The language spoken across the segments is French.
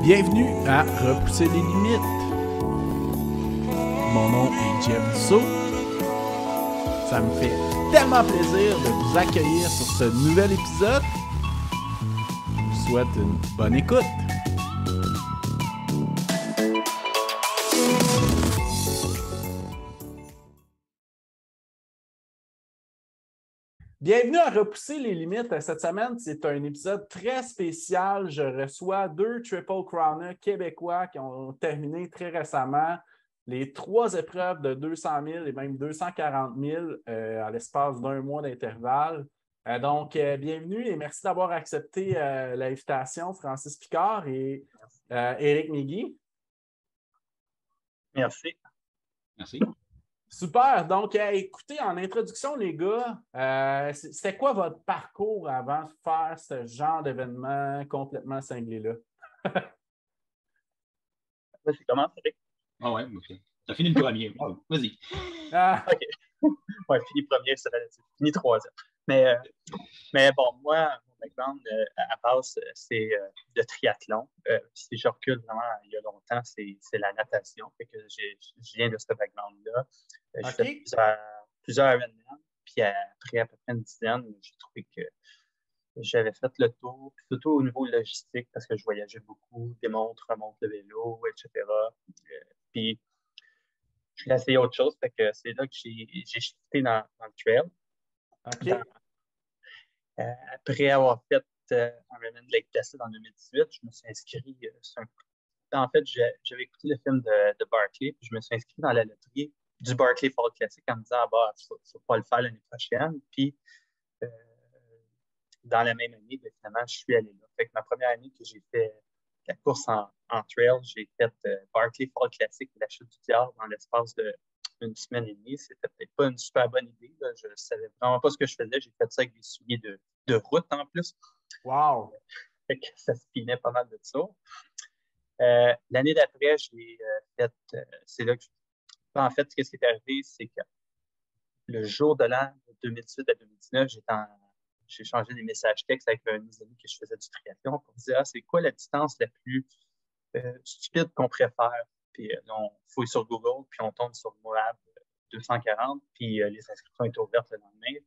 Bienvenue à Repousser les limites. Mon nom est Jeff Dussault. Ça me fait tellement plaisir de vous accueillir sur ce nouvel épisode. Je vous souhaite une bonne écoute. Bienvenue à Repousser les limites. Cette semaine, c'est un épisode très spécial. Je reçois deux Triple Crowners québécois qui ont terminé très récemment les 3 épreuves de 200 000 et même 240 000 à l'espace d'un mois d'intervalle. Bienvenue et merci d'avoir accepté l'invitation, Francis Picard et Éric Migui. Merci. Merci. Super. Donc, écoutez, en introduction, les gars, c'était quoi votre parcours avant de faire ce genre d'événement complètement cinglé-là? Vas-y, commence, Eric. Ah ouais, ok. T'as fini le premier. Oh, vas-y. OK. Ouais, fini premier, c'est relatif. Fini troisième. Mais bon, moi, mon background à base, c'est le triathlon. Si je recule vraiment il y a longtemps, c'est la natation. Fait que je viens de ce background-là. J'ai fait plusieurs événements. Puis après à peu près une dizaine, j'ai trouvé que j'avais fait le tour, surtout au niveau logistique, parce que je voyageais beaucoup, démonte, remonte le vélo, etc. Puis je voulais essayer autre chose. Fait que c'est là que j'ai shifté dans le trail. OK. Après avoir fait Ironman Lake Placid en 2018, je me suis inscrit sur En fait, j'avais écouté le film de Barkley, puis je me suis inscrit dans la loterie du Barkley Fall Classic en me disant, faut pas le faire l'année prochaine. Puis, dans la même année, ben, finalement, je suis allé là. Fait que ma première année que j'ai fait la course en trail, j'ai fait Barkley Fall Classic et la chute du diable dans l'espace d'une semaine et demie. C'était peut-être pas une super bonne idée, là. Je savais vraiment pas ce que je faisais. J'ai fait ça avec des souliers de route en plus. Wow! Fait que ça spinait pas mal de ça. L'année d'après, j'ai fait. C'est là que En fait, ce qui est arrivé, c'est que le jour de l'an de 2018 à 2019, j'ai changé des messages textes avec un de mes amis que je faisais du triathlon pour dire c'est quoi la distance la plus stupide qu'on préfère. Puis on fouille sur Google, puis on tombe sur Moab 240, puis les inscriptions étaient ouvertes le lendemain.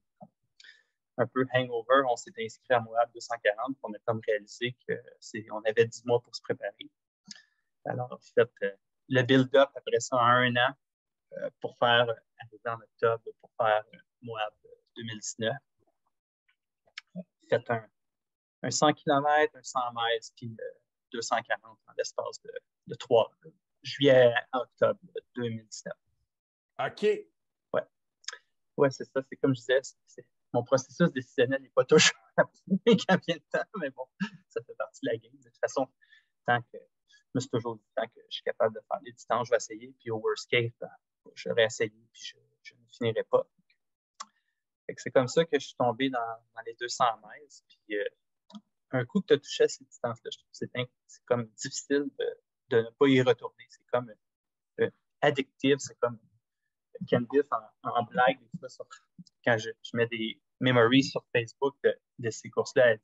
Un peu hangover, on s'est inscrit à Moab 240, puis on a comme réalisé qu'on avait 10 mois pour se préparer. Alors, en fait, le build-up après ça, en un an, pour faire, arriver en octobre, pour faire Moab 2019. Fait un 100 km, un 100 miles, puis 240 en l'espace de 3 juillet à octobre 2019. OK. Ouais, c'est ça. C'est comme je disais, mon processus décisionnel n'est pas toujours approuvé quand vient le temps, mais bon, ça fait partie de la game. De toute façon, je me suis toujours dit, tant que je suis capable de faire les distances, je vais essayer. Puis au worst case, je vais essayer, puis je ne finirai pas. Fait que c'est comme ça que je suis tombé dans les 200 mètres. Puis un coup que tu as touché à ces distances-là, je trouve que c'est comme difficile de ne pas y retourner. C'est comme addictif. C'est comme Candice en blague. Des fois, quand je mets des memories sur Facebook de ces courses-là,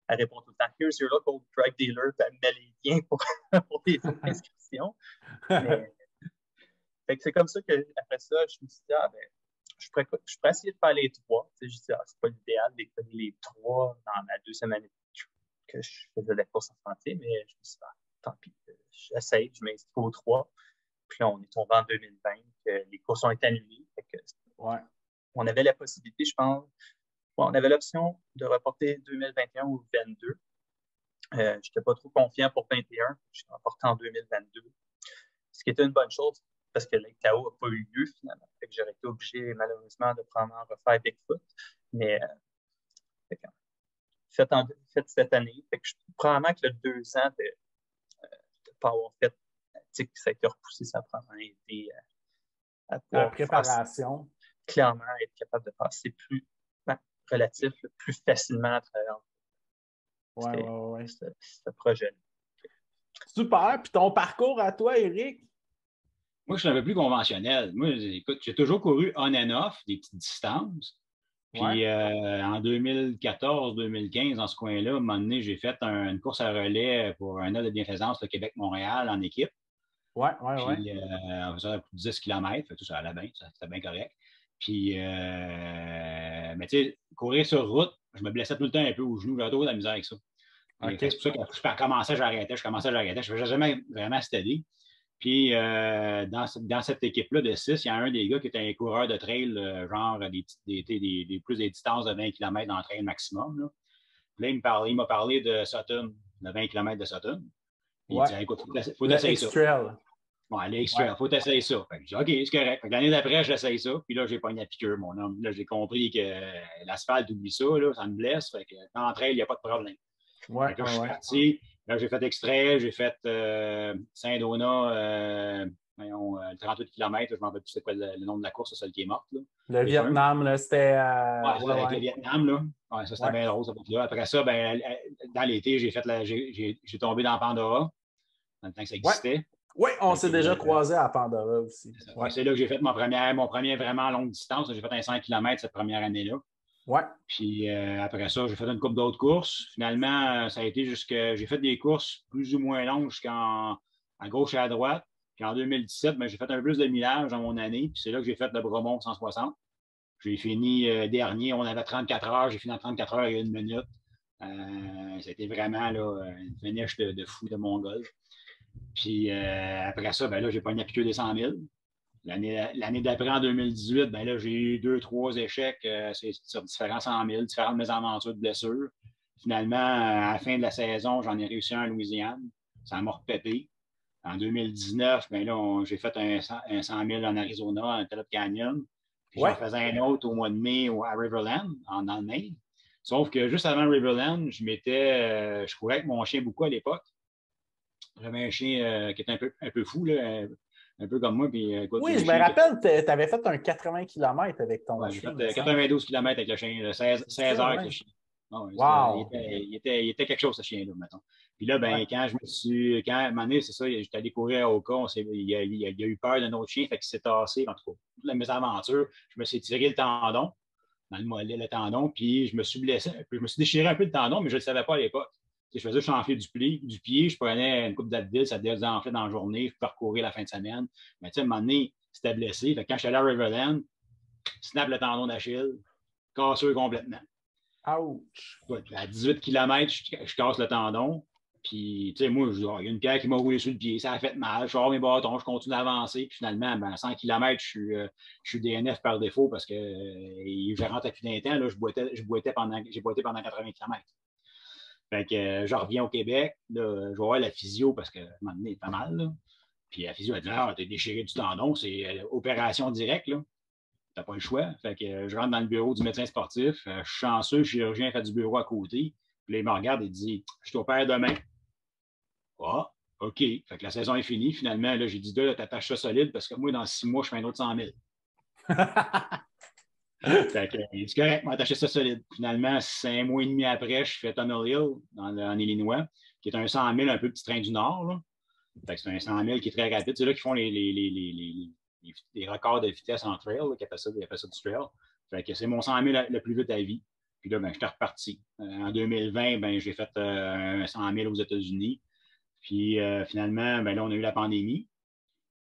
elle répond tout le temps Here's your local drug dealer, puis elle me met les liens pour les autres inscriptions. Mais, fait que c'est comme ça qu'après ça, je me suis dit, je pourrais essayer de faire les 3. Tu sais, je dis, c'est pas l'idéal de faire les 3 dans la deuxième année que je faisais de la course en santé, mais je me suis dit, tant pis, j'essaye, je m'inscris aux 3. Puis là, on est tombé en 2020, les courses ont été annulées. Fait que, Ouais. On avait la possibilité, je pense, on avait l'option de reporter 2021 ou 2022. Je n'étais pas trop confiant pour 2021. Je l'ai reporté en 2022. Ce qui était une bonne chose parce que l'ICAO n'a pas eu lieu finalement. Fait que j'aurais été obligé malheureusement de probablement refaire Bigfoot. Mais fait cette année. Fait que probablement que le 2 ans de ne pas avoir fait, tu sais, que ça a été repoussé, ça a probablement été à La préparation. Clairement, être capable de passer plus relatif, plus facilement à travers ce projet-là. Super. Puis ton parcours à toi, Éric? Moi, je suis un peu plus conventionnel. Moi, écoute, j'ai toujours couru on and off, des petites distances. Puis en 2014-2015, dans ce coin-là, à un moment donné, j'ai fait une course à relais pour un œuvre de bienfaisance, le Québec-Montréal, en équipe. Ouais. Puis on faisait 10 km, tout ça allait bien, c'était bien correct. Puis, mais tu sais, courir sur route, je me blessais tout le temps un peu aux genoux, j'avais trop de la misère avec ça. C'est pour ça que je commençais, j'arrêtais, je ne faisais jamais vraiment steady. Puis, dans cette équipe-là de 6, il y a un des gars qui était un coureur de trail, genre plus des distances de 20 km dans le trail maximum. Là. Puis là, il m'a parlé de Sutton, de 20 km de Sutton. Puis il dit, écoute, il faut essayer ça. Ouais, les X-Trail, il faut essayer ça. Fait que j'ai dit, OK, c'est correct. L'année d'après, j'essaye ça. Puis là, j'ai pogné la piqûre, mon homme. Là, j'ai compris que l'asphalte, oublie ça, là, ça me blesse. Fait que en trail, il n'y a pas de problème. Fait que là, je suis parti. Là, j'ai fait X-Trail, j'ai fait Saint-Donat, 38 km. Je ne m'en rappelle plus c'est quoi le nom de la course, c'est celle qui est morte. Là. Le Vietnam, là, c'était. Avec le Vietnam, là. Ouais, ça, c'était bien drôle. Là. Après ça, ben, dans l'été, j'ai tombé dans Pandora, dans le temps que ça existait. Oui, on s'est déjà croisés à Pandora aussi. C'est là que j'ai fait mon premier vraiment longue distance. J'ai fait un 5 km cette première année-là. Ouais. Puis après ça, j'ai fait une couple d'autres courses. Finalement, ça a été j'ai fait des courses plus ou moins longues à gauche et à droite. Puis en 2017, ben, j'ai fait un peu plus de millage dans mon année. Puis c'est là que j'ai fait le Bromont 160. J'ai fini dernier. On avait 34 heures. J'ai fini en 34 heures et 1 minute. C'était vraiment là, une finish de fou de Mongol. Puis après ça, ben là, j'ai pogné la piqûre des 100 000. L'année d'après, en 2018, ben là, j'ai eu 2-3 échecs sur différents 100 000, différentes mésaventures de blessures. Finalement, à la fin de la saison, j'en ai réussi un en Louisiane. Ça m'a repépé. En 2019, ben là, j'ai fait un 100 000 en Arizona, en Antelope Canyon. Puis j'en faisais un autre au mois de mai à Riverland, dans le Maine. Sauf que juste avant Riverland, je courais avec mon chien beaucoup à l'époque. J'avais un chien qui était un peu fou, là, un peu comme moi. Puis, écoute, oui, je me rappelle, tu avais fait un 80 km avec ton chien. J'ai fait 92 km avec le chien, 16 heures avec le chien. Wow. Il était quelque chose, ce chien-là, mettons. Puis là, ben, quand à un moment donné, c'est ça, j'étais allé courir à Oka, il a eu peur d'un autre chien, fait qu'il s'est tassé, en tout cas, toute la mésaventure. Je me suis tiré le tendon, dans le mollet, le tendon, puis je me suis blessé, puis je me suis déchiré un peu le tendon, mais je ne le savais pas à l'époque. Je faisais chanfler du pied, je prenais une coupe d'Advil, ça désenflait dans la journée, je pouvais recourir la fin de semaine. Mais tu sais, à un moment donné, c'était blessé. Fait que quand je suis allé à Riverland, snap le tendon d'Achille, casseux complètement. Ouch! À 18 km, je casse le tendon. Puis, tu sais, moi, il y a une pierre qui m'a roulé sur le pied, ça a fait mal. Je sors mes bâtons, je continue d'avancer. Puis finalement, à 100 km, je suis DNF par défaut parce que je rentre à plus d'un temps. Là, j'ai boité pendant 80 km. Fait que je reviens au Québec, là, je vais voir la physio parce que un moment donné, il est pas mal. Là. Puis la physio a dit t'as déchiré du tendon, c'est opération directe, là. T'as pas le choix. Fait que je rentre dans le bureau du médecin sportif. Je suis chanceux, le chirurgien fait du bureau à côté. Puis là, il me regarde et dit je t'opère demain. Ah, OK. Fait que la saison est finie. Finalement, là, j'ai dit là, t'attaches ça solide parce que moi, dans 6 mois, je fais un autre 100 000. Fait que c'est correct, m'a attaché ça solide. Finalement, 5 mois et demi après, je fais Tunnel Hill en Illinois, qui est un 100 000 un peu petit train du Nord. Là. Fait que c'est un 100 000 qui est très rapide. C'est là qu'ils font les records de vitesse en trail, là, qui appellent ça du trail. Fait que c'est mon 100 000 le plus vite à vie. Puis là, ben, j'étais reparti. En 2020, ben, j'ai fait un 100 000 aux États-Unis. Puis finalement, ben, là, on a eu la pandémie.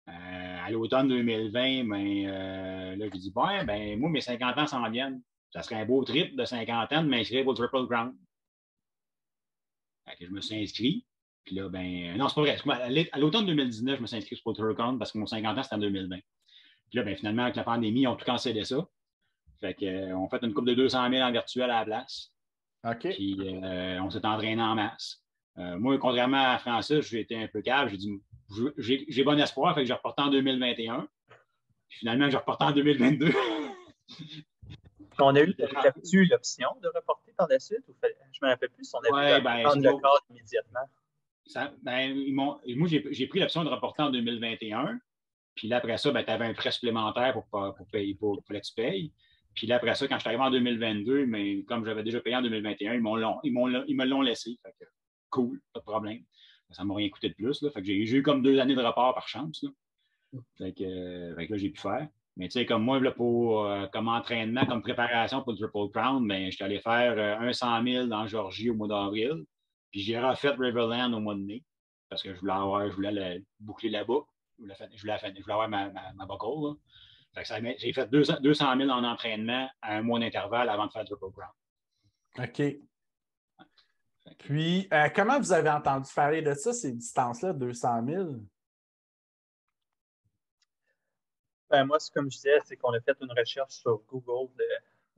À l'automne 2020, ben, là, je dis, ben, moi, mes 50 ans s'en viennent. Ça serait un beau trip de 50 ans de m'inscrire au Triple Crown. Fait que je me suis inscrit. Puis là, ben, non, c'est pas vrai. À l'automne 2019, je me suis inscrit pour le Triple Crown parce que mon 50 ans, c'était en 2020. Puis là, ben, finalement, avec la pandémie, ils ont tout cancellé ça. Fait qu'on fait une coupe de 200 000 en virtuel à la place. OK. Puis on s'est entraîné en masse. Moi, contrairement à Francis, j'ai été un peu calme. J'ai dit, j'ai bon espoir, fait que j'ai reporté en 2021. Puis finalement, j'ai reporté en 2022. On a eu, t'avais-tu l'option de reporter par la suite? Ou je ne me rappelle plus si on avait prendre le cadre immédiatement. Moi, j'ai pris l'option de reporter en 2021. Puis là, après ça, ben, tu avais un frais supplémentaire pour payer, pour que tu payes. Puis là, après ça, quand je suis arrivé en 2022, mais comme j'avais déjà payé en 2021, ils me l'ont laissé. Fait que, cool, pas de problème. Ça ne m'a rien coûté de plus. Là. Fait que j'ai eu comme 2 années de report par chance. Là. Fait que là, j'ai pu faire. Mais tu sais, comme moi, là, comme entraînement, comme préparation pour le Triple Crown, ben, je suis allé faire un 100 000 en Georgie au mois d'avril. Puis j'ai refait Riverland au mois de mai parce que je voulais boucler la boucle. Je voulais avoir ma buckle. Là. J'ai fait 200 000 en entraînement à un mois d'intervalle avant de faire le Triple Crown. OK. Puis, comment vous avez entendu parler de ça, ces distances-là, 200 000? Ben, moi, comme je disais, c'est qu'on a fait une recherche sur Google de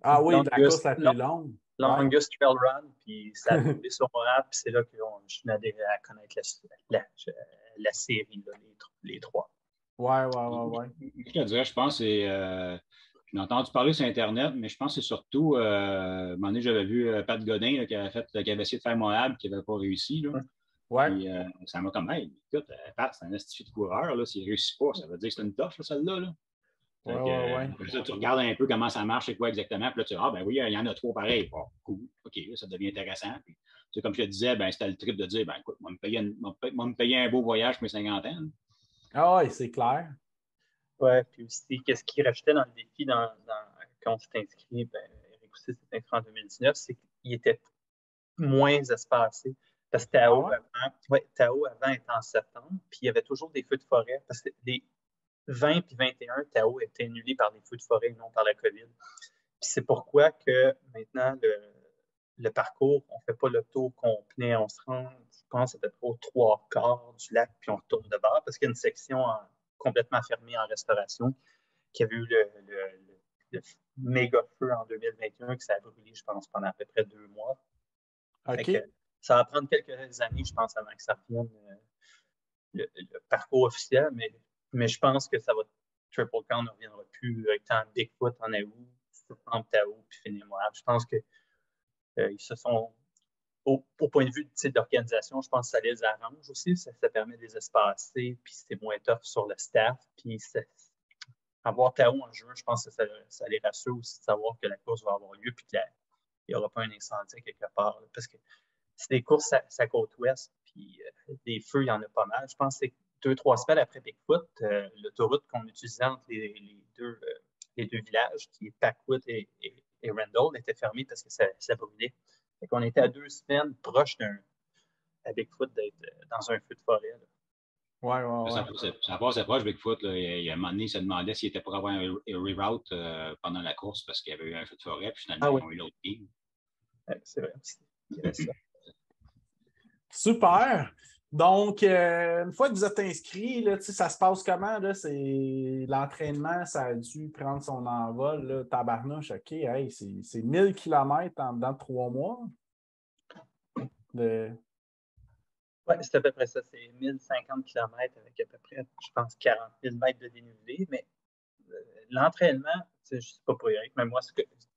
Ah oui, de la course la plus longue. Longest Trail Run, puis ça a tombé sur mon app, puis c'est là que je suis allé à connaître la série, là, les trois. Ouais. Je te dirais, je pense, j'ai entendu parler sur Internet, mais je pense que c'est surtout, à un moment donné, j'avais vu Pat Godin là, qui avait essayé de faire Moab, qui n'avait pas réussi. Là. Ouais. Puis, ça m'a comme, hey, écoute, Pat, c'est un astucieux de coureur, là, s'il ne réussit pas, ça veut dire que c'est une toffe, celle-là. Là. Ouais. Tu regardes un peu comment ça marche, c'est quoi exactement, puis là, tu dis, ah, ben oui, il y en a trois pareils. Bon, cool, OK, là, ça devient intéressant. Puis, comme je te disais, ben, c'était le trip de dire, ben écoute, moi, me payer un beau voyage pour mes 50 ans. Là. Ah oui, c'est clair. Ouais, puis aussi, qu'est-ce qui rajoutait dans le défi quand on s'est inscrit, ben, Eric aussi s'est inscrit en 2019, c'est qu'il était moins espacé. Parce que Tao, avant était en septembre, puis il y avait toujours des feux de forêt. Parce que les 20 puis 21, Tao était annulé par des feux de forêt et non par la COVID. Puis c'est pourquoi que maintenant, le parcours, on ne fait pas le tour complet. On se rend, je pense, à peu près aux 3/4 du lac, puis on retourne de bord, parce qu'il y a une section complètement fermée en restauration qui avait eu le méga feu en 2021, que ça a brûlé, je pense, pendant à peu près 2 mois. OK. Ça va prendre quelques années, je pense, avant que ça revienne le parcours officiel, mais je pense que ça va. Triple Crown ne reviendra plus avec tant Bigfoot en août, septembre Tao, puis finir Moab. Je pense que ils se sont. Au point de vue d'organisation, je pense que ça les arrange aussi. Ça permet de les espacer, puis c'est moins tough sur le staff. Puis avoir Tao en juin, je pense que ça les rassure aussi de savoir que la course va avoir lieu, puis qu'il n'y aura pas un incendie quelque part. Là, parce que c'est des courses à côte ouest, puis des feux, il y en a pas mal. Je pense que c'est 2-3 semaines après Bigfoot, l'autoroute qu'on utilisait entre les deux villages, qui est Packwood et Randall, était fermée parce que ça brûlait. Fait qu'on était à 2 semaines proche à Bigfoot d'être dans un feu de forêt. Là. Ouais. Ça passe proche, Bigfoot. Là. Il y a un moment donné, il se demandait s'il était pour avoir un reroute pendant la course parce qu'il y avait eu un feu de forêt, puis finalement, ils ont eu l'autre ligne. C'est vrai. Il y avait ça. Super. Donc, une fois que vous êtes inscrit, là, ça se passe comment? Là? L'entraînement, ça a dû prendre son envol. Là, tabarnouche, OK, hey, c'est 1000 km en dedans de 3 mois. Oui, c'est à peu près ça. C'est 1050 km avec à peu près, je pense, 40 000 mètres de dénivelé. Mais l'entraînement, je ne sais pas pour Eric, mais moi,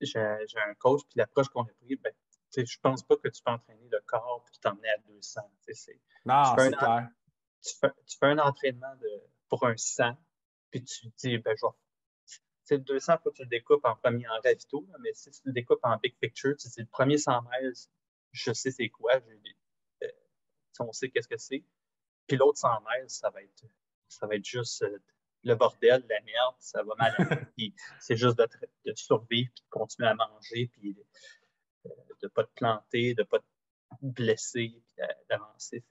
j'ai un coach, puis l'approche qu'on a prise, ben, je ne pense pas que tu peux entraîner le corps et t'emmener à 200. Non, c'est clair. Tu fais un entraînement pour un 100, puis tu te dis, ben, le 200, il faut que tu le découpes en premier en ravito, mais si tu le découpes en big picture, tu dis, le premier 100 miles, je sais c'est quoi, on sait qu'est-ce que c'est. Puis l'autre 100 miles, ça va être juste le bordel, la merde, ça va mal aller. Puis c'est juste de survivre, puis de continuer à manger, puis de ne pas te planter, de ne pas te blesser, puis d'avancer.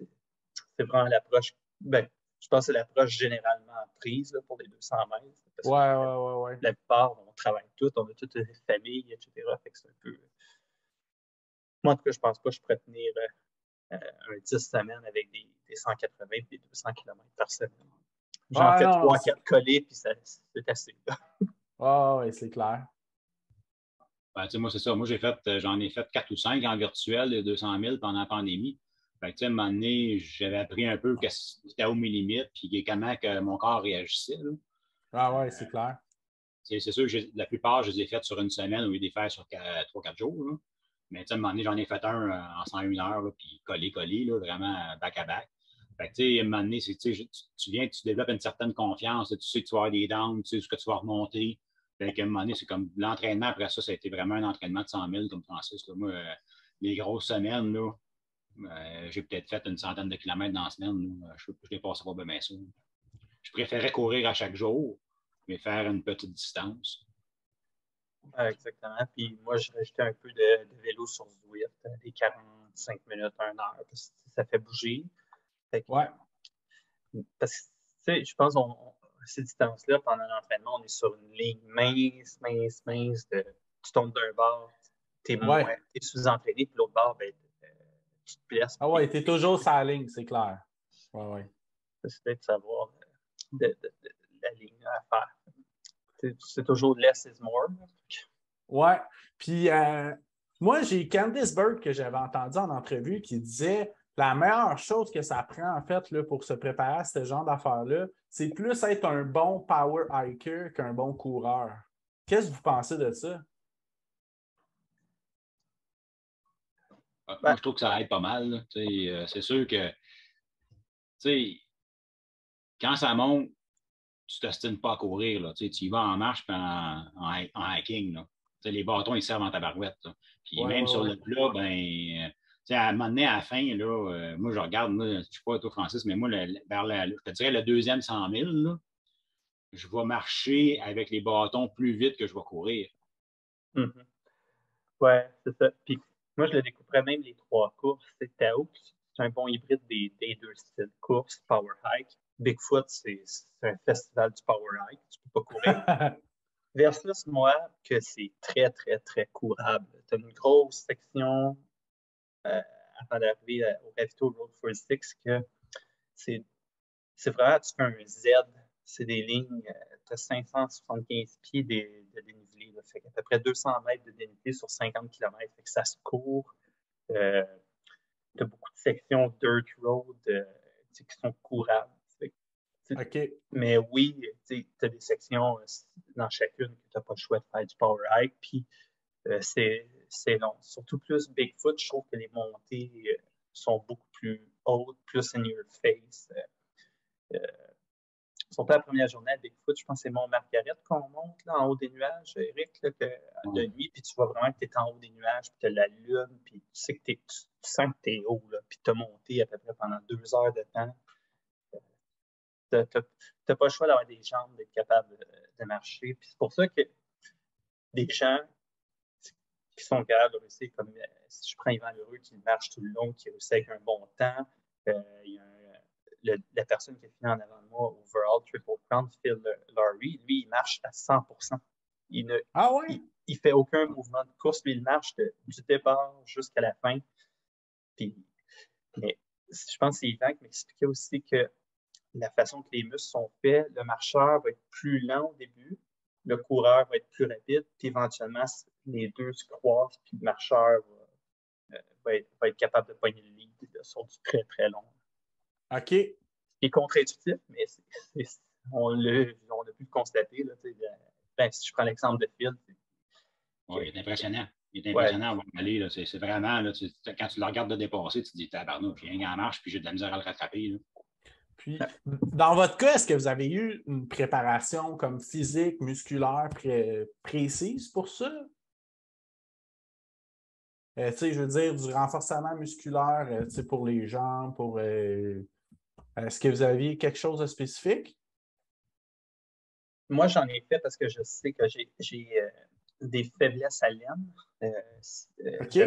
C'est vraiment l'approche. Ben, je pense que c'est l'approche généralement prise là, pour les 200 mètres. Ouais. La plupart, on travaille tous, on a toutes les familles, etc. Fait que c'est un peu. Moi, en tout cas, je pense pas que je pourrais tenir un 10 semaines avec des 180 et des 200 km par semaine. J'en fais 3-4 collés, puis c'est assez. Oui, c'est clair. Ben, moi, c'est ça. Moi, j'en ai fait 4 ou 5 en virtuel, les 200 000 pendant la pandémie. Fait que, à un moment donné, j'avais appris un peu que c'était où mes limites, puis comment que mon corps réagissait. Là. Ah ouais, c'est clair. C'est sûr que la plupart, je les ai faites sur une semaine au lieu de les faire sur 3-4 jours. Là. Mais à un moment donné, j'en ai fait un en 101 heures, là, puis collé, là, vraiment back-à-back. Fait que, à un moment donné, tu développes une certaine confiance. Tu sais que tu vas avoir des downs, tu sais ce que tu vas remonter. Fait qu'à un moment donné, c'est comme l'entraînement après ça a été vraiment un entraînement de 100 000 comme Francis. Là. Moi, les grosses semaines, là, j'ai peut-être fait une centaine de kilomètres dans la semaine. Là. Je dépassais pas bien ça. Je préférais courir à chaque jour, mais faire une petite distance. Exactement. Puis moi, je rajoutais un peu de vélo sur Zwift, des 45 minutes, 1 heure, parce que ça fait bouger. Fait que, Ouais. parce que, tu sais, je pense ces distances-là, pendant l'entraînement, on est sur une ligne mince, mince, mince. Tu tombes d'un bord, t'es sous-entraîné, puis l'autre bord, ben, tu te blesses. Ah ouais, t'es toujours sur la ligne, c'est clair. Ouais. C'est peut-être de savoir la ligne à faire. C'est toujours less is more. Ouais. Puis moi, j'ai Candice Berg que j'avais entendu en entrevue qui disait la meilleure chose que ça prend en fait là, pour se préparer à ce genre d'affaires-là, c'est plus être un bon power hiker qu'un bon coureur. Qu'est-ce que vous pensez de ça? Moi, je trouve que ça aide pas mal. C'est sûr que quand ça monte, tu ne t'ostines pas à courir. Là, tu y vas en marche et en hiking. Là. Les bâtons, ils servent en tabarouette. Là. Puis même sur le plat, ben, à un moment donné, à la fin, là, moi, je regarde, je ne sais pas toi, Francis, mais moi, je te dirais le deuxième 100 000, là, je vais marcher avec les bâtons plus vite que je vais courir. Mm-hmm. Ouais, c'est ça. Puis moi, je le découperais même les 3 courses. C'est Taouk, c'est un bon hybride des 2 styles. Course, power hike. Bigfoot, c'est un festival du power hike. Tu peux pas courir. Versus moi, que c'est très, très, très courable. Tu as une grosse section avant d'arriver au ravito Road 46 que c'est vraiment, tu fais un Z. C'est des lignes, tu as 575 pieds de dénivelé. Ça fait à peu près 200 mètres de dénivelé sur 50 km. Fait que ça se court. Tu as beaucoup de sections dirt road qui sont courables. OK. Mais oui, tu as des sections dans chacune que tu n'as pas le choix de faire du power hike. Puis c'est long. Surtout plus Bigfoot, je trouve que les montées sont beaucoup plus hautes, plus in your face. Surtout la première journée à Bigfoot, je pense que c'est Mont-Margaret qu'on monte là, en haut des nuages, Eric, là, de nuit, puis tu vois vraiment que tu es en haut des nuages, puis tu as la lune, puis tu sais que tu sens que tu es haut, là, puis tu as monté à peu près pendant 2 heures de temps. Tu n'as pas le choix d'avoir des jambes, d'être capable de marcher. Puis c'est pour ça que des gens qui sont capables de réussir, comme si je prends Yvan Lheureux qui marche tout le long, qui réussit avec un bon temps, il y a la personne qui a fini en avant de moi, overall, Triple Crown, Phil Laurie, lui, il marche à 100%. Il fait aucun mouvement de course, lui, il marche du départ jusqu'à la fin. Puis, mais je pense que c'est Yvan qui m'expliquait aussi que la façon que les muscles sont faits, le marcheur va être plus lent au début, le coureur va être plus rapide, puis éventuellement, les deux se croisent, puis le marcheur va être capable de pogner le lead sur du très, très long. OK. Ce qui est contre-intuitif, mais on a pu le constater. Là, si je prends l'exemple de Phil. Oui, il est impressionnant. Il est impressionnant à voir aller. Là. C'est vraiment, là, quand tu le regardes de dépasser, tu te dis, tabarnak, j'ai rien en marche, puis j'ai de la misère à le rattraper. Là. Puis, dans votre cas, est-ce que vous avez eu une préparation comme physique, musculaire précise pour ça? Tu sais, je veux dire, du renforcement musculaire pour les jambes, est-ce que vous aviez quelque chose de spécifique? Moi, j'en ai fait parce que je sais que j'ai des faiblesses à l'aine. OK.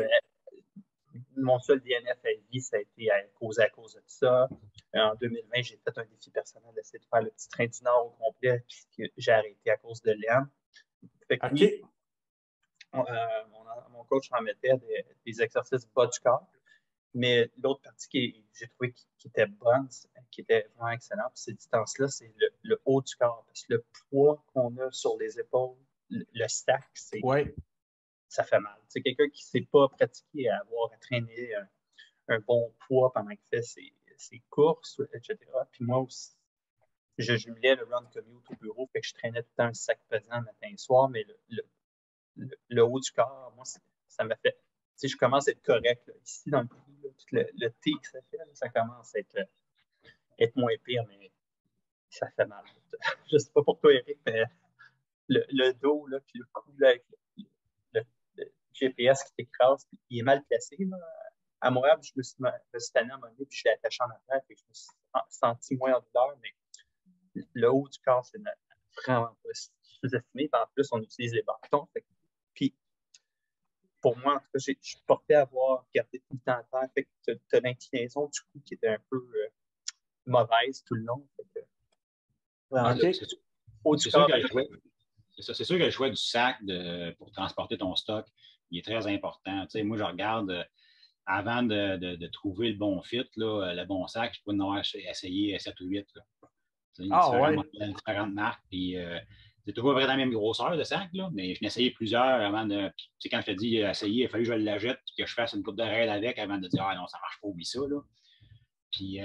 Mon seul DNF à vie, ça a été causé à cause de ça. En 2020, j'ai fait un défi personnel d'essayer de faire le petit train du Nord au complet, puis j'ai arrêté à cause de l'aine. Fait que OK. oui, mon coach m'en mettait des exercices bas du corps. Mais l'autre partie que j'ai trouvé qui était bonne, qui était vraiment excellente pour ces distances-là, c'est le haut du corps. Parce que le poids qu'on a sur les épaules, le stack, ça fait mal. C'est quelqu'un qui ne s'est pas pratiqué à avoir à traîner un bon poids pendant qu'il fait ses courses, etc. Puis moi aussi, je jumelais le run commute au bureau, fait que je traînais tout le temps un sac pesant matin et soir, mais le haut du corps, moi, ça m'a fait. Tu sais, je commence à être correct. Là. Ici, dans le prix, tout le T que ça fait, là, ça commence à être moins pire, mais ça fait mal. Je ne sais pas pour toi, Eric, mais le dos, là, puis le cou, là, avec le GPS qui t'écrase, il est mal placé. Là. À Montréal, je me suis tanné à un moment donné, puis je l'ai attaché en arrière, puis je me suis senti moins en douleur, mais le haut du corps, c'est vraiment pas sous-estimé. En plus, on utilise les bâtons. Puis, pour moi, en tout cas, je suis porté à avoir gardé tout le temps à terre. Fait que tu as l'inclinaison du cou qui était un peu mauvaise tout le long. Ah, OK. c'est sûr que c'est sûr que le choix du sac pour transporter ton stock, il est très important. Tu sais, moi, je regarde avant de trouver le bon fit, là, le bon sac, je peux en avoir essayé 7 ou 8. Là. Tu sais, différents modèles, différentes marques. Puis, c'est toujours vraiment la même grosseur de sac, là, mais je n'ai essayé plusieurs avant de. Tu sais, quand je te dis essayer, il a fallu que je l'achète et que je fasse une coupe de rail avec avant de dire ah non, ça ne marche pas, oublie ça. Là. Puis,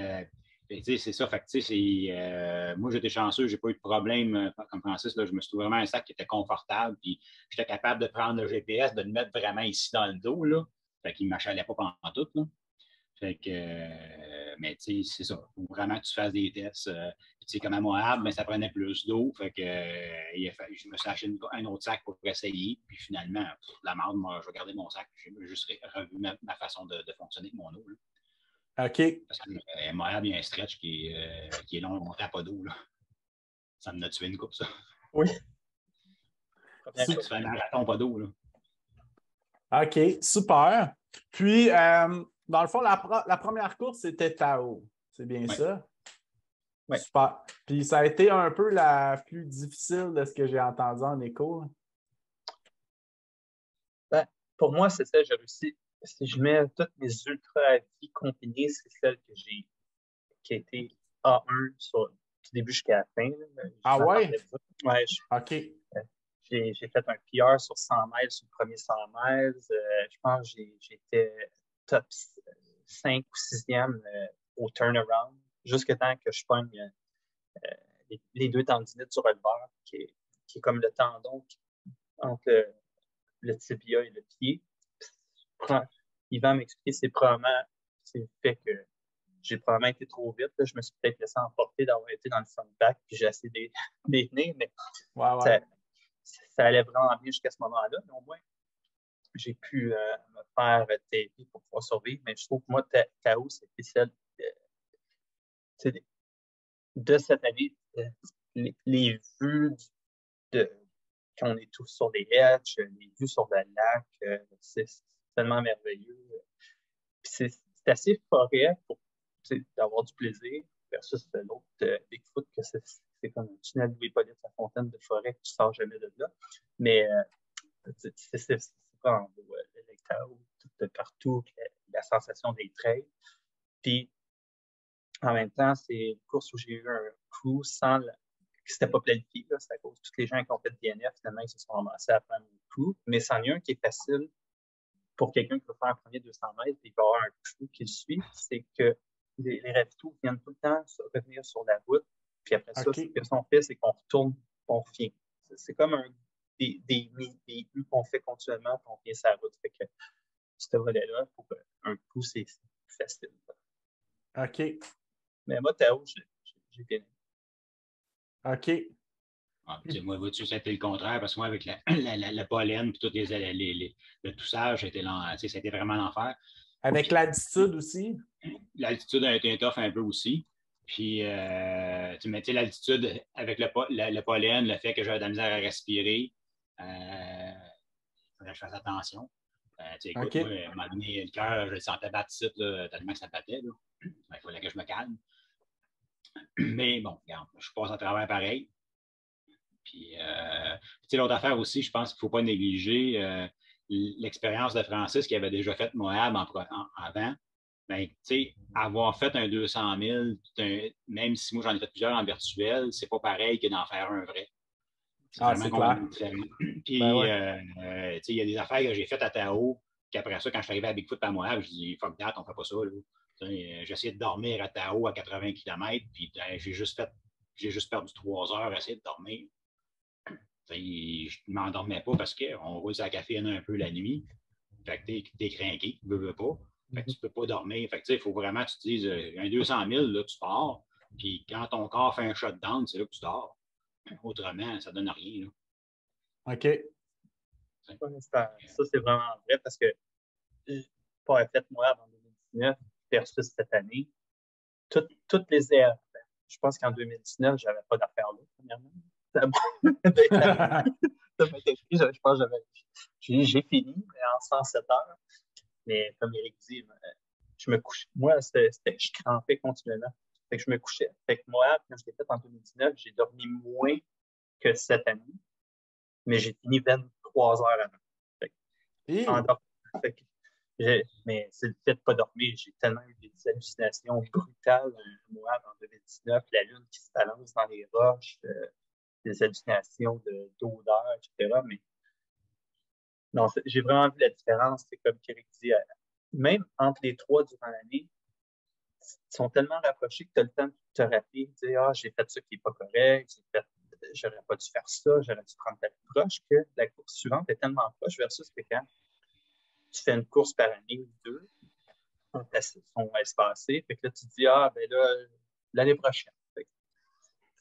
tu sais, c'est ça. Fait que, tu sais, moi, j'étais chanceux, j'ai pas eu de problème comme Francis. Là, je me suis trouvé vraiment un sac qui était confortable. Puis, j'étais capable de prendre le GPS, de le mettre vraiment ici dans le dos. Là. Fait qu'il ne m'achalait pas pendant tout. Là. Fait que, mais tu sais, c'est ça. Il faut vraiment que tu fasses des tests. Puis, tu sais, comme à Moab, mais ça prenait plus d'eau. Fait que, je me suis acheté un autre sac pour essayer. Puis finalement, la merde, moi, je vais garder mon sac. J'ai juste revu ma façon de fonctionner avec mon eau. Là. OK. Parce que Moab, il y a un stretch qui est long, on n'a pas d'eau. Là. Ça me a tué une coupe, ça. Oui. Ça fait un marathon, pas d'eau. Là. OK, super. Puis, dans le fond, la première course, c'était Tao. C'est bien ça? Oui. Super. Puis, ça a été un peu la plus difficile de ce que j'ai entendu en écho. Ben, pour moi, c'est ça, j'ai réussi. Si je mets toutes mes ultra vie combinées, c'est celle qui a été A1 du début jusqu'à la fin. Ah ouais? Ouais, OK. J'ai fait un PR sur 100 mètres, sur le premier 100 mètres. Je pense que j'étais top 5 ou 6e au turnaround, jusqu'à temps que je pogne les deux tendinites sur le releveur, qui est comme le tendon entre le tibia et le pied. Yvan m'expliquer, c'est le fait que j'ai probablement été trop vite. Là. Je me suis peut-être laissé emporter d'avoir été dans le front-back, puis j'ai essayé de les tenir, mais ça allait vraiment bien jusqu'à ce moment-là. Mais au moins, j'ai pu me faire taper pour pouvoir survivre. Mais je trouve que moi, Tao, c'était celle de cette année. Les vues qu'on est tous sur les hedges, les vues sur le lac, c'est tellement merveilleux. Puis c'est assez forêt pour d'avoir du plaisir versus l'autre Bigfoot, que c'est comme un tunnel Louis-Hippolyte à Fontaine de forêt que tu sors jamais de là. Mais c'est vraiment beau, les Tao, tout de partout, la sensation des trails. Puis en même temps, c'est une course où j'ai eu un crew sans c'était pas planifié, c'est à cause de tous les gens qui ont fait de DNF, finalement, ils se sont ramassés à faire un coup. Mais c'en est un qui est facile pour quelqu'un qui veut faire un premier 200 mètres et qui va avoir un crew qui le suit, c'est que les ravitaux viennent tout le temps revenir sur la route. Puis après ça, ce qu'on fait, c'est qu'on retourne, on revient. C'est comme des U qu'on fait continuellement, puis on revient sur la route. Fait que ce volet-là, pour un coup, c'est facile. OK. Mais moi, Tao, j'ai bien aimé. OK. Ah, moi, vois-tu, c'était le contraire, parce que moi, avec le pollen et tout le toussage, c'était vraiment l'enfer. Avec l'altitude aussi? L'altitude a été tough un peu aussi. Puis, tu mettais l'altitude avec le pollen, le fait que j'avais de la misère à respirer, il fallait que je fasse attention. Écoute, moi, à un moment donné, le cœur, je le sentais battre tellement que ça battait. Il fallait que je me calme. Mais bon, regarde, je passe à travers pareil. Puis, l'autre affaire aussi, je pense qu'il ne faut pas négliger l'expérience de Francis qui avait déjà fait Moab avant. Ben, avoir fait un 200 000, même si moi j'en ai fait plusieurs en virtuel, c'est pas pareil que d'en faire un vrai. C'est vraiment complètement différent. Puis, il y a des affaires que j'ai faites à Tao, qu'après ça, quand je suis arrivé à Bigfoot à Moab, je dis fuck that, on fait pas ça. J'ai essayé de dormir à Tao à 80 km, puis j'ai juste perdu 3 heures à essayer de dormir. Je ne m'endormais pas parce qu'on roule sa caféine un peu la nuit. Fait que t'es craqué, tu ne veux pas. Fait que tu ne peux pas dormir. Fait que il faut vraiment que tu te dises un 200 000, là, tu pars. Puis quand ton corps fait un shutdown, c'est là que tu dors. Autrement, ça ne donne rien. Là. OK. Ça, c'est vraiment vrai parce que pour avoir fait Moab en 2019 versus cette année, toutes les erreurs. Je pense qu'en 2019, je n'avais pas d'affaires là, premièrement. C'était bon d'être inscrit. Je pense que j'ai fini en 107 heures. Mais comme Eric dit, je me couchais. Moi, je crampais continuellement. Fait que je me couchais. Fait que moi, quand je l'ai fait en 2019, j'ai dormi moins que cette année, mais j'ai fini 23 heures avant. Fait que, fait que mais c'est le fait de ne pas dormir. J'ai tellement eu des hallucinations brutales un mois en 2019, la lune qui se balance dans les roches, des hallucinations d'odeur, etc. Mais non, j'ai vraiment vu la différence. C'est comme Eric dit, même entre les trois durant l'année, ils sont tellement rapprochés que tu as le temps de te rappeler, de dire, j'ai fait ça qui n'est pas correct, j'aurais pas dû faire ça, j'aurais dû prendre telle proche, que la course suivante est tellement proche versus que quand tu fais une course par année ou deux, sont espacés, fait que là, tu te dis, ben là, l'année prochaine.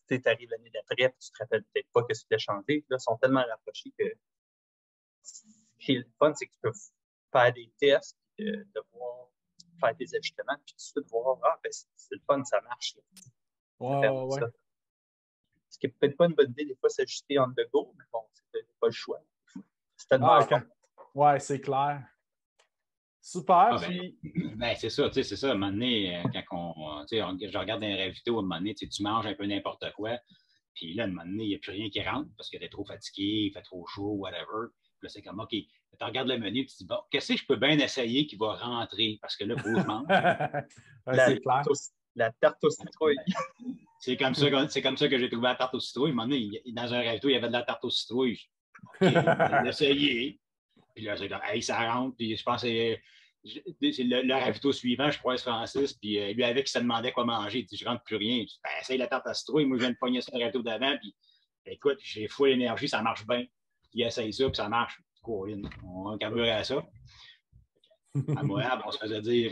Tu arrives l'année d'après, puis tu te rappelles peut-être pas que c'était changé. Là, ils sont tellement rapprochés que ce qui est le fun, c'est que tu peux faire des tests, devoir faire des ajustements, puis tout de suite voir, ben, c'est le fun, ça marche. Ouais. Ça. Ce qui n'est peut-être pas une bonne idée, des fois, s'ajuster on the go, mais bon, c'est pas le choix. C'est tellement bon. Ouais, c'est clair. Super. C'est ça, tu sais, c'est ça. À un moment donné, quand je regarde dans les ravitaux, à un moment donné, tu manges un peu n'importe quoi, puis là, à un moment donné, il n'y a plus rien qui rentre parce que tu es trop fatigué, il fait trop chaud, whatever. Puis là, c'est comme, OK, tu regardes le menu, tu te dis, bon, qu'est-ce que je peux bien essayer qui va rentrer? Parce que là, il faut que je mange. C'est clair. La tarte aux citrouilles. C'est comme ça que j'ai trouvé la tarte aux citrouilles. À un moment donné, dans un ravito, il y avait de la tarte aux citrouilles. OK, je vais l'essayer. Puis là, c'est comme, hey, ça rentre. Puis je pense que c'est le ravito suivant, je croise Francis. Puis lui, avec, il se demandait quoi manger. Il dit, je rentre plus rien. Je dis, ben, essaye la tarte à citrouille. Moi, je viens de pogner sur le ravito d'avant. Puis écoute, j'ai full énergie, ça marche bien. Il essaye ça, puis ça marche. On va carburer à ça. À Moab, on se faisait dire,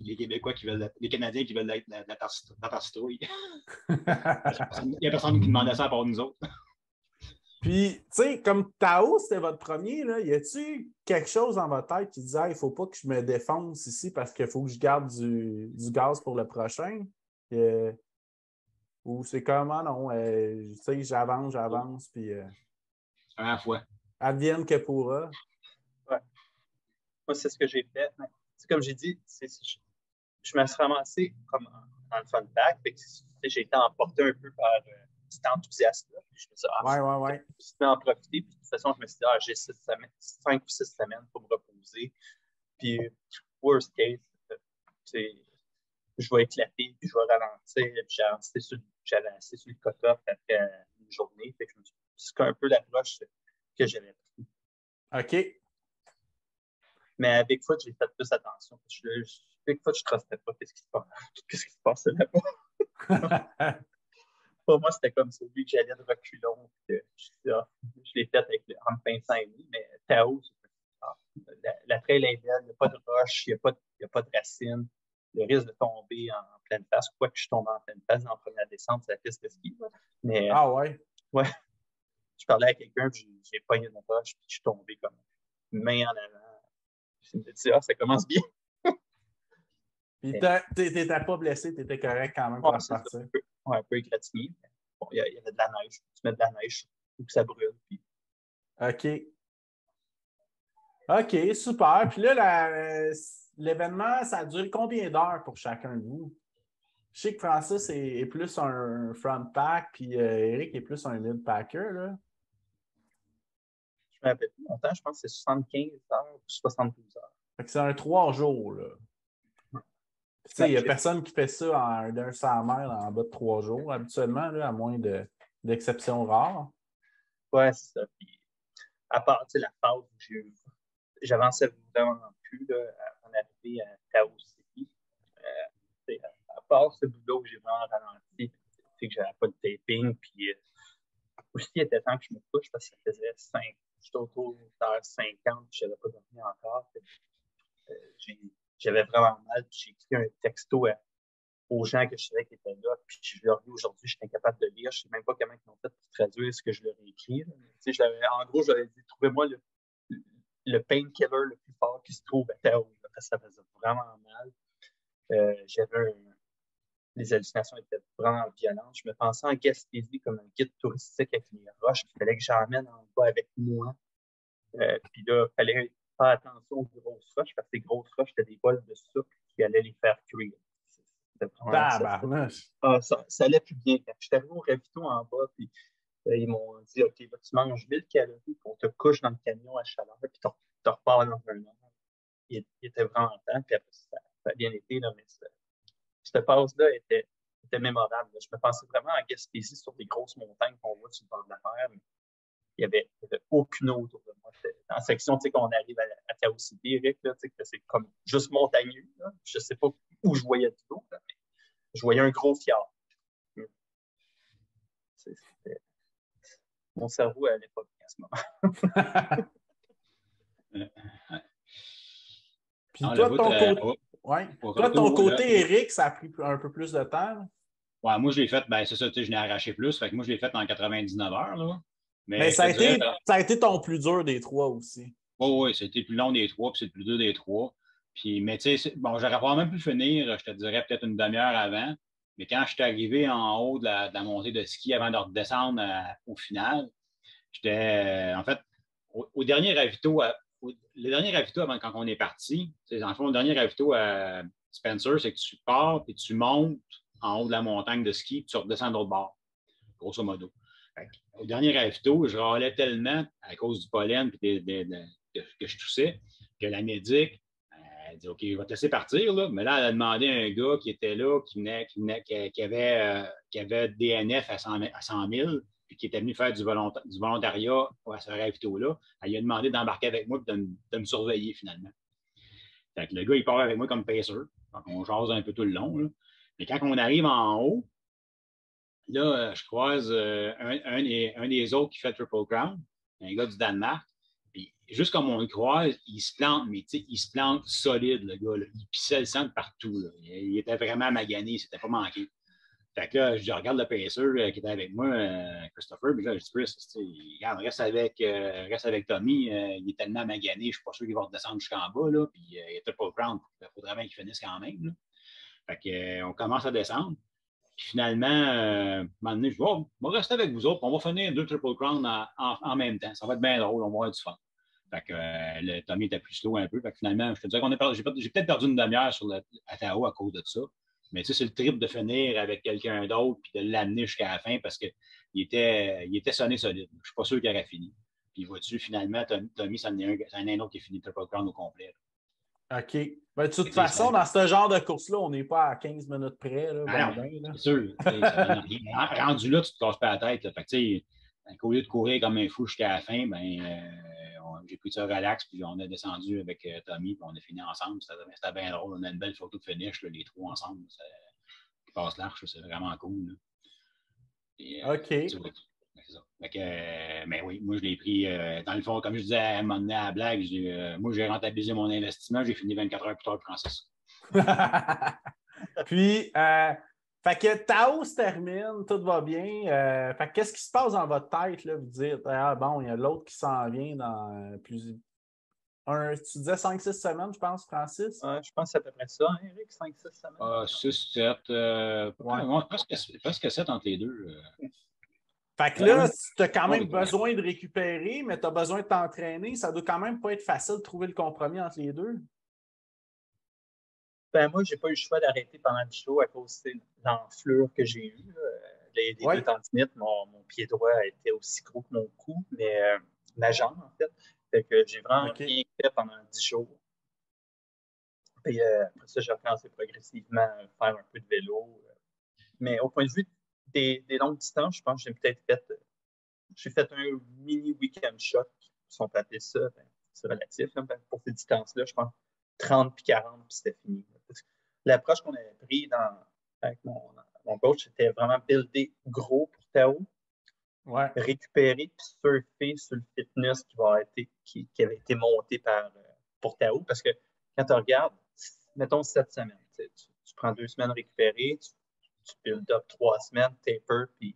les Québécois qui veulent, les Canadiens qui veulent la tarte à citrouille. Il n'y a personne qui demandait ça à part nous autres. Puis, tu sais, comme Tao, c'était votre premier, là, y a-tu quelque chose dans votre tête qui disait, il ne faut pas que je me défonce ici parce qu'il faut que je garde du gaz pour le prochain? Ou c'est comment, non? Tu sais, j'avance, puis. À la fois. Advienne que pourra. Ouais. Moi, c'est ce que j'ai fait. Comme j'ai dit, je me suis ramassé comme dans le fun pack. J'ai été emporté un peu par cet enthousiasme-là. Je me suis dit, je vais en profiter. Puis, de toute façon, je me suis dit, j'ai 5 ou 6 semaines pour me reposer. Puis, worst case, je vais éclater, puis je vais ralentir. Puis, j'avais assis sur le cut-off après une journée. Fait que c'est un peu l'approche que j'avais pris. OK. Mais à Bigfoot, j'ai fait plus attention. Bigfoot, je ne trustais pas qu'est-ce qui se passait là-bas. Pour moi, c'était comme celui que j'allais de reculons. Je l'ai fait avec entre Vincent et lui, mais Tao, la trail est belle, il n'y a pas de roche, il n'y a pas de racines. Le risque de tomber en pleine face, quoique je tombe en pleine face dans la première descente, c'est la piste de ski. Mais, ouais? Ouais. Je parlais à quelqu'un, puis j'ai pogné une roche, puis je suis tombé comme main en avant. Je me suis dit, ça commence bien. Puis t'étais pas blessé, t'étais correct quand même pour repartir. Un peu égratigné. Bon, il y avait de la neige. Tu mets de la neige ou que ça brûle. Puis... OK, super. Puis là, l'événement, ça a duré combien d'heures pour chacun de vous? Je sais que Francis est plus un front pack, puis Eric est plus un mid packer, là. Je me rappelle plus longtemps, je pense que c'est 75 heures ou 72 heures. Fait que c'est un 3 jours, là. Tu sais, il n'y a personne qui fait ça d'un 100 mètres en bas de 3 jours, habituellement, là, à moins d'exceptions rares. Ouais, c'est ça. Puis, à part la phase où j'avançais vraiment plus là, à mon arrivée à Taos City. À part ce bout-là où j'ai vraiment ralenti, que j'avais pas de taping, puis aussi, il était temps que je me couche parce que ça faisait 5, j'étais autour de 50, je n'avais pas dormi encore. J'avais vraiment mal, puis j'ai écrit un texto aux gens que je savais qui étaient là, puis je leur dis aujourd'hui, je suis incapable de lire, je ne sais même pas comment ils ont fait pour traduire ce que je leur ai écrit. En gros, je leur ai dit, trouvez-moi le painkiller le plus fort qui se trouve à Tao, parce que ça faisait vraiment mal. J'avais les hallucinations étaient vraiment violentes. Je me pensais en Gaspésie comme un guide touristique avec les roches qu'il fallait que j'emmène en bas avec moi. Puis là, il fallait faire attention aux grosses roches parce que les grosses roches, c'était des bols de sucre qui allaient les faire cuire. C'était vraiment Tabarnouche. ça allait plus bien. Quand j'étais arrivé au ravito en bas, puis ils m'ont dit OK, là, tu manges 1000 calories, puis on te couche dans le camion à chaleur, puis tu repars dans un an. Il était vraiment temps, puis après, ça a bien été, là, mais cette passe-là était mémorable. Je me pensais vraiment en Gaspésie sur des grosses montagnes qu'on voit sur le bord de la mer, mais il n'y avait aucune autre autour de moi. Dans la section, tu sais, qu'on arrive à Taos City, Eric, là, tu sais, que c'est comme juste montagneux. Là. Je ne sais pas où je voyais de l'eau, mais je voyais un gros fjord. Mon cerveau n'allait pas bien à ce moment. Puis toi, de ton côté, Eric, ça a pris un peu plus de temps. Ouais, moi, je l'ai fait, c'est ça, je l'ai arraché plus. Fait que moi, je l'ai fait en 99 heures. Là. Mais ça a été ton plus dur des 3 aussi. Oui, c'était le plus long des 3, puis c'est le plus dur des 3. Puis, mais tu sais, bon, j'aurais pas même pu finir, je te dirais peut-être une demi-heure avant. Mais quand je suis arrivé en haut de la montée de ski avant de redescendre au final, j'étais, en fait, au dernier ravito, le dernier ravito avant quand on est parti, dans le fond, le dernier ravito à Spencer, c'est que tu pars et tu montes en haut de la montagne de ski, puis tu redescends de l'autre bord, grosso modo. Au dernier ravito, je râlais tellement à cause du pollen et que je toussais que la médic elle dit OK, je vais te laisser partir. Là. Mais là, elle a demandé à un gars qui était là, qui avait DNF à 100 000 puis qui était venu faire du volontariat à ce ravito-là. Elle lui a demandé d'embarquer avec moi et de me surveiller finalement. Fait que le gars, il part avec moi comme pacer. Donc, on jase un peu tout le long. Là. Mais quand on arrive en haut, là, je croise un des autres qui fait Triple Crown, un gars du Danemark. Puis, juste comme on le croise, il se plante, mais il se plante solide, le gars. Là. Il pissait le sang de partout. Là. Il était vraiment magané, c'était pas manqué. Fait que là, je regarde le pacer qui était avec moi, Christopher, puis là, je dis, Chris, regarde, reste avec Tommy, il est tellement magané, je suis pas sûr qu'il va redescendre jusqu'en bas, là, puis il est Triple Crown, il faudrait bien qu'il finisse quand même. Là. Fait que, on commence à descendre. Puis finalement, à un moment donné, je dis, on va rester avec vous autres, on va finir 2 Triple Crown en même temps. Ça va être bien drôle, on va avoir du fun. Fait que le Tommy était plus slow un peu. Fait que finalement, je te dirais j'ai peut-être perdu une demi-heure à Tao à cause de ça. Mais tu sais, c'est le trip de finir avec quelqu'un d'autre puis de l'amener jusqu'à la fin parce qu'il était sonné solide. Je suis pas sûr qu'il aurait fini. Puis vois-tu, finalement, Tommy, ça en est un autre qui a fini Triple Crown au complet. Là. OK. Ben, de toute façon, dans ce genre de course-là, on n'est pas à 15 minutes près. Là, c'est sûr. Rendu là, tu te casses pas la tête. Là. Fait que, tu sais, au lieu de courir comme un fou jusqu'à la fin, j'ai pris ça relax, puis on a descendu avec Tommy, puis on a fini ensemble. C'était bien drôle. On a une belle photo de finish, là, les 3 ensemble. Qui passe l'arche, c'est vraiment cool. Là. Et, OK. C'est ça. Mais oui, moi, je l'ai pris, dans le fond, comme je disais à un moment donné à la blague, moi, j'ai rentabilisé mon investissement, j'ai fini 24 heures plus tard que Francis. Puis, fait que Tao se termine, tout va bien. Fait que qu'est-ce qui se passe dans votre tête, là? Vous dites, ah bon, il y a l'autre qui s'en vient dans tu disais 5-6 semaines, je pense, Francis? Je pense que c'est à peu près ça, hein, Eric, 5-6 semaines. 6-7, presque 7 entre les deux. Fait que là, tu as quand même besoin de récupérer, mais tu as besoin de t'entraîner. Ça doit quand même pas être facile de trouver le compromis entre les deux. Moi, j'ai pas eu le choix d'arrêter pendant 10 jours à cause de l'enflure que j'ai eue. Les 2 tendinites, mon pied droit était aussi gros que mon cou, mais ma jambe, en fait. Fait que j'ai vraiment bien fait pendant 10 jours. Puis après ça, j'ai recommencé progressivement à faire un peu de vélo. Mais au point de vue des longues distances, je pense que j'ai fait un mini week-end shot, si on peut appeler ça. C'est relatif. Hein, pour ces distances-là, je pense 30 puis 40, puis c'était fini. L'approche qu'on avait prise avec mon coach, c'était vraiment builder gros pour Tao, récupérer puis surfer sur le fitness qui avait été monté pour Tao. Parce que quand tu regardes, mettons 7 semaines, tu prends 2 semaines récupérées, tu build up 3 semaines, taper, puis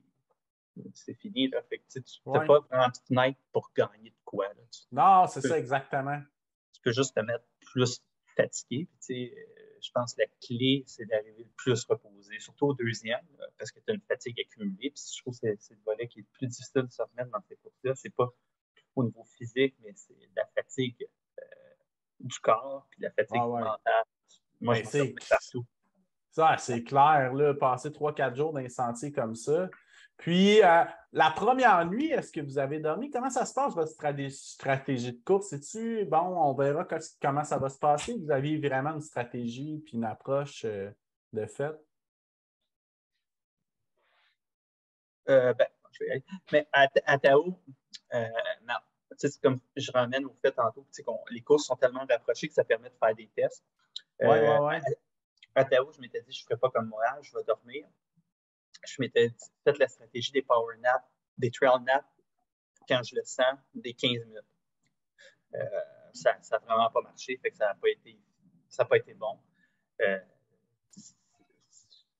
c'est fini. Là. Fait que, tu n'as pas vraiment de fenêtre pour gagner de quoi. Là. Non, c'est ça exactement. Tu peux juste te mettre plus fatigué. Puis, je pense que la clé, c'est d'arriver le plus reposé, surtout au deuxième, parce que tu as une fatigue accumulée. Puis je trouve que c'est le volet qui est le plus difficile de se remettre dans ces courses-là. C'est pas au niveau physique, mais c'est la fatigue du corps, puis la fatigue mentale. Moi, je me suis partout. Ça, c'est clair, là, passer 3-4 jours dans les sentiers comme ça. Puis, la première nuit, est-ce que vous avez dormi? Comment ça se passe, votre stratégie de course? Sais-tu, bon, on verra comment ça va se passer. Vous aviez vraiment une stratégie puis une approche de fait? Je vais y aller. Mais à Tao, non. C'est comme je ramène au fait tantôt, les courses sont tellement rapprochées que ça permet de faire des tests. Oui. À Tao, je m'étais dit, je ne ferai pas comme moi, je vais dormir. Je m'étais fait la stratégie des power naps, des trail naps, quand je le sens, des 15 minutes. Ça n'a vraiment pas marché, fait que ça n'a pas été bon.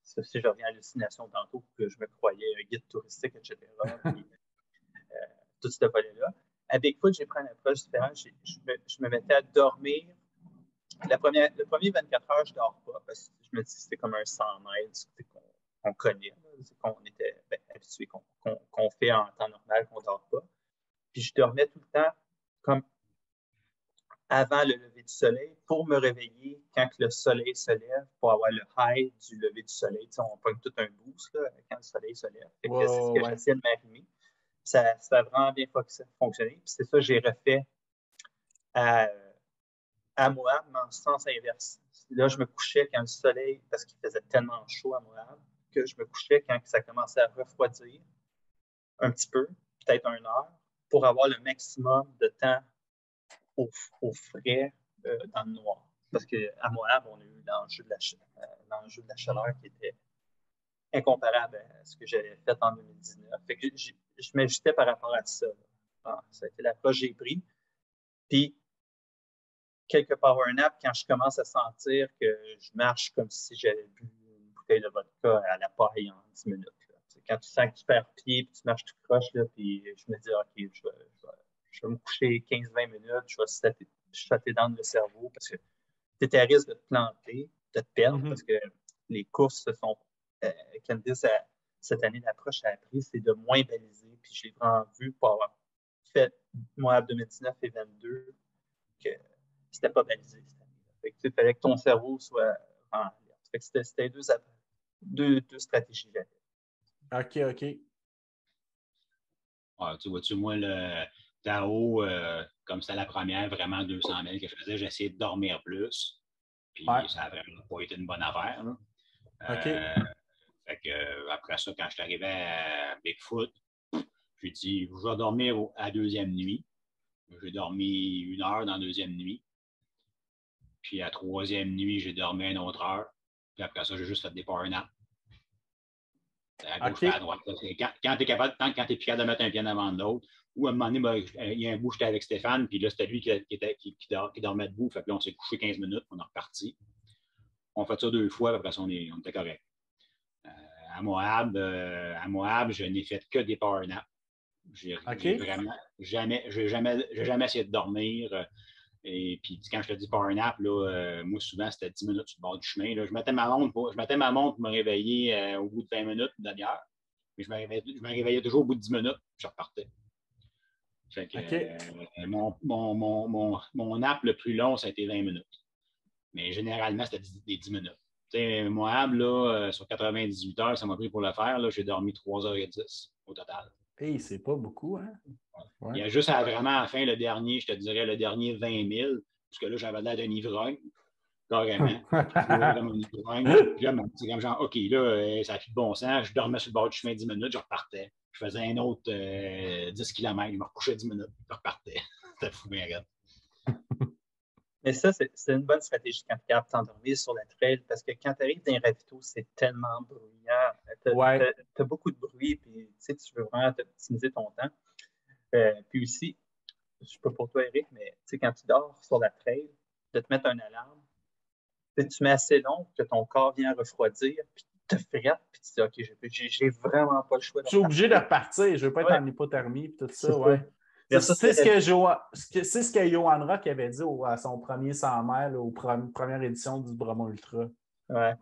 Si je reviens à l'hallucination tantôt, que je me croyais un guide touristique, etc. Puis, tout ce volet-là. À Bigfoot, j'ai pris une approche différente. Je me mettais à dormir. Le premier 24 heures, je ne dors pas parce que je me dis que c'était comme un 100 mètres qu'on connaît, qu'on était habitué, qu'on fait en temps normal, qu'on ne dort pas. Puis je dormais tout le temps comme avant le lever du soleil pour me réveiller quand le soleil se lève, pour avoir le high du lever du soleil. Tu sais, on pogne tout un boost là, quand le soleil se lève. C'est ce que j'essaie de m'arrimer. Ça a vraiment bien fonctionné. Puis c'est ça que j'ai refait à Moab, mais en sens inverse. Là, je me couchais quand le soleil, parce qu'il faisait tellement chaud à Moab, que je me couchais quand ça commençait à refroidir un petit peu, peut-être 1 heure, pour avoir le maximum de temps au frais dans le noir. Parce qu'à Moab, on a eu l'enjeu de la chaleur qui était incomparable à ce que j'avais fait en 2019. Fait que je m'ajustais par rapport à ça. Ça a été l'approche que j'ai prise. Puis, quelques power naps, quand je commence à sentir que je marche comme si j'avais bu une bouteille de vodka à la paille en 10 minutes. Là. Quand tu sens que tu perds pied et tu marches tout croche, là, puis je me dis, OK, je vais me coucher 15-20 minutes, je vais sauter dans le cerveau parce que tu es à risque de te planter, de te perdre, parce que les courses se sont. Candice, cette année, l'approche a appris, c'est de moins baliser. Puis je l'ai vraiment vu pour avoir fait, moi, en 2019 et 2022, que c'était pas balisé cette année. Fait que, il fallait que ton cerveau soit en alerte. Fait que c'était deux stratégies. OK. Ouais, tu vois-tu, moi, le Tao, comme c'était la première, vraiment 200 000 que je faisais, j'essayais de dormir plus. Puis ça n'a vraiment pas été une bonne affaire. Là. OK. Fait que, après ça, quand je suis arrivé à Bigfoot, j'ai dit, je vais dormir à la deuxième nuit. J'ai dormi 1 heure dans la deuxième nuit. Puis à la troisième nuit, j'ai dormi 1 autre heure. Puis après ça, j'ai juste fait des power naps. À gauche et à droite. Quand tu es capable, quand tu es plus capable de mettre un pied en avant de l'autre, ou à un moment donné, ben, il y a un bout, j'étais avec Stéphane, puis là, c'était lui qui dormait debout. Fait que là, on s'est couché 15 minutes, on est reparti. On fait ça 2 fois, puis après ça, on était correct. À Moab, je n'ai fait que des power naps. J'ai vraiment jamais essayé de dormir. Et puis, quand je te dis power nap, là, moi, souvent, c'était 10 minutes sur le bord du chemin. Là. Je mettais ma montre pour me réveiller au bout de 20 minutes, une demi-heure. Mais je me réveillais toujours au bout de 10 minutes, puis je repartais. Fait que, mon nap le plus long, ça a été 20 minutes. Mais généralement, c'était des 10 minutes. Moab, là, sur 98 heures, ça m'a pris pour le faire. Là, j'ai dormi 3h10 au total. Hey, c'est pas beaucoup, hein? Ouais. Il y a juste vraiment à la fin, le dernier, je te dirais, le dernier 20 000, parce que là, j'avais l'air d'un ivrogne, carrément. Comme un ivrogne. Puis là, c'est comme genre, OK, là, ça n'a plus de bon sens. Je dormais sur le bord du chemin 10 minutes, je repartais. Je faisais un autre 10 km, je me recouchais 10 minutes, je repartais. C'était fou, bien raide. Mais ça, c'est une bonne stratégie quand tu es capable de t'endormir sur la trail, parce que quand tu arrives dans un ravito, c'est tellement bruyant. Tu as beaucoup de bruit, puis tu veux vraiment optimiser ton temps. Puis aussi, je ne sais pas pour toi, Eric, mais quand tu dors sur la trail, de te mettre une alarme, tu mets assez long que ton corps vient refroidir, puis te frette, puis tu dis, OK, j'ai vraiment pas le choix de Je suis obligé de repartir, je ne veux pas être en hypothermie, puis tout ça, ouais. C'est ce que Johan Rock avait dit à son premier 100 mètres, première édition du Bromont Ultra. Ouais.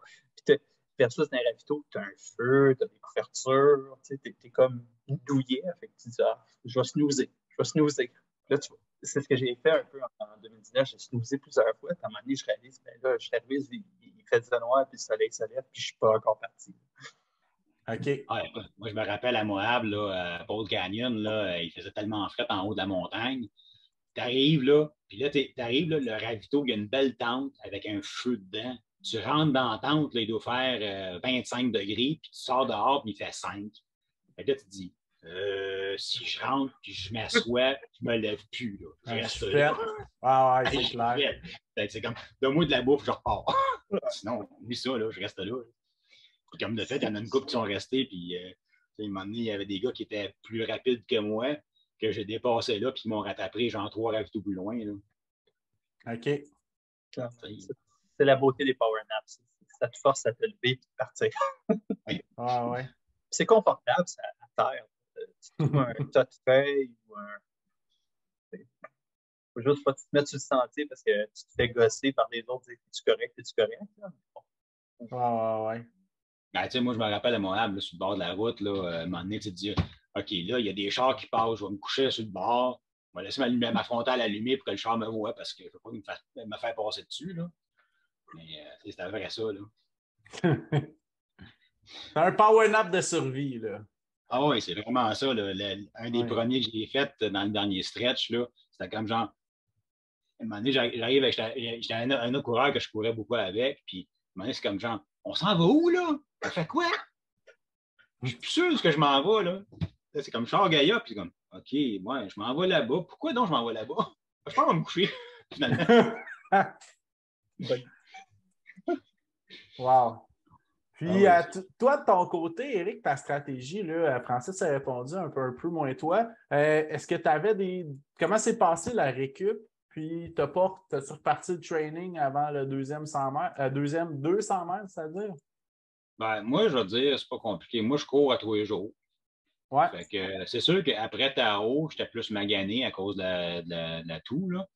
Puis versus dans les ravitaux, tu as un feu, tu as des couvertures, tu es comme douillet. Fait que tu dis, je vais snoozer. Là, c'est ce que j'ai fait un peu en 2019. J'ai snoozé plusieurs fois. À un moment donné, je réalise, là, je suis arrivé, il fait du noir, puis le soleil se lève, puis je ne suis pas encore parti. OK. Ouais, moi, je me rappelle à Moab, là, à Paul Canyon, là, il faisait tellement frais en haut de la montagne. Tu arrives là, puis là, t'arrives là, le ravito, il y a une belle tente avec un feu dedans. Tu rentres dans la tente, là, il doit faire 25 degrés, puis tu sors dehors, puis il fait 5. Et là, tu te dis, si je rentre, puis je m'assois, je me lève plus. Là. Je reste là. Ah ouais, c'est clair. C'est comme, donne-moi de la bouffe, je repars. Sinon, oublie ça, là, je reste là. Puis comme de fait, il y en a une couple qui sont restés, puis à un moment donné, il y avait des gars qui étaient plus rapides que moi, que j'ai dépassé là, puis ils m'ont rattrapé genre 3 ravitaux plus loin. Là. OK. C'est la beauté des power naps. Ça te force à te lever et partir. Ah ouais. C'est confortable, ça, à terre. Tu trouves un tas de feuilles ou un. Faut juste pas te mettre sur le sentier parce que tu te fais gosser par les autres. Es-tu correct? Ouais. Ben, tu sais, moi, je me rappelle à Moab, là, sur le bord de la route, là, à un moment donné, tu te dis, OK, là, il y a des chars qui passent, je vais me coucher sur le bord, je vais laisser ma frontale allumée pour que le char me voie parce que je ne veux pas me faire passer dessus. Là. Mais c'était vrai ça. Là. C'est un power nap de survie. Là. Ah oui, c'est vraiment ça. Là. Un des premiers que j'ai fait dans le dernier stretch, là, c'était comme genre, à un moment donné, j'arrive avec j'étais un autre coureur que je courais beaucoup avec, puis à un moment donné, c'est comme genre, on s'en va où, là? On fait quoi? Je suis plus sûr de ce que je m'en vais, là. Là, c'est comme Char Gaïa, puis c'est comme, OK, ouais, je m'en vais là-bas. Pourquoi donc je m'en vais là-bas? Je pense qu'on va me coucher, finalement. Wow. Puis, toi, de ton côté, Éric, ta stratégie, là, Francis a répondu un peu moins toi. Est-ce que tu avais des. Comment s'est passé la récup? Puis, t'as-tu reparti le training avant le deuxième 100 mètres, deuxième 200 mètres, c'est-à-dire? Ben, moi, je vais dire, c'est pas compliqué. Moi, je cours à tous les jours. Ouais. Fait que c'est sûr qu'après Tao, j'étais plus magané à cause de la toux, là,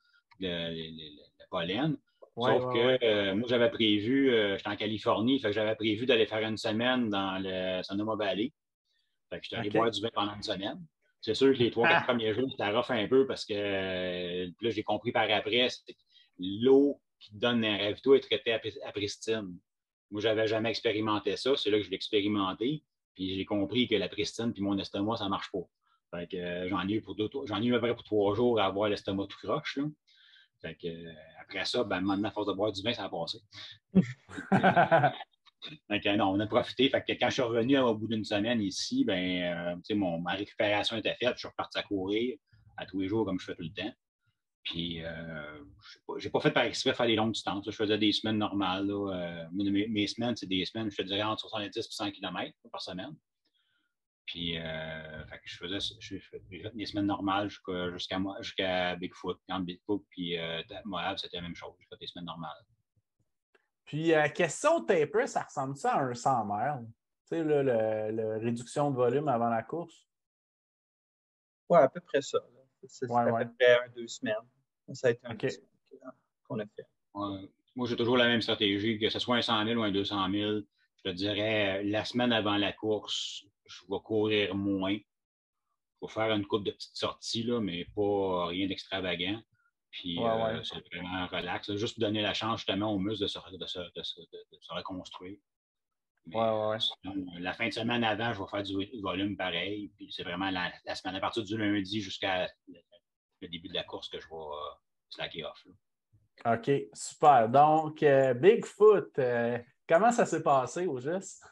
le pollen. Sauf que moi, j'avais prévu, j'étais en Californie, fait que j'avais prévu d'aller faire une semaine dans le Sonoma Valley. Fait que j'étais allé boire du vin pendant une semaine. C'est sûr que les 3-4 premiers jours, c'était rough un peu parce que là, j'ai compris par après, c'est que l'eau qui te donne un ravito est traitée à pristine. Moi, j'avais jamais expérimenté ça. C'est là que je l'ai expérimenté. Puis j'ai compris que la pristine puis mon estomac, ça ne marche pas. Fait que j'en ai eu à peu près pour 3 jours à avoir l'estomac tout croche. Là. Fait que après ça, ben, maintenant, à force de boire du vin, ça a passé. Donc, non, on a profité. Fait que quand je suis revenu au bout d'une semaine ici, ben, ma récupération était faite. Je suis reparti à courir à tous les jours comme je fais tout le temps. Puis, j'ai pas fait par exprès faire des longues distances. Je faisais des semaines normales. Là. Mes semaines, c'est des semaines, je te dirais entre 70 et 100 km par semaine. Puis, fait que je faisais des semaines normales jusqu'à Bigfoot. Entre Bigfoot et Moab, c'était la même chose. J'ai fait des semaines normales. Puis, question taper, ça ressemble ça à un 100 mètres? Tu sais, la réduction de volume avant la course? Oui, à peu près ça. C'est à peu près 2 semaines. Ça a été un qu'on a fait. Moi, j'ai toujours la même stratégie, que ce soit un 100 000 ou un 200 000. Je te dirais, la semaine avant la course, je vais courir moins. Je vais faire une couple de petites sorties, là, mais pas rien d'extravagant. Puis, c'est vraiment relax. Là, juste pour donner la chance justement aux muscles de se reconstruire. Mais, sinon, la fin de semaine avant, je vais faire du volume pareil. Puis, c'est vraiment la semaine à partir du lundi jusqu'à le début de la course que je vais slacker off. Là. OK, super. Donc, Bigfoot, comment ça s'est passé au juste?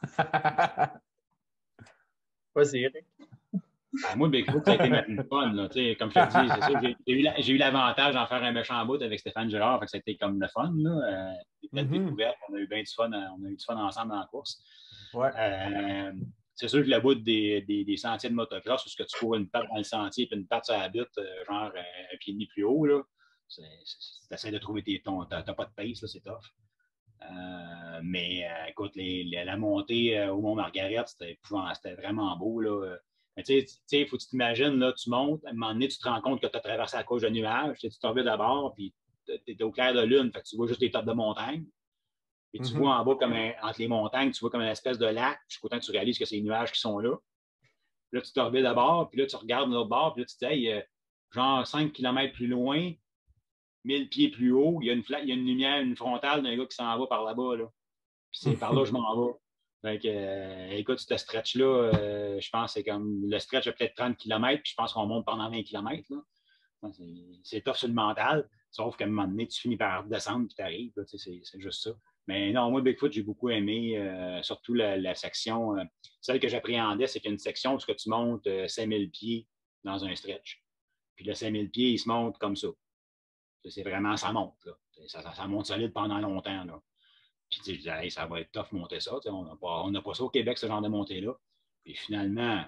Vas-y, Eric. Ben, moi, Bigfoot, ça a été une fun. Là, comme je te dis, c'est sûr, j'ai eu l'avantage d'en faire un méchant bout avec Stéphane Girard, fait que ça a été comme le fun. Là. Plein de découvertes, on a eu bien du fun, on a eu du fun ensemble dans la course. Ouais. C'est sûr que le bout des sentiers de motocross, où tu cours une patte dans le sentier et une patte sur la butte, genre un pied et demi plus haut, là, tu essaies de trouver t'as pas de pace, là, c'est tough. Mais écoute, la montée au Mont-Margaret, c'était vraiment beau. Là. Mais tu sais, il faut que tu t'imagines, là, tu montes, à un moment donné, tu te rends compte que tu as traversé à cause de nuages, tu tombes d'abord, puis tu es au clair de lune, fait que tu vois juste les tops de montagne. Puis tu vois en bas, entre les montagnes, tu vois comme une espèce de lac, jusqu'au temps que tu réalises que c'est les nuages qui sont là. Puis là, tu tombes d'abord, puis là, tu regardes de l'autre bord, puis là, tu te dis, hey, genre 5 km plus loin, 1000 pieds plus haut, il y a une lumière, une frontale d'un gars qui s'en va par là-bas. Là. Puis c'est par là que je m'en vais. Donc, écoute, ce stretch-là, je pense que c'est comme le stretch a peut-être 30 km, puis je pense qu'on monte pendant 20 km. C'est tough sur le mental, sauf qu'à un moment donné, tu finis par descendre puis tu arrives. C'est juste ça. Mais non, moi, Bigfoot, j'ai beaucoup aimé, surtout la section. Celle que j'appréhendais, c'est qu'il y a une section où tu montes 5000 pieds dans un stretch. Puis le 5000 pieds, il se monte comme ça. C'est vraiment, ça monte. Là. Ça monte solide pendant longtemps. Là. Puis tu sais, hey, ça va être tough monter ça. On n'a pas ça au Québec, ce genre de montée-là. Puis finalement,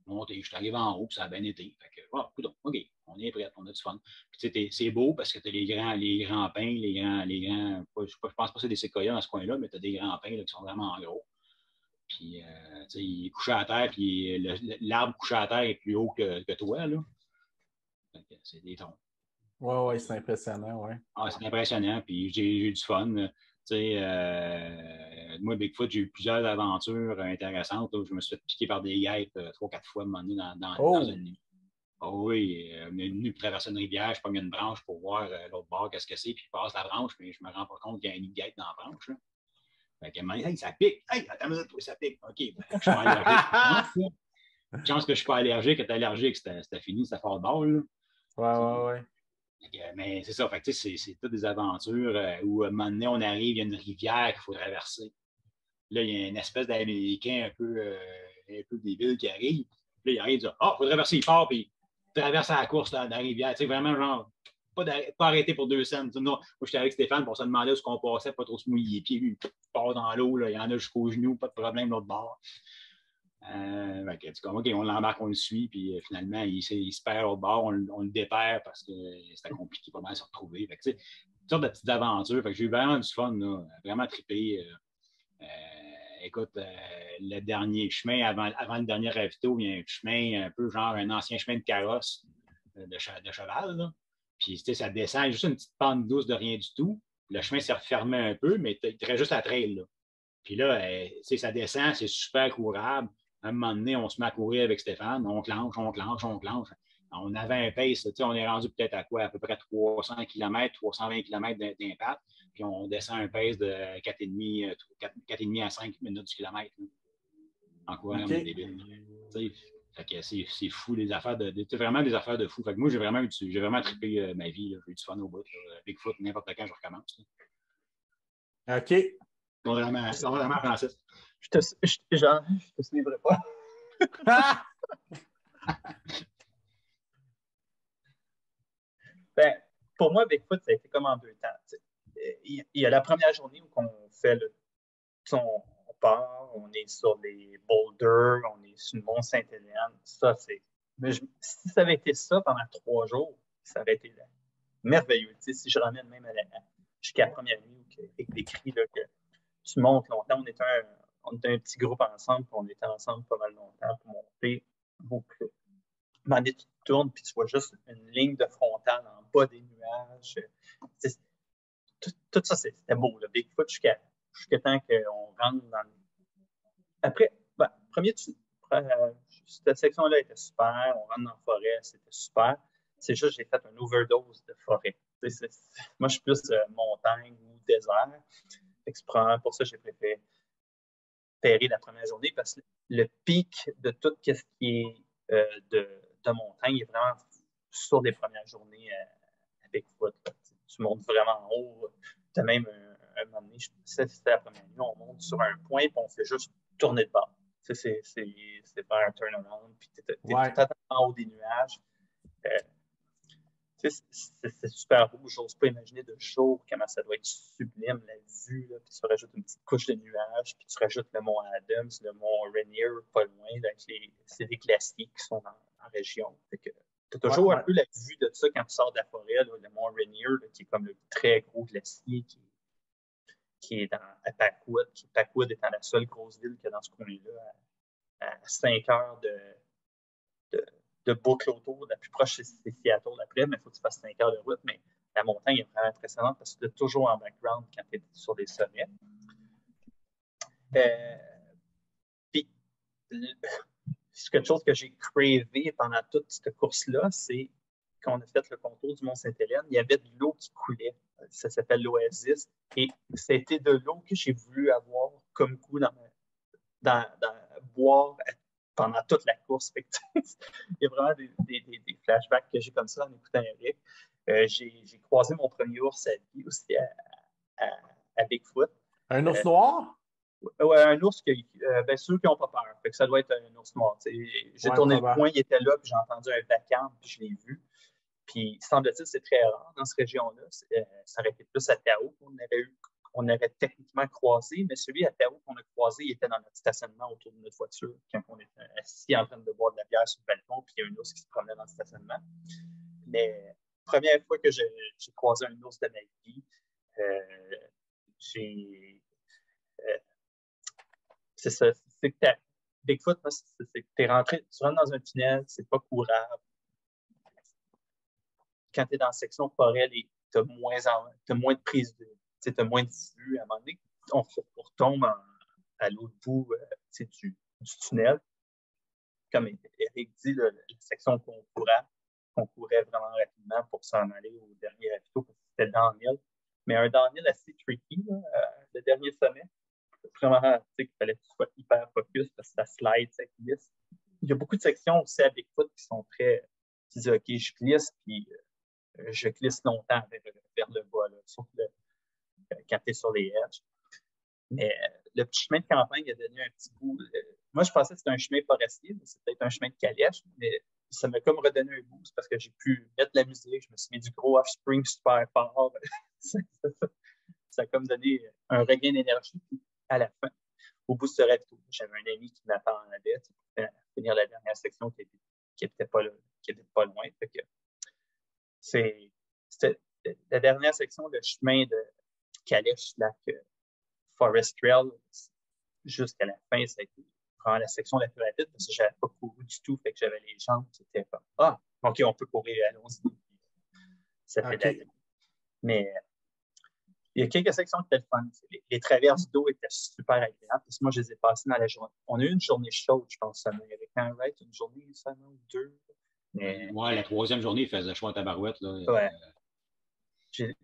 monter, je suis arrivé en haut, puis ça a bien été. Fait que, oh, coudonc, OK, on est prêt, on a du fun. Puis tu sais, c'est beau parce que tu as les grands pins, je pense pas que c'est des séquoias dans ce coin-là, mais tu as des grands pins là, qui sont vraiment gros. Puis, tu sais, il est couché à terre, puis l'arbre couché à terre est plus haut que toi, là. C'est des troncs. Oui, c'est impressionnant, oui. Ah, c'est impressionnant, puis j'ai eu du fun. Tu sais, moi, Bigfoot, j'ai eu plusieurs aventures intéressantes. Là, où je me suis fait piquer par des guêpes 3-4 fois à un moment donné dans une nuit. Oh oui, une nuit pour traverser une rivière, je pogne une branche pour voir l'autre bord, qu'est-ce que c'est, puis je passe la branche, mais je me rends pas compte qu'il y a un nid de guêpe dans la branche. Là. Fait qu'elle m'a dit, hey, ça pique. Hey, attends une minute, ça pique. OK, ben, je suis pas allergique. Chance que je suis pas allergique, que tu es allergique, c'était fini, c'était fort de bord. Ouais. Mais c'est ça, fait c'est toutes des aventures où à un moment donné, on arrive, il y a une rivière qu'il faut traverser. Là, il y a une espèce d'Américain un peu débile qui arrive. Là, il arrive, il dit ah, il faut traverser, il part, puis il traverse à la course dans la rivière. Tu sais, vraiment, genre, pas arrêter pour 2 cents. Non, moi, j'étais avec Stéphane pour se demander où on passait, pas trop se mouiller les pieds. Lui, il part dans l'eau, il y en a jusqu'aux genoux, pas de problème de l'autre bord. OK, on l'embarque, on le suit, puis finalement, il se perd au bord, on le déperd parce que c'était compliqué pas mal de se retrouver. Fait que, toutes sortes de petites aventures. Fait que j'ai eu vraiment du fun, là, vraiment trippé. Écoute, le dernier chemin, avant le dernier ravito, il y a un chemin un peu genre un ancien chemin de carrosse de cheval. Là. Puis ça descend, juste une petite pente douce de rien du tout. Le chemin s'est refermé un peu, mais il te reste juste la trail. Là. Puis là, ça descend, c'est super courable. À un moment donné, on se met à courir avec Stéphane, on clenche. On avait un pace, on est rendu peut-être à quoi? À peu près 300 km, 320 km d'impact. Puis on descend un pace de 4,5 à 5 minutes du kilomètre. Là, en courant comme des débiles. Fait que c'est fou, les affaires c'est vraiment des affaires de fou. Fait que moi, j'ai vraiment trippé ma vie. J'ai eu du fun au bout. Là. Bigfoot, n'importe quand, je recommence. Là. OK. Vraiment, Francis. Je te suivrai pas. Ben, pour moi, Bigfoot, ça a été comme en 2 temps. Il y a la première journée où on fait on part, on est sur les boulders, on est sur le mont Sainte-Hélène. Ça, c'est. Mais si ça avait été ça pendant 3 jours, ça aurait été merveilleux. Si je ramène même jusqu'à la première nuit avec des cris là, que tu montes longtemps, on était un petit groupe ensemble, puis on était ensemble pas mal longtemps pour monter. Donc, tu tournes, puis tu vois juste une ligne de frontale en bas des nuages. Tout ça, c'était beau. Là. Bigfoot, jusqu'à temps qu'on rentre dans. Après, cette section-là était super. On rentre dans la forêt, c'était super. C'est juste que j'ai fait une overdose de forêt. Moi, je suis plus montagne ou désert. Pour ça, j'ai préféré la première journée parce que le pic de tout ce qui est de montagne est vraiment sur les premières journées à Bigfoot. Tu montes vraiment en haut. Tu as même un moment donné, c'était la première nuit, on monte sur un point et on fait juste tourner de bord. C'est faire un turnaround, puis tu es tout en haut des nuages. C'est super beau. J'ose pas imaginer de jour comment ça doit être sublime, la vue. Là, puis tu rajoutes une petite couche de nuages, puis tu rajoutes le mont Adams, le mont Rainier, pas loin. C'est des glaciers qui sont en région. Tu as toujours un peu la vue de ça quand tu sors de la forêt. Là, le mont Rainier, là, qui est comme le très gros glacier qui est à Packwood. Packwood étant la seule grosse ville qu'il y a dans ce coin-là à 5 heures de boucle autour. La plus proche, c'est Seattle après, mais il faut que tu fasses 5 heures de route. Mais la montagne est vraiment impressionnante parce que tu es toujours en background quand tu es sur des sommets. Puis, c'est quelque chose que j'ai cravé pendant toute cette course-là, c'est quand on a fait le contour du Mont-Sainte-Hélène, il y avait de l'eau qui coulait. Ça s'appelle l'Oasis. Et c'était de l'eau que j'ai voulu avoir comme goût dans boire pendant toute la course. Il y a vraiment des flashbacks que j'ai comme ça en écoutant Eric. J'ai croisé mon premier ours à vie aussi à Bigfoot. Un ours noir? Ouais, un ours bien sûr qu'ils n'ont pas peur. Fait que ça doit être un ours noir. J'ai tourné le coin, il était là, puis j'ai entendu un vacarme, puis je l'ai vu. Puis, semble-t-il, c'est très rare dans cette région-là. Ça aurait été plus à Tao qu'on aurait techniquement croisé, mais celui à Tao qu'on a croisé, il était dans notre stationnement autour de notre voiture quand on était assis en train de boire de la bière sur le balcon, puis il y a un ours qui se promenait dans le stationnement. Mais première fois que j'ai croisé un ours de ma vie, c'est ça. C'est que Bigfoot, c'est que tu rentres dans un tunnel, c'est pas courable. Quand tu es dans la section forêt, tu as moins de prise de vue. Tu as moins de vue. À un moment donné, on retombe à l'autre bout du tunnel. Comme Eric dit, la section qu'on courait vraiment rapidement pour s'en aller au dernier ravito parce que c'était downhill. Mais un downhill assez tricky, le dernier sommet. Vraiment, il fallait que tu sois hyper focus parce que ça slide, ça glisse. Il y a beaucoup de sections aussi à Bigfoot qui sont très. Tu dis, OK, je glisse, puis je glisse longtemps vers le bas, là, surtout quand tu es sur les edges. Mais le petit chemin de campagne a donné un petit goût. Moi, je pensais que c'était un chemin forestier, mais c'est peut-être un chemin de calèche, mais ça m'a comme redonné un boost parce que j'ai pu mettre de la musique, je me suis mis du gros Offspring super fort. Ça a comme donné un regain d'énergie. Puis à la fin, au bout de ce ravito, j'avais un ami qui m'attendait pour finir la dernière section qui n'était pas loin. Fait que c'était la dernière section, le chemin de Calèche-Lac Forest Trail, jusqu'à la fin, ça a été vraiment la section la plus rapide parce que je n'avais pas couru du tout, fait que j'avais les jambes qui étaient comme OK, on peut courir, allons-y. Ça fait de la vie. Mais il y a quelques sections qui étaient le fun. Les traverses d'eau étaient super agréables parce que moi, je les ai passées dans la journée. On a eu une journée chaude, je pense, américain, right? Une journée seulement ou deux. Mais... Ouais, la troisième journée, il faisait chaud à tabarouette. Là. Ouais.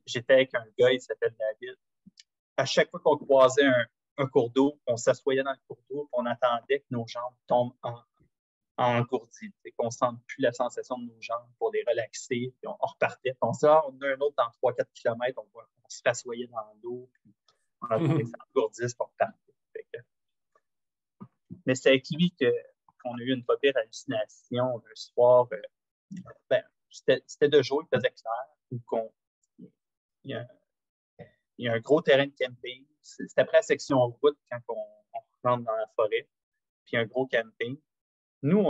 J'étais avec un gars, il s'appelle David. À chaque fois qu'on croisait un cours d'eau, on s'assoyait dans le cours d'eau et on attendait que nos jambes tombent engourdies, qu'on ne sente plus la sensation de nos jambes pour les relaxer. Puis on repartait. On se dit, on a un autre dans 3-4 km, on se rassoyait dans l'eau, puis on attendait que ça engourdisse pour repartir. Mais c'est avec lui qu'on a eu une pas pire hallucination un soir. C'était de jour, il faisait clair. Il y a un gros terrain de camping. C'est après la section route quand on rentre dans la forêt. Puis un gros camping. Nous,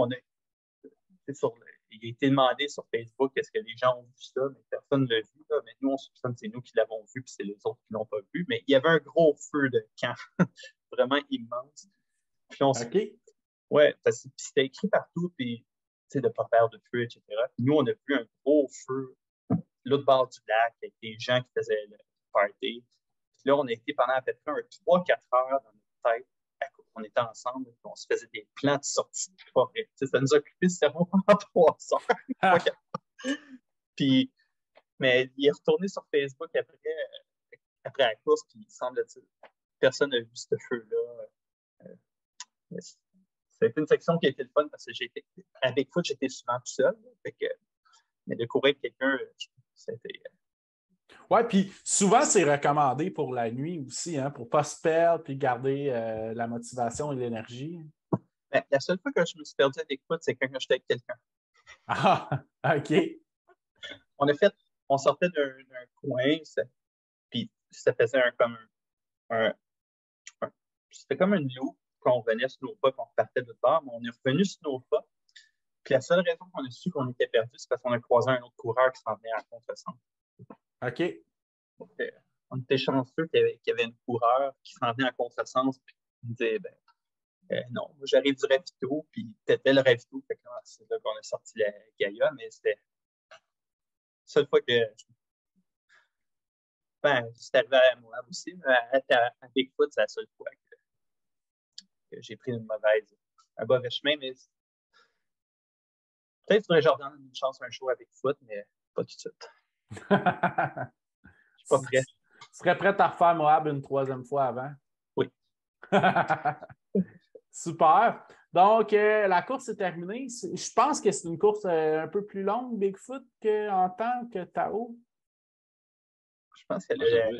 il a été demandé sur Facebook est-ce que les gens ont vu ça, mais personne ne l'a vu. Là. Mais nous, on soupçonne que c'est nous qui l'avons vu, puis c'est les autres qui ne l'ont pas vu. Mais il y avait un gros feu de camp, vraiment immense. Puis OK. Ouais, parce que c'était écrit partout, puis de ne pas faire de feu, etc. Puis nous, on a vu un gros feu l'autre bord du lac avec des gens qui faisaient le party. Puis là, on a été pendant à peu près 3-4 heures dans notre tête. On était ensemble, puis on se faisait des plans de sortie de forêt. Ça nous a occupé le cerveau pendant 3 heures. Puis, mais il est retourné sur Facebook après la course, puis il semble-t-il, personne n'a vu ce feu-là. Ça a été une section qui a été le fun parce que à Bigfoot, j'étais souvent tout seul. Mais de courir avec quelqu'un, c'était. Oui, puis souvent, c'est recommandé pour la nuit aussi, hein, pour ne pas se perdre puis garder la motivation et l'énergie. Ben, la seule fois que je me suis perdu à Bigfoot, c'est quand j'étais avec quelqu'un. Ah, OK. On sortait d'un coin, puis ça faisait c'était comme une loupe quand on venait sur nos pas, qu'on repartait de l'autre bord, mais on est revenu sur nos pas. Puis la seule raison qu'on a su qu'on était perdu, c'est parce qu'on a croisé un autre coureur qui s'en venait à contresens. OK. On était chanceux qu'il y avait un coureur qui s'en venait à contresens, puis on disait, Non, moi, j'arrive du ravito, puis t'étais le ravito, fait que c'est là qu'on a sorti la Gaïa, mais c'était la seule fois que c'est arrivé à moi aussi, mais à Bigfoot, c'est la seule fois que j'ai pris un mauvais chemin, mais peut-être qu'il faudrait que je redonne une chance à un show à Bigfoot, mais pas tout de suite. Je suis pas prêt. Tu serais prêt à refaire Moab une troisième fois avant? Oui. Super. Donc, la course est terminée. Je pense que c'est une course un peu plus longue, Bigfoot, en tant que Tao. Je pense qu'elle a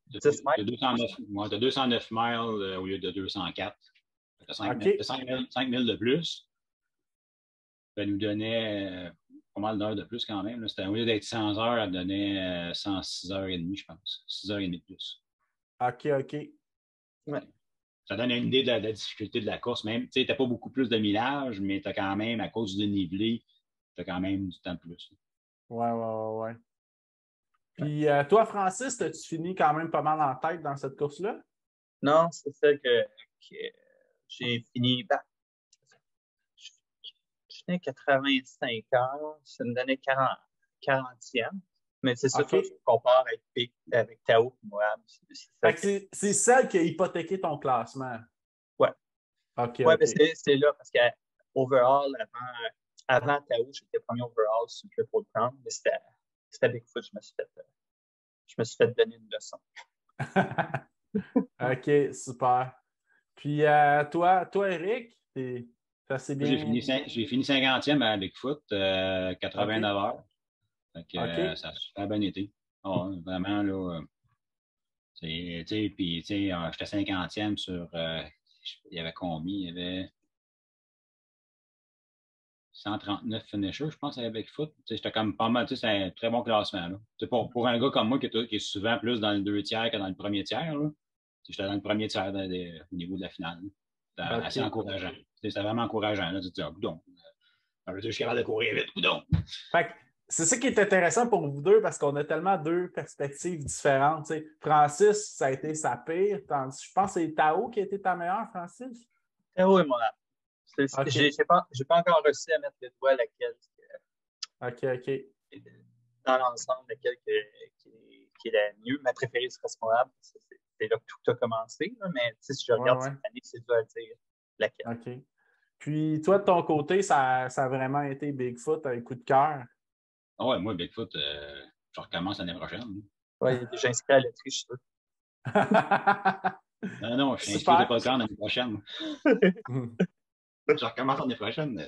10 miles. De 209 miles au lieu de 204. Ça fait 5 000 de plus. Ça nous donnait pas mal d'heures de plus quand même. C'était, au lieu d'être 100 heures, elle donnait 106 heures et demie, je pense. 6 heures et demie de plus. OK. Ouais. Ça donne une idée de la difficulté de la course. Même, tu sais, t'as pas beaucoup plus de millage, mais t'as quand même, à cause du dénivelé, t'as quand même du temps de plus. Ouais. Puis toi, Francis, as-tu fini quand même pas mal en tête dans cette course-là? Non, c'est ça que j'ai fini. Je finis 85 heures, ça me donnait 40e. Mais c'est ça, Okay. je compare avec Tao et Moab. C'est celle qui a hypothéqué ton classement. Ouais. OK. Mais c'est là parce qu'overall, avant Tao, j'étais premier overall sur le Triple Crown, mais c'était Bigfoot, je me suis fait donner une leçon. OK, super. Puis toi, Eric, ça s'est bien. J'ai fini 50e à Bigfoot, 89 heures. OK. Ça a super bien été. Oh, vraiment, là. Puis, j'étais 50e sur. Il y avait combien? Il y avait 139 finishers, je pense, avec Bigfoot. J'étais comme pas mal. C'est un très bon classement. Là. Pour un gars comme moi qui est souvent plus dans le 2 tiers que dans le premier tiers, j'étais dans le premier tiers au niveau de la finale. C'était assez encourageant. C'était vraiment encourageant. Là, tu te dis, coudonc. Je suis capable de courir vite, coudonc. Fait que c'est ça qui est intéressant pour vous deux parce qu'on a tellement deux perspectives différentes. T'sais. Francis, ça a été sa pire. Je pense que c'est Tao qui a été ta meilleure, Francis. Tao et Moab. J'ai pas encore réussi à mettre le doigt laquelle. OK. Dans l'ensemble, laquelle qui est la mieux. Ma préférée serait Moab. C'est là que tout a commencé. Là, mais si je regarde cette année, c'est dur à dire laquelle. OK. Puis toi, de ton côté, ça a vraiment été Bigfoot, un coup de cœur. Ah ouais, moi, Bigfoot, je recommence l'année prochaine. Oui, il est déjà inscrit à la triche, ça. Non, je suis inscrit au podcast l'année prochaine. Je recommence l'année prochaine.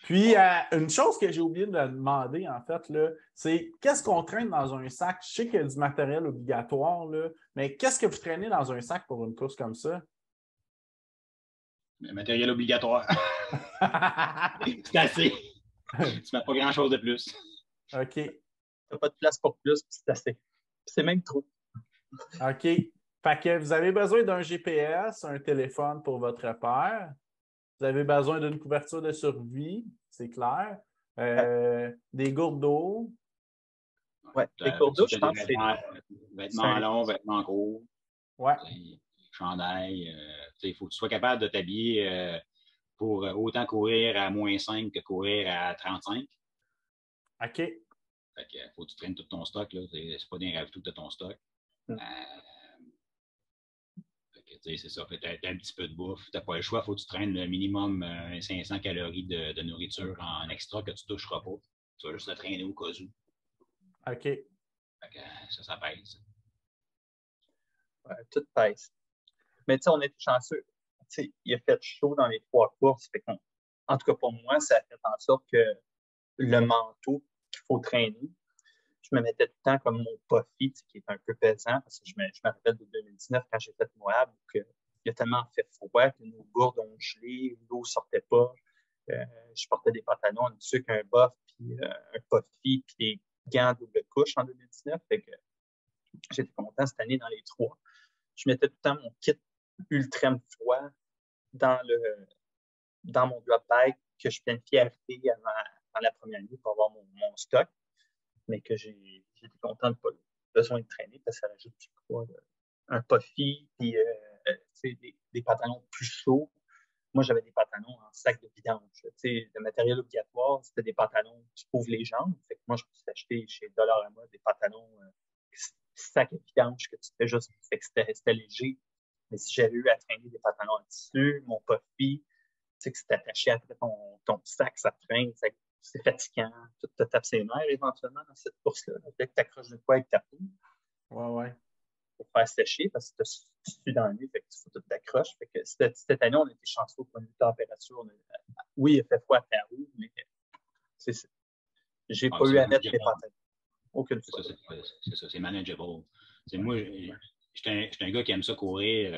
Puis, une chose que j'ai oublié de demander, en fait, là, c'est qu'est-ce qu'on traîne dans un sac? Je sais qu'il y a du matériel obligatoire, là, mais qu'est-ce que vous traînez dans un sac pour une course comme ça? Le matériel obligatoire. C'est assez. Tu ne mets pas grand-chose de plus. OK. Tu n'as pas de place pour plus, puis c'est assez. C'est même trop. OK. Fait que vous avez besoin d'un GPS, un téléphone pour votre repère. Vous avez besoin d'une couverture de survie, c'est clair. Des gourdes d'eau. Oui, des gourdes d'eau, je pense que c'est... Vêtements longs, vêtements courts. Ouais. Chandail. Il faut que tu sois capable de t'habiller pour autant courir à -5 que courir à 35. OK. Fait que faut que tu traînes tout ton stock. C'est pas des ravitaux de ton stock. C'est ça. Tu as un petit peu de bouffe. Tu n'as pas le choix. Il faut que tu traînes le minimum 500 calories de nourriture en extra que tu ne toucheras pas. Tu vas juste le traîner au cas où. OK. Fait que, ça pèse. Ouais, tout pèse. Mais tu sais, on est chanceux. T'sais, il a fait chaud dans les 3 courses. Fait en tout cas, pour moi, ça a fait en sorte que le manteau qu'il faut traîner, je me mettais tout le temps comme mon puffy, qui est un peu pesant, parce que je me rappelle de 2019 quand j'ai fait Moab, qu'il a tellement fait froid que nos gourdes ont gelé, l'eau ne sortait pas. Je portais des pantalons en dessus qu'un buff, puis un puffy, puis des gants double couche en 2019. Fait que j'étais content cette année dans les 3. Je mettais tout le temps mon kit ultrême froid dans mon drop bag que je planifiais acheter avant la première nuit pour avoir mon stock, mais que j'étais content de pas besoin de traîner parce que ça rajoute du poids. Un puffy, puis des pantalons plus chauds. Moi, j'avais des pantalons en sac de vidange. Le matériel obligatoire, c'était des pantalons qui couvrent les jambes. Fait que moi, je me suis acheté chez Dollarama des pantalons sac à vidange que tu fais juste. Fait que c'était léger. Mais si j'avais eu à traîner des pantalons en tissu, mon puffy, tu sais que c'est attaché après ton sac, ça traîne, c'est fatigant. Tu te tapes ses nerfs éventuellement dans cette course-là. Dès que tu accroches de quoi avec ta peau. Ouais. Pour faire sécher parce que tu sues dans le nez, fait que tu fais toute l'accroche. Fait que cette année, on a été chanceux au point de vue de température. Oui, il a fait froid à Paris, mais j'ai pas eu à mettre mes pantalons. Aucune fois. C'est ça, c'est manageable. Moi, j'étais un gars qui aime ça courir.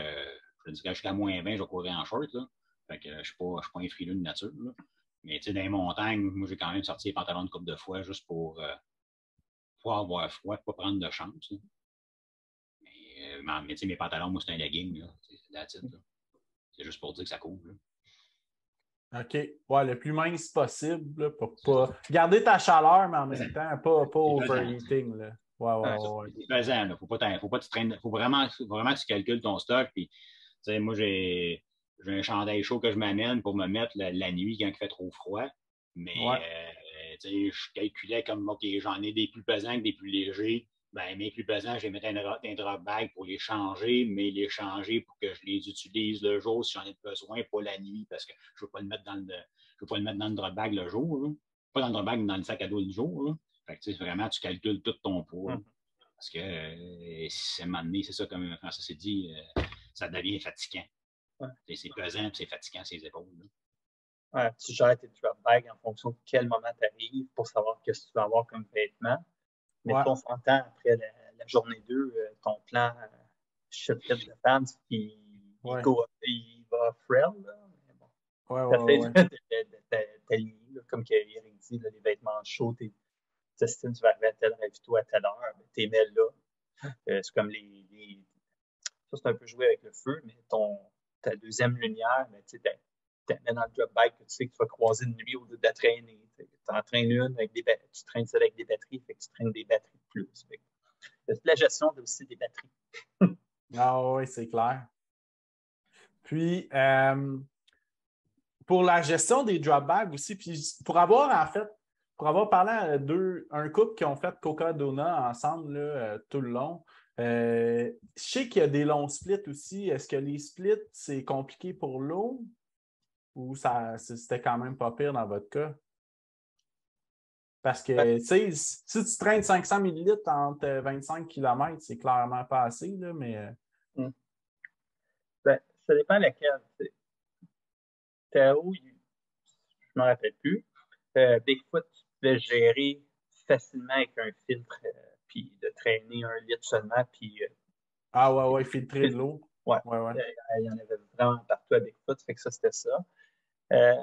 Je dirais jusqu'à moins 20, je vais courir en short. Là. Fait que je ne suis pas un frileux de nature. Là. Mais dans les montagnes, moi, j'ai quand même sorti les pantalons de couple de fois juste pour avoir froid, pas prendre de chance. Là. Mais mes pantalons, moi, c'est un legging. C'est juste pour dire que ça couvre. Là. OK. Ouais, le plus mince possible là, pour pas garder ta chaleur, mais en même temps, pas overheating. Là. Ouais. C'est pesant. Il faut pas te traîner. Faut vraiment que tu calcules ton stock. Puis, moi, j'ai un chandail chaud que je m'amène pour me mettre la nuit quand il fait trop froid. Mais je calculais comme, OK, j'en ai des plus pesants que des plus légers. Ben, mes plus pesants, je vais mettre un drop bag pour les changer, mais les changer pour que je les utilise le jour si j'en ai besoin, pas la nuit, parce que je ne veux pas le mettre dans le drop bag le jour. Là. Pas dans le drop bag, mais dans le sac à dos le jour. Là. Fait que, vraiment, tu calcules tout ton poids. Parce que c'est donné, c'est ça, comme Francis s'est dit, ça devient fatigant. C'est pesant et c'est fatigant ses épaules. Là. Tu gères tes drop bags en fonction de quel moment tu arrives pour savoir ce que tu vas avoir comme vêtements. Mais on s'entend après la journée 2, ton plan shit de pants, puis il va frêle. T'aligner, comme Eric dit, là, les vêtements chauds, tu vas arriver à tel ravito à telle heure, tu les mets là. C'est comme ça, c'est un peu joué avec le feu, mais ta deuxième lumière, tu mets dans le drop bag que tu sais que tu vas croiser de nuit au lieu de la traîner. Tu en traînes une avec tu traînes celle avec des batteries, fait que tu traînes des batteries de plus. La gestion aussi des batteries. Ah oui, c'est clair. Puis, pour la gestion des drop bags aussi, puis pour avoir parlé à un couple qui ont fait Coca-Dona ensemble là, tout le long, je sais qu'il y a des longs splits aussi. Est-ce que les splits, c'est compliqué pour l'eau ou c'était quand même pas pire dans votre cas? Parce que, tu sais, si tu traînes 500 ml entre 25 km, c'est clairement pas assez, là, mais... Ça dépend laquelle. Tao, je ne me rappelle plus. Bigfoot, tu pouvais gérer facilement avec un filtre, puis de traîner 1 litre seulement, puis... filtrer de l'eau. Ouais. Il y en avait vraiment partout à Bigfoot, fait que ça, c'était ça.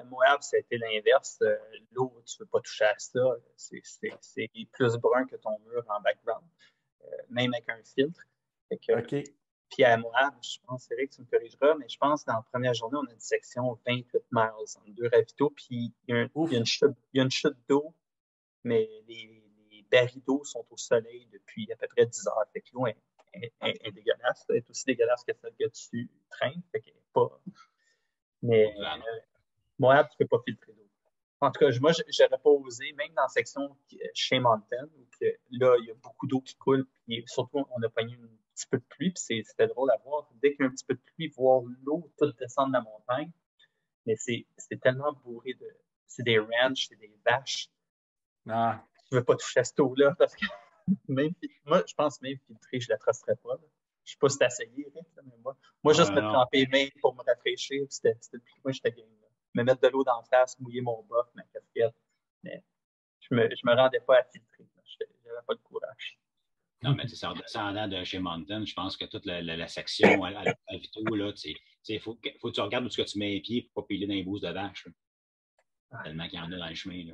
Moab, ça a été l'inverse. L'eau, tu ne veux pas toucher à ça. C'est plus brun que ton mur en background, même avec un filtre. OK. Puis à Moab, je pense, c'est vrai que tu me corrigeras, mais je pense que dans la première journée, on a une section 28 miles entre 2 ravitaux, puis il y a une chute d'eau, mais les barils d'eau sont au soleil depuis à peu près 10 heures. Fait que l'eau est dégueulasse. Elle est aussi dégueulasse que celle que tu traînes. Fait qu'elle n'est pas... Mais Moab, tu ne peux pas filtrer l'eau. En tout cas, moi, je n'aurais pas osé, même dans la section chez Mountain, où là, il y a beaucoup d'eau qui coule, puis surtout, on a pogné un petit peu de pluie, puis c'était drôle à voir. Dès qu'il y a un petit peu de pluie, voir l'eau tout descendre de la montagne, mais c'est tellement bourré de... C'est des ranchs, c'est des vaches. Ah. Tu ne veux pas toucher à cette eau-là, parce que moi, je pense même filtrer, je ne la tracerais pas. Là. Je ne sais pas si tu as essayé, Eric, mais moi juste me tremper les mains pour me rafraîchir, c'était le plus... Moi, j'étais game. Me mettre de l'eau dans la face, mouiller mon bof, ma casquette. Mais je me rendais pas à filtrer. Je n'avais pas le courage. Non, mais ça en descendant de chez Mountain, je pense que toute la section à Vito, là, il faut que tu regardes où tu mets les pieds pour ne pas piler dans les bouses de vache. Tellement qu'il y en a dans le chemin. Là.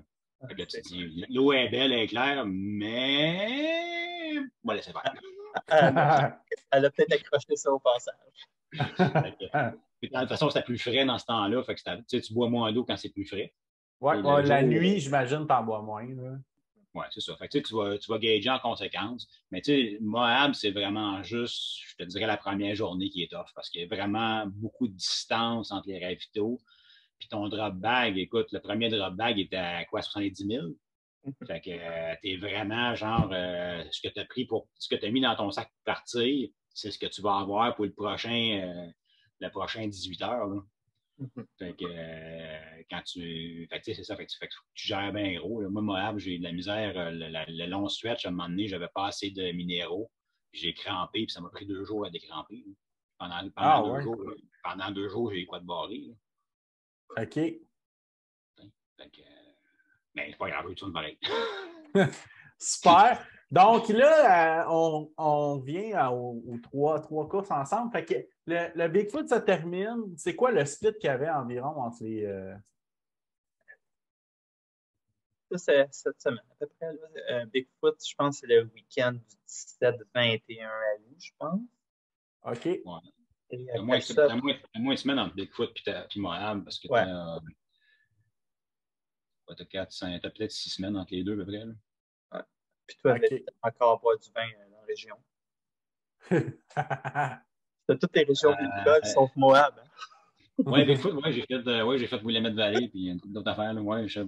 Fait que là, tu te dis, l'eau est belle, elle est claire, mais on va laisser faire. Elle a peut-être accroché ça au passage. De toute façon, c'était plus frais dans ce temps-là. Fait que tu bois moins d'eau quand c'est plus frais. La nuit, j'imagine, t'en bois moins. Là. Ouais, c'est ça. Fait que, tu vas gager en conséquence. Mais Moab, c'est vraiment juste, je te dirais, la première journée qui est off parce qu'il y a vraiment beaucoup de distance entre les ravitaux. Puis ton drop bag, écoute, le premier drop bag était à quoi, 70 000? Fait que t'es vraiment genre ce que tu as pris pour ce que tu as mis dans ton sac pour partir, c'est ce que tu vas avoir pour le prochain 18 heures. Là. Fait que quand tu. Fait que c'est ça, fait que tu gères bien gros. Là. Moi, Moab, j'ai eu de la misère. Le long stretch, à un moment donné, j'avais pas assez de minéraux. J'ai crampé, puis ça m'a pris 2 jours à décramper. Là. Pendant ouais. Pendant 2 jours, j'ai eu quoi de barré. OK. Fait que, mais c'est pas grave, je tourne pareil. Super. Donc là, on vient aux trois courses ensemble. Fait que le Bigfoot se termine. C'est quoi le split qu'il y avait environ entre les. Ça, c'est cette semaine à peu près. Là. Bigfoot, je pense que c'est le week-end du 17-21 août, je pense. OK. Ouais. Et T'as moins de semaines entre Bigfoot et Moab parce que t'as peut-être 6 semaines entre les deux, à peu près. Là. Ouais. Puis toi, tu encore boire du vin dans la région. T'as toutes les régions viticoles sauf Moab. Hein? Oui, Bigfoot, j'ai fait Willamette Valley puis une couple d'autres affaires. Là, j'ai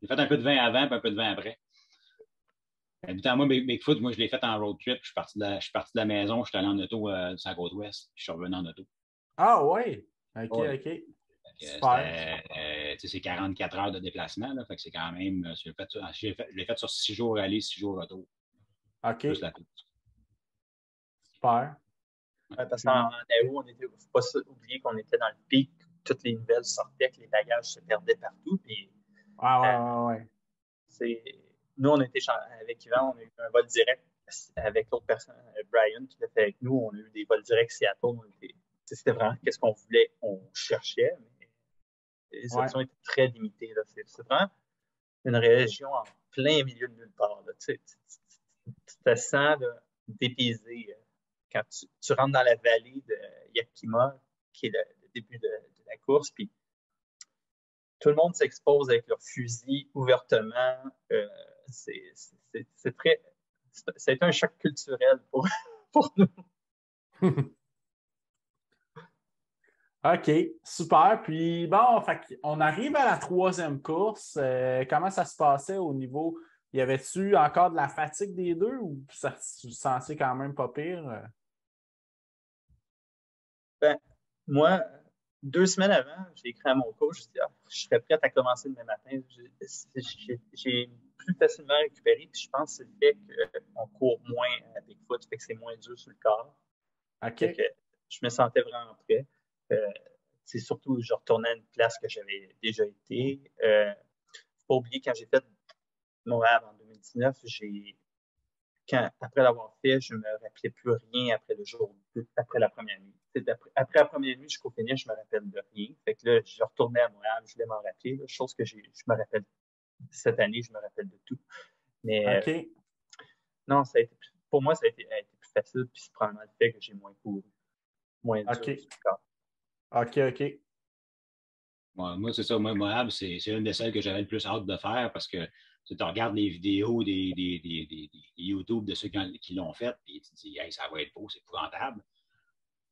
fait un peu de vin avant et un peu de vin après. Moi, Bigfoot, je l'ai fait en road trip. Je suis parti de la maison, je suis allé en auto sur la côte ouest, je suis revenu en auto. Ah oui? OK, ouais. OK. Super. C'est 44 heures de déplacement, là, fait que c'est quand même. Je l'ai fait sur 6 jours aller, 6 jours retour. OK. Plus la course. Super. Ouais, parce qu'en août, il ne faut pas oublier qu'on était dans le pic, toutes les nouvelles sortaient, que les bagages se perdaient partout. Puis, ouais. Nous, on était avec Yvan, on a eu un vol direct avec l'autre personne, Brian, qui l'a fait avec nous. On a eu des vols directs Seattle. C'était vraiment qu'est-ce qu'on voulait, on cherchait, mais les options étaient très limitées. Là. C'est vraiment une région en plein milieu de nulle part. Là. Tu te sens dépaysé quand tu rentres dans la vallée de Yakima, qui est le début de la course, puis tout le monde s'expose avec leur fusil ouvertement. C'est très. Ça a été un choc culturel pour nous. OK, super. Puis bon, on arrive à la troisième course. Comment ça se passait au niveau. Y avait-tu encore de la fatigue des deux ou ça se sentait quand même pas pire? Ben, moi, 2 semaines avant, j'ai écrit à mon coach, je dis je serais prête à commencer demain matin. J'ai plus facilement récupéré, puis je pense que c'est le fait qu'on court moins à Bigfoot, fait que c'est moins dur sur le corps. OK. Fait que je me sentais vraiment prêt. C'est surtout, je retournais à une place que j'avais déjà été. Faut pas oublier, quand j'ai fait Moab en 2019, après l'avoir fait, je ne me rappelais plus rien après la première nuit. Après la première nuit jusqu'au finish, je ne me rappelle de rien. Fait que là, je retournais à Moab, je voulais m'en rappeler. Là, chose que je me rappelle cette année, je me rappelle de tout. Mais non, pour moi, ça a été plus facile, puis c'est probablement le fait que j'ai moins couru. Moins dur sur le corps. OK. Moi, c'est ça. Moi, Moab, c'est une de celles que j'avais le plus hâte de faire parce que tu regardes les vidéos des YouTube de ceux qui l'ont fait et tu te dis, hey, ça va être beau, c'est épouvantable.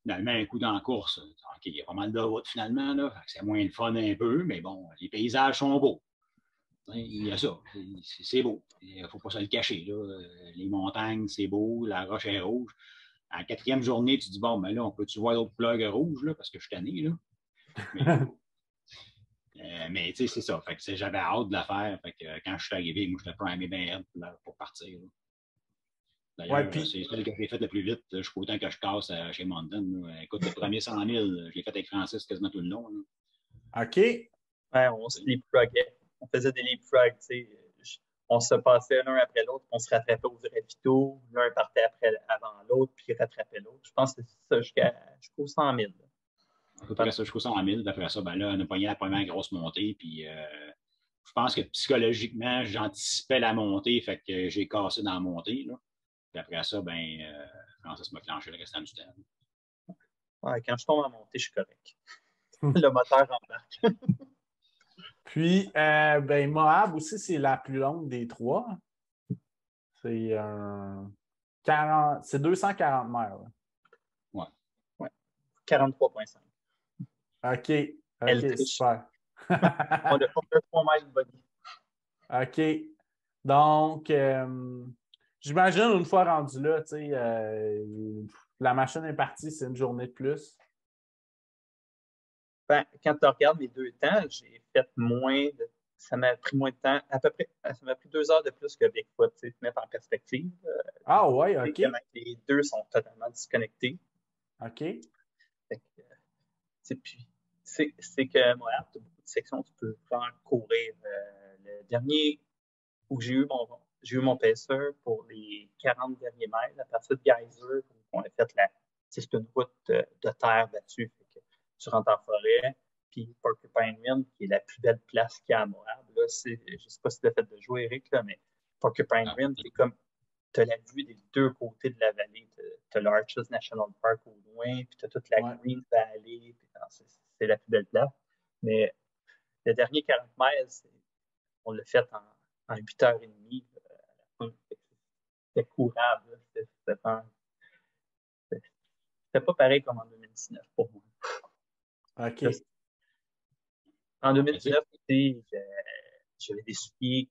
Finalement, un coup dans la course, OK, il y a pas mal de route finalement, là. C'est moins le fun un peu, mais bon, les paysages sont beaux. Il y a ça. C'est beau. Il ne faut pas se le cacher. Là. Les montagnes, c'est beau. La roche est rouge. À la 4e journée, tu te dis, bon, ben là, on peut-tu voir d'autres couleurs rouges, là, parce que je suis tanné, là. Mais tu sais, c'est ça. Fait que j'avais hâte de la faire. Fait que quand je suis arrivé, moi, je l'ai primé bien pour partir. D'ailleurs, c'est celle que j'ai faite le plus vite. Je suis autant que je casse chez Mountain. Écoute, le premier 100 000, je l'ai fait avec Francis quasiment tout le long. Là. OK. Ouais, on se leapfroguait. On faisait des leapfrogs, tu sais. On se passait l'un après l'autre, on se rattrapait aux ravitaux. L'un partait avant l'autre, puis rattrapait l'autre. Je pense que c'est ça jusqu'au 100 000. À peu près ça, jusqu'au 100 000. Après ça, ben là, on a pogné la première grosse montée. Puis je pense que psychologiquement, j'anticipais la montée, fait que j'ai cassé dans la montée. Là. Puis après ça, Francis m'a clenché le restant du temps. Ouais, quand je tombe en montée, je suis correct. Le moteur embarque. Puis, Moab aussi, c'est la plus longue des trois. C'est un 40, c'est 240 mètres. Ouais. Ouais. 43,5. OK. Elle OK, triche. super. On a 3 mètres de body. OK. Donc, j'imagine une fois rendu là, tu sais, la machine est partie, c'est une journée de plus. Ben, quand tu regardes mes 2 temps, j'ai fait ça m'a pris moins de temps, à peu près, ça m'a pris 2 heures de plus que Bigfoot, tu sais, te mettre en perspective. Ah ouais, OK. Les deux sont totalement disconnectés. OK. Fait que, puis, c'est que Moab, tu as beaucoup de sections, tu peux faire courir. Le dernier où j'ai eu mon pacer pour les 40 derniers mètres, à partir de Geyser, on a fait c'est une route de terre battue. Fait que tu rentres en forêt, puis Porcupine Rim, qui est la plus belle place qu'il y a à Moab. Là, je ne sais pas si tu as fait de jouer, Eric, là, mais Porcupine Rim, c'est comme tu as la vue des deux côtés de la vallée. Tu as l'Arches National Park au loin, puis tu as toute la Green Valley. C'est la plus belle place. Mais le dernier 40 miles, on l'a fait en 8h30. C'était courable. C'était pas pareil comme en 2019 pour moi. OK. En 2019, j'avais des souliers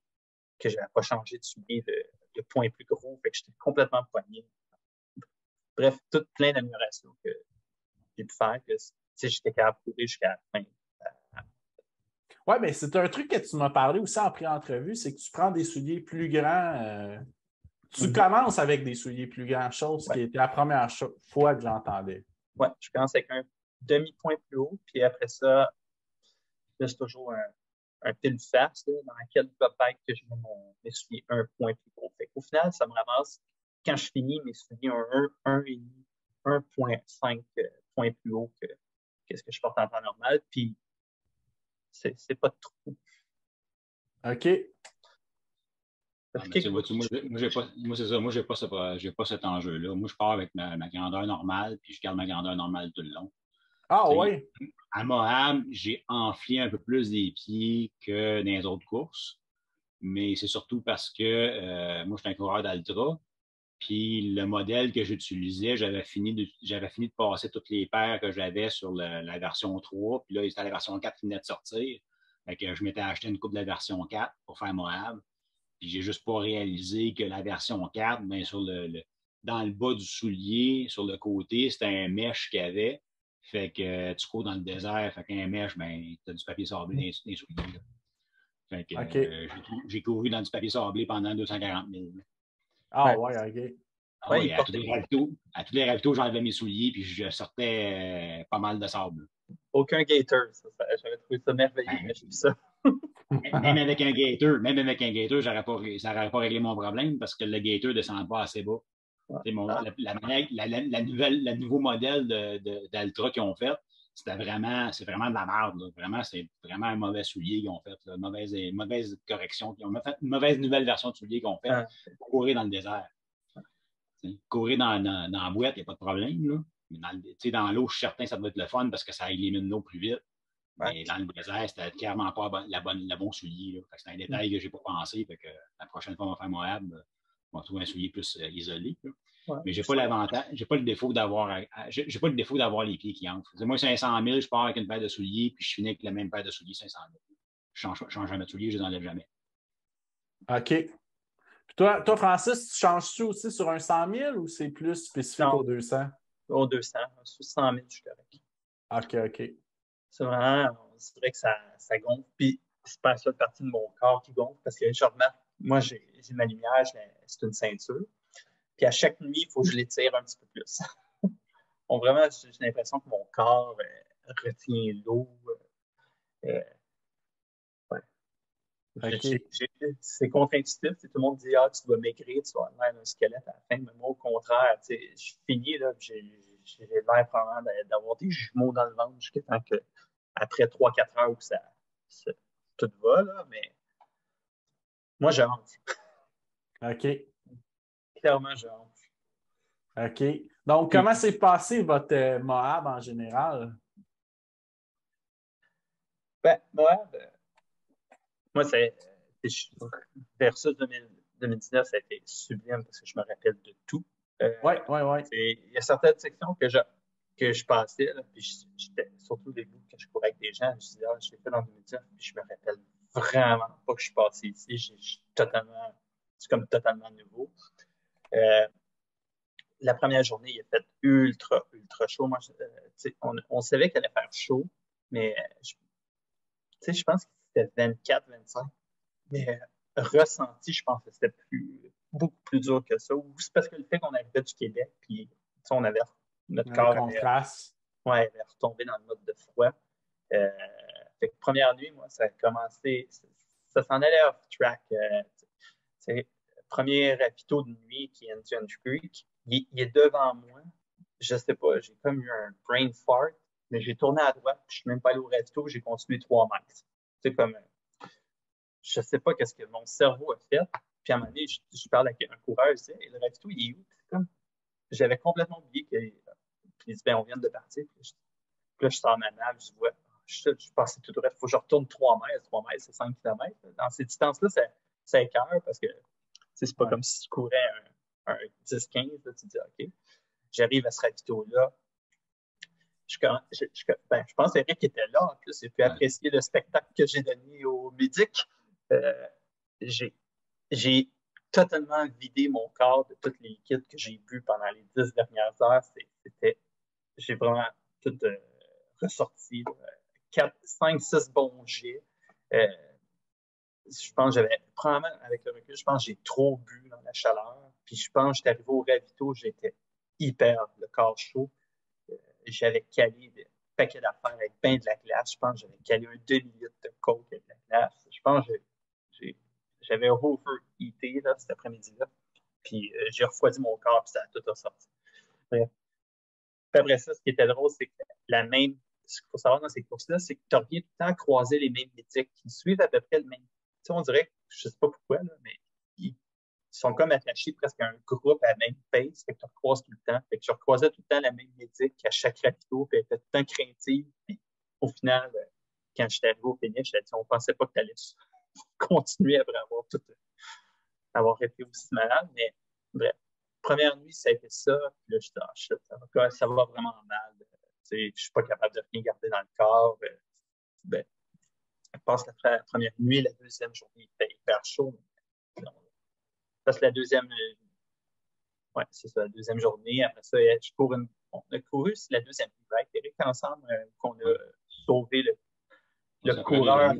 que je n'avais pas changé de souliers de points plus gros. Fait que j'étais complètement poigné. Bref, toute plein d'améliorations que j'ai pu faire. Que j'étais capable de courir jusqu'à la fin. Oui, mais c'est un truc que tu m'as parlé aussi en pré-entrevue, c'est que tu prends des souliers plus grands. Tu commences avec des souliers plus grands, chose qui était la première fois que j'entendais. Oui, je commence avec un demi-point plus haut, puis après ça, là, c'est toujours un pile face dans lequel peut-être que je mets mes souliers un point plus gros. Fait qu'au final, ça me ramasse, quand je finis, mes souliers ont 1,5 points plus haut que ce que je porte en temps normal, puis c'est pas trop. OK. Moi, c'est ça. Moi, j'ai pas cet enjeu-là. Moi, je pars avec ma grandeur normale, puis je garde ma grandeur normale tout le long. Ah oui? À Moab, j'ai enflé un peu plus des pieds que dans les autres courses, mais c'est surtout parce que moi, je suis un coureur d'Altra, puis le modèle que j'utilisais, j'avais fini de passer toutes les paires que j'avais sur la version 3, puis là, c'était la version 4 qui venait de sortir. Fait que je m'étais acheté une coupe de la version 4 pour faire Moab. Puis j'ai juste pas réalisé que la version 4, bien, dans le bas du soulier, sur le côté, c'était un mèche qu'il y avait. Fait que tu cours dans le désert, fait qu'un mèche, ben, tu as du papier sablé dans les souliers. Là. Fait que j'ai couru dans du papier sablé pendant 240 000. Ah ouais, OK. Ah oui, à tous les ravitaux, j'enlevais mes souliers, puis je sortais pas mal de sable. Aucun gator, j'avais trouvé ça merveilleux, mais j'ai vu ça. Même avec un gator, ça n'aurait pas réglé mon problème parce que le gator ne descend pas assez bas. Le nouveau modèle d'Altra qu'ils ont fait, c'est vraiment de la merde. Là. Vraiment, c'est vraiment un mauvais soulier qu'ils ont fait. Une mauvaise correction. Ils ont fait une mauvaise nouvelle version de soulier qu'ils ont fait pour courir dans le désert. Courir dans la boîte, il n'y a pas de problème. Là. Mais dans l'eau, je suis certain que ça doit être le fun parce que ça élimine l'eau plus vite. Mais dans le désert, c'était clairement pas le bon soulier. C'est un détail que je n'ai pas pensé. Fait que la prochaine fois, on va faire Moab, on va trouver un soulier plus isolé. Mais je n'ai pas l'avantage, j'ai pas le défaut d'avoir les pieds qui enflent. Moi, 500 000, je pars avec une paire de souliers, puis je finis avec la même paire de souliers 500 000. Je ne change jamais de souliers, je ne les enlève jamais. OK. Puis toi, Francis, tu changes-tu aussi sur un 100 000 ou c'est plus spécifique au 200? Au 200. Sur 100 000, je suis correct. OK. C'est vraiment, on dirait que ça gonfle. Puis, c'est pas la seule partie de mon corps qui gonfle parce que, moi, j'ai ma lumière, c'est une ceinture. Puis, à chaque nuit, il faut que je l'étire un petit peu plus. Bon, vraiment, j'ai l'impression que mon corps retient l'eau. Okay. C'est contre-intuitif. Tout le monde dit tu dois maigrir, tu dois avoir l'air d'un squelette à la fin. Mais moi, au contraire, je finis, là, j'ai l'air probablement d'avoir des jumeaux dans le ventre jusqu'à temps que, après 3-4 heures où ça tout va, là, mais moi, j'ai honte. OK. Clairement, j'ai honte. OK. Donc, comment s'est passé votre Moab en général? Ben, Moab, moi, c'est versus 2019, ça a été sublime parce que je me rappelle de tout. Oui. Il y a certaines sections que je passais, là, puis j'étais surtout au début quand je courais avec des gens, je me disais, je l'ai fait dans 2019, puis je me rappelle vraiment pas que je suis passé ici. C'est comme totalement nouveau. La première journée, il a fait ultra, ultra chaud. Moi, on savait qu'il allait faire chaud, mais je pense que c'était 24, 25. Mais ressenti, je pense que c'était beaucoup plus dur que ça. Ou c'est parce que le fait qu'on arrivait du Québec, puis notre corps avait retombé dans le mode de froid. Fait que première nuit, moi, ça a commencé, ça s'en allait off track. Premier ravito de nuit qui est Indian Creek, il est devant moi. Je sais pas, j'ai comme eu un brain fart, mais j'ai tourné à droite, puis je suis même pas allé au ravito, j'ai continué 3 mètres. C'est comme, je sais pas qu'est-ce que mon cerveau a fait. Puis à un moment donné, je parle avec un coureur, je dis, hey, le ravito, il est où? C'est comme, j'avais complètement oublié que. Puis il dit, ben, on vient de partir. Puis là, je sors ma nave, je vois, je passais tout droit, il faut que je retourne 3 mètres. 3 mètres, c'est 5 km. Dans ces distances-là, ça écœure parce que c'est pas comme si tu courais un 10-15, tu dis, OK, j'arrive à ce ravito-là. Je pense que Eric était là, en plus, et puis apprécier le spectacle que j'ai donné aux médics. J'ai totalement vidé mon corps de tous les liquides que j'ai bu pendant les 10 dernières heures. J'ai vraiment tout ressorti. 4, 5, 6 bons jets. Je pense que probablement avec le recul, je pense que j'ai trop bu dans la chaleur. Puis je pense que j'étais arrivé au ravito, j'étais hyper le corps chaud. J'avais calé des paquets d'affaires avec bien de la glace. Je pense que j'avais calé un demi-litre de coke avec de la glace. Je pense que j'avais overheaté là, cet après-midi-là. Puis j'ai refroidi mon corps, puis ça a tout ressorti. Bref. Puis après ça, ce qui était drôle, c'est que ce qu'il faut savoir dans ces courses-là, c'est que tu reviens tout le temps croiser les mêmes mythiques qui suivent à peu près le même. Tu sais, on dirait, je sais pas pourquoi, là, mais ils sont comme attachés presque à un groupe à la même pace, fait que tu recroises tout le temps. Fait que tu recroisais tout le temps la même mythique à chaque ravito, puis elle était tout le temps craintive. Puis au final, quand j'étais arrivé au finish, on pensait pas que tu allais continuer après avoir été aussi malade, mais bref. Première nuit, ça a été ça, puis là, ça va vraiment mal. Je ne suis pas capable de rien garder dans le corps. Je passe la première nuit, la deuxième journée, il fait hyper chaud. Parce que c'est ça, la deuxième journée. Après ça, on a couru, c'est la deuxième nuit, right? Eric, ensemble, qu'on a sauvé le coureur.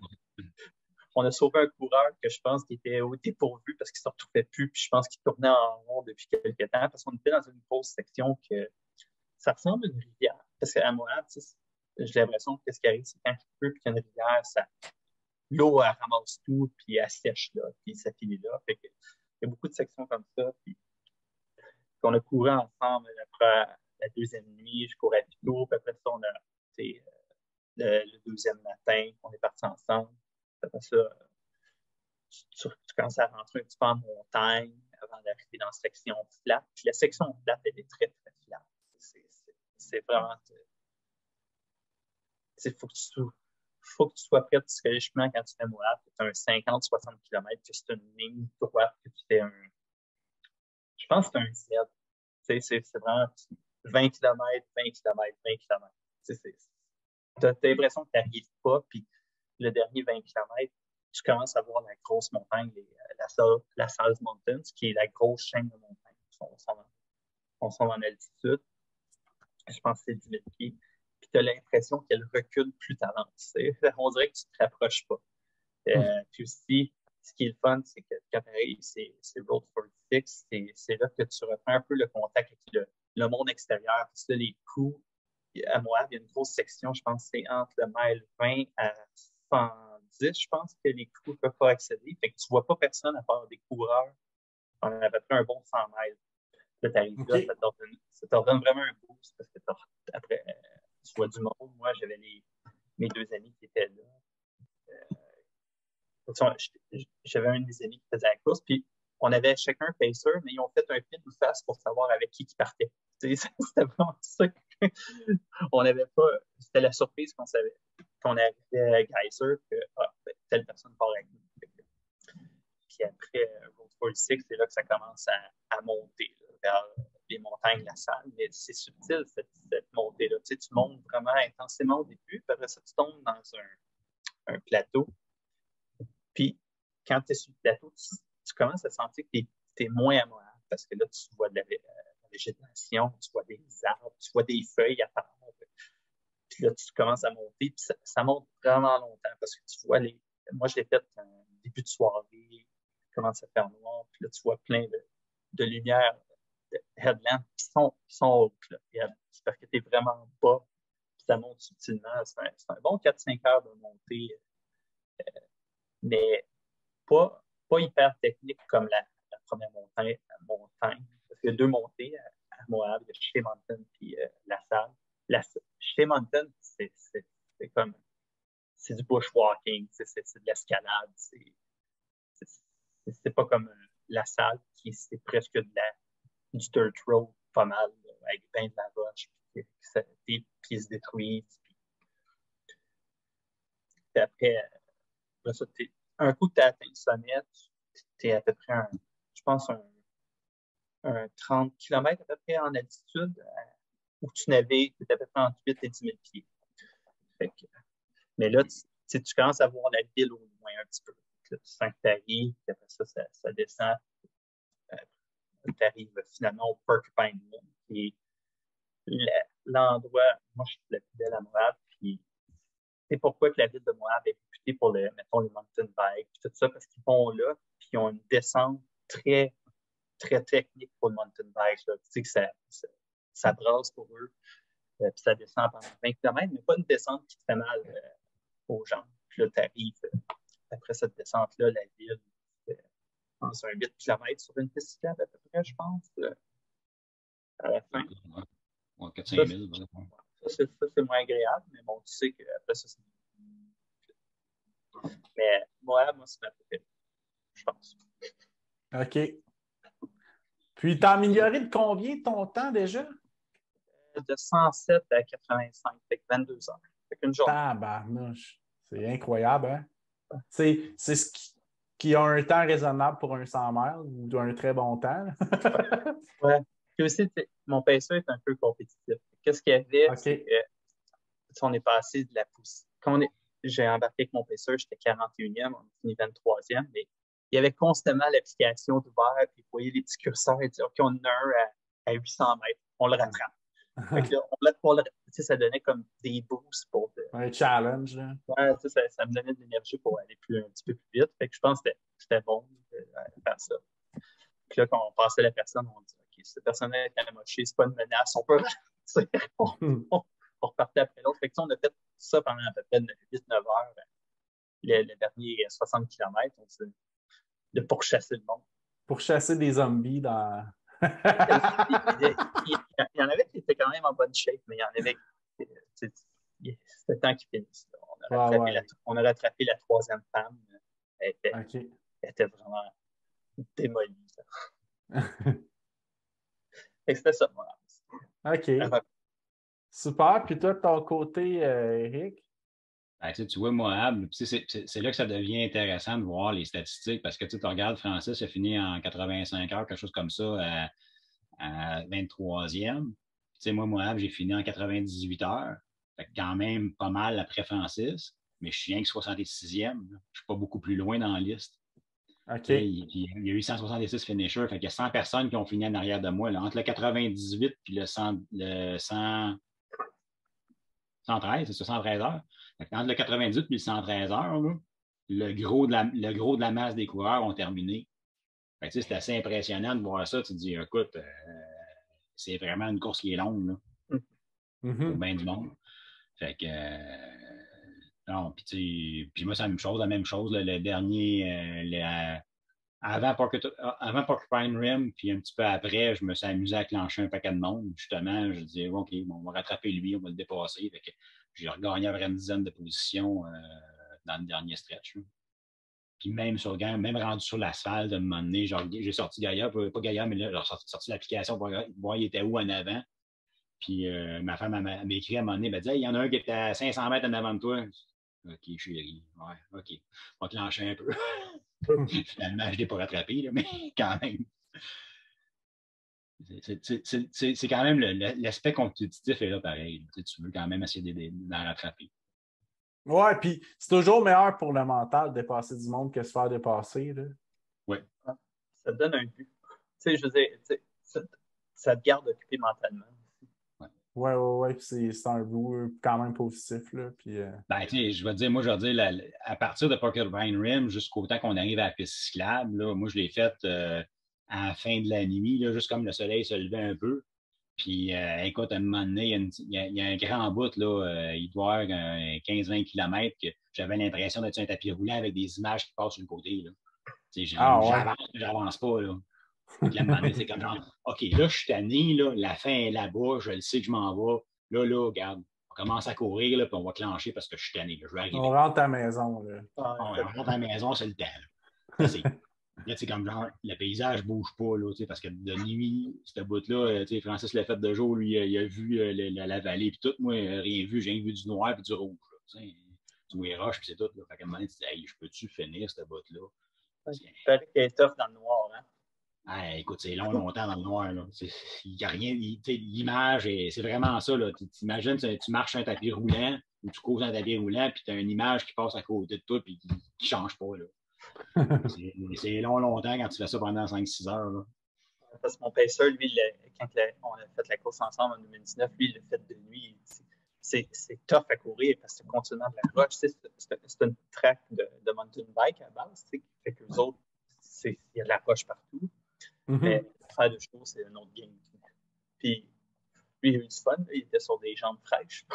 On a sauvé un coureur que je pense qu'il était au dépourvu parce qu'il ne se retrouvait plus, puis je pense qu'il tournait en rond depuis quelques temps, parce qu'on était dans une grosse section que ça ressemble à une rivière. Parce qu'à Montréal, j'ai l'impression que ce qui arrive, c'est quand il pleut, puis qu'il y a une rivière, l'eau, elle ramasse tout, puis elle sèche là, puis ça finit là. Fait que, il y a beaucoup de sections comme ça, puis on a couru ensemble après la deuxième nuit, je courais plus tôt, puis après ça, on a, le deuxième matin, on est partis ensemble. Après ça, tu commences à rentrer un petit peu en montagne avant d'arriver dans la section flat. Puis la section flat, elle est très, très flat. C'est vraiment. Il faut que tu sois prêt psychologiquement quand tu fais Moab. Tu as un 50-60 km, que c'est une ligne droite, que tu fais je pense que c'est un Z. C'est vraiment 20 km, 20 km, 20 km. Tu as l'impression que tu n'arrives pas, puis le dernier 20 km, tu commences à voir la grosse montagne, la South Mountains, qui est la grosse chaîne de montagnes. On sont en altitude. Je pense que c'est 10 000 pieds. Puis tu as l'impression qu'elle recule plus tu avances. On dirait que tu ne te rapproches pas. Puis aussi, ce qui est le fun, c'est que quand tu arrives, c'est Road 46, c'est là que tu reprends un peu le contact avec le monde extérieur. Puis là, les coups, à Moab, il y a une grosse section, je pense que c'est entre le mile 20 à 110, je pense que les coups ne peuvent pas accéder. Fait que tu ne vois pas personne à part des coureurs. On avait pris un bon 100 miles. Là, tu arrives là, ça te redonne vraiment un boost parce que après, tu vois du monde. Moi, j'avais mes 2 amis qui étaient là. J'avais un de mes amis qui faisait la course, puis on avait chacun un pacer, mais ils ont fait un film de face pour savoir avec qui partait. C'était vraiment ça on n'avait pas. C'était la surprise qu'on savait. Qu'on arrivait à Geyser, que telle personne part avec nous. Puis après, Road Fort Six, c'est là que ça commence à monter là, vers les montagnes de la salle. Mais c'est subtil, cette montée-là. Tu sais, tu montes vraiment intensément au début, puis après ça, tu tombes dans un plateau. Puis, quand tu es sur le plateau, tu commences à sentir que tu es moins amoureux parce que là, tu vois de la végétation, tu vois des arbres, tu vois des feuilles apparaître. Puis là, tu commences à monter, puis ça monte vraiment longtemps parce que tu vois moi, je l'ai fait en début de soirée, il commence à faire noir, puis là, tu vois plein de lumières, de headlamps qui sont hautes. Là. Parce que tu es vraiment bas, puis ça monte subtilement. C'est un bon 4-5 heures de montée, mais pas hyper technique comme la première montagne. Parce qu'il y a 2 montées à Moab, il y a Shea Mountain puis La Salle. Shea Mountain, c'est comme c'est du bushwalking, c'est de l'escalade. C'est pas comme La Salle, qui c'est presque du dirt road pas mal, là, avec ben de la roche, puis des se détruisent. Puis après ça, un coup que tu as atteint le sommet, tu es à peu près je pense, un 30 km à peu près en altitude, où tu navigues, tu es à peu près entre 8 et 10 000 pieds. Mais là, tu commences à voir la ville au loin un petit peu. Là, tu sens que tu arrives, puis après ça descend. Tu arrives finalement au Porcupine Moon, qui est l'endroit, moi, je suis le plus belle à Moab, puis c'est pourquoi que la ville de Moab est réputée pour mettons, les mountain bikes, puis tout ça, parce qu'ils vont là, puis ils ont une descente très, très technique pour le mountain bike. Là. Tu sais que ça brasse pour eux, puis ça descend pendant 20 km, mais pas une descente qui te fait mal aux jambes. Puis là, tu arrives, après cette descente-là, la ville, je pense, un 8 km sur une piste cyclable à peu près, je pense, à la fin. Ouais, 4-5 000. Ça, c'est moins agréable, mais bon, tu sais qu'après ça, c'est. Mais moi, c'est ma préférée, je pense. OK. Puis, t'as amélioré de combien ton temps déjà? De 107 à 85, fait que 22 heures. Fait qu'une journée. Tabarnouche. C'est incroyable, hein? C'est ce qui a un temps raisonnable pour un 100 miles ou un très bon temps. Ouais. Puis aussi, mon pacer est un peu compétitif. Qu'est-ce qu'il y avait, OK. c'est que on est passé de la pousse. J'ai embarqué avec mon pacer, j'étais 41e, on a fini 23e, mais il y avait constamment l'application d'ouvert, puis vous voyez les petits curseurs et dire OK, on a un à 800 mètres, on le rattrape. Fait que là, ça donnait comme des boosts pour un challenge. Là. Ouais, ça me donnait de l'énergie pour aller un petit peu plus vite. Fait que je pense que c'était bon de faire ça. Puis là, quand on passait la personne, on dit OK, cette personne-là est amochée, c'est pas une menace, on peut on repartait après l'autre. Fait que on a fait ça pendant à peu près 8-9 heures. Le dernier 60 km, on s'est de pourchasser le monde. Pour chasser des zombies dans. Il y en avait qui étaient quand même en bonne shape, mais il y en avait c'était temps qu'ils finissent. On a rattrapé la 3e femme. Elle était vraiment démolie. C'était ça, moi. OK. Super. Puis toi, de ton côté, Eric? Ben, tu vois, Moab, c'est là que ça devient intéressant de voir les statistiques parce que tu regardes, Francis a fini en 85 heures, quelque chose comme ça, à 23e. Moi, Moab, j'ai fini en 98 heures. Fait que quand même pas mal après Francis, mais je suis rien que 66e. Je ne suis pas beaucoup plus loin dans la liste. OK. Il y a eu 166 finishers. Fait qu'il y a 100 personnes qui ont fini en arrière de moi. Là, entre le 98 et le 113, c'est ça, 113 heures. Entre le 98 et le 113 heures, là, le gros de la masse des coureurs ont terminé. C'est assez impressionnant de voir ça. Tu te dis, écoute, c'est vraiment une course qui est longue là, pour bien du monde. Fait que, non, puis moi, c'est la même chose. Là, le dernier, avant Porcupine Rim, puis un petit peu après, je me suis amusé à clencher un paquet de monde. Justement, je disais, OK, bon, on va rattraper lui, on va le dépasser. Fait que j'ai regagné à peu près une dizaine de positions dans le dernier stretch. Là. Puis même rendu sur l'asphalte, à un moment donné, j'ai sorti Gaïa, pas Gaïa, mais là, j'ai sorti l'application pour voir il était où en avant. Puis ma femme m'a écrit à un moment donné, elle m'a dit, il y en a un qui était à 500 mètres en avant de toi. OK, chérie. Ouais, OK. On va te lâcher un peu. Finalement, je ne l'ai pas rattrapé, là, mais quand même. C'est quand même l'aspect compétitif est là pareil. Tu veux quand même essayer d'en rattraper. Ouais, puis c'est toujours meilleur pour le mental de dépasser du monde que se faire dépasser. Oui. Ça te donne un but. Je veux dire, ça te garde occupé mentalement. Ouais, c'est un but quand même positif. Là, puis, Ben, je vais te dire, à partir de Porcupine Rim jusqu'au temps qu'on arrive à la piste cyclable, là, moi, je l'ai faite à la fin de la nuit, là, juste comme le soleil se levait un peu. Puis, écoute, à un moment donné, il y a un grand bout, là, il doit y avoir 15-20 km que j'avais l'impression d'être sur un tapis roulant avec des images qui passent sur le côté. Là. J'avance pas. Là. Puis, à un moment donné, c'est comme genre, OK, là, je suis tanné, là, la fin est là-bas, je le sais que je m'en vais. Là, regarde, on commence à courir, là, puis on va clencher parce que je suis tanné. Là, je vais arriver. On rentre à la maison. Là. On rentre à la maison, c'est le temps. Là, c'est comme genre, le paysage ne bouge pas, là, parce que de nuit, cette bout-là, Francis l'a fait de jour, lui, il a vu la vallée, puis tout. Moi, rien vu, j'ai rien vu du noir et du rouge. Tu vois les roches, puis c'est tout. Là. Fait qu'à un moment donné, tu dis, hey, je peux-tu finir cette bout-là? Il fallait qu'elle est tough dans le noir, hein? Ah, écoute, c'est longtemps dans le noir. Il n'y a rien. L'image, c'est vraiment ça. Tu t'imagines, tu marches un tapis roulant ou tu cours un tapis roulant, puis tu as une image qui passe à côté de toi et qui ne change pas. C'est longtemps quand tu fais ça pendant 5-6 heures. Là. Parce que mon pacer, lui, quand on a fait la course ensemble en 2019, lui, il l'a fait de nuit. C'est tough à courir parce que c'est continuellement de la roche. C'est une track de mountain bike à base. Fait que les autres, il y a de la roche partout. Mais faire de chevaux, c'est un autre game. Puis, lui, il a eu du fun. Il était sur des jambes fraîches.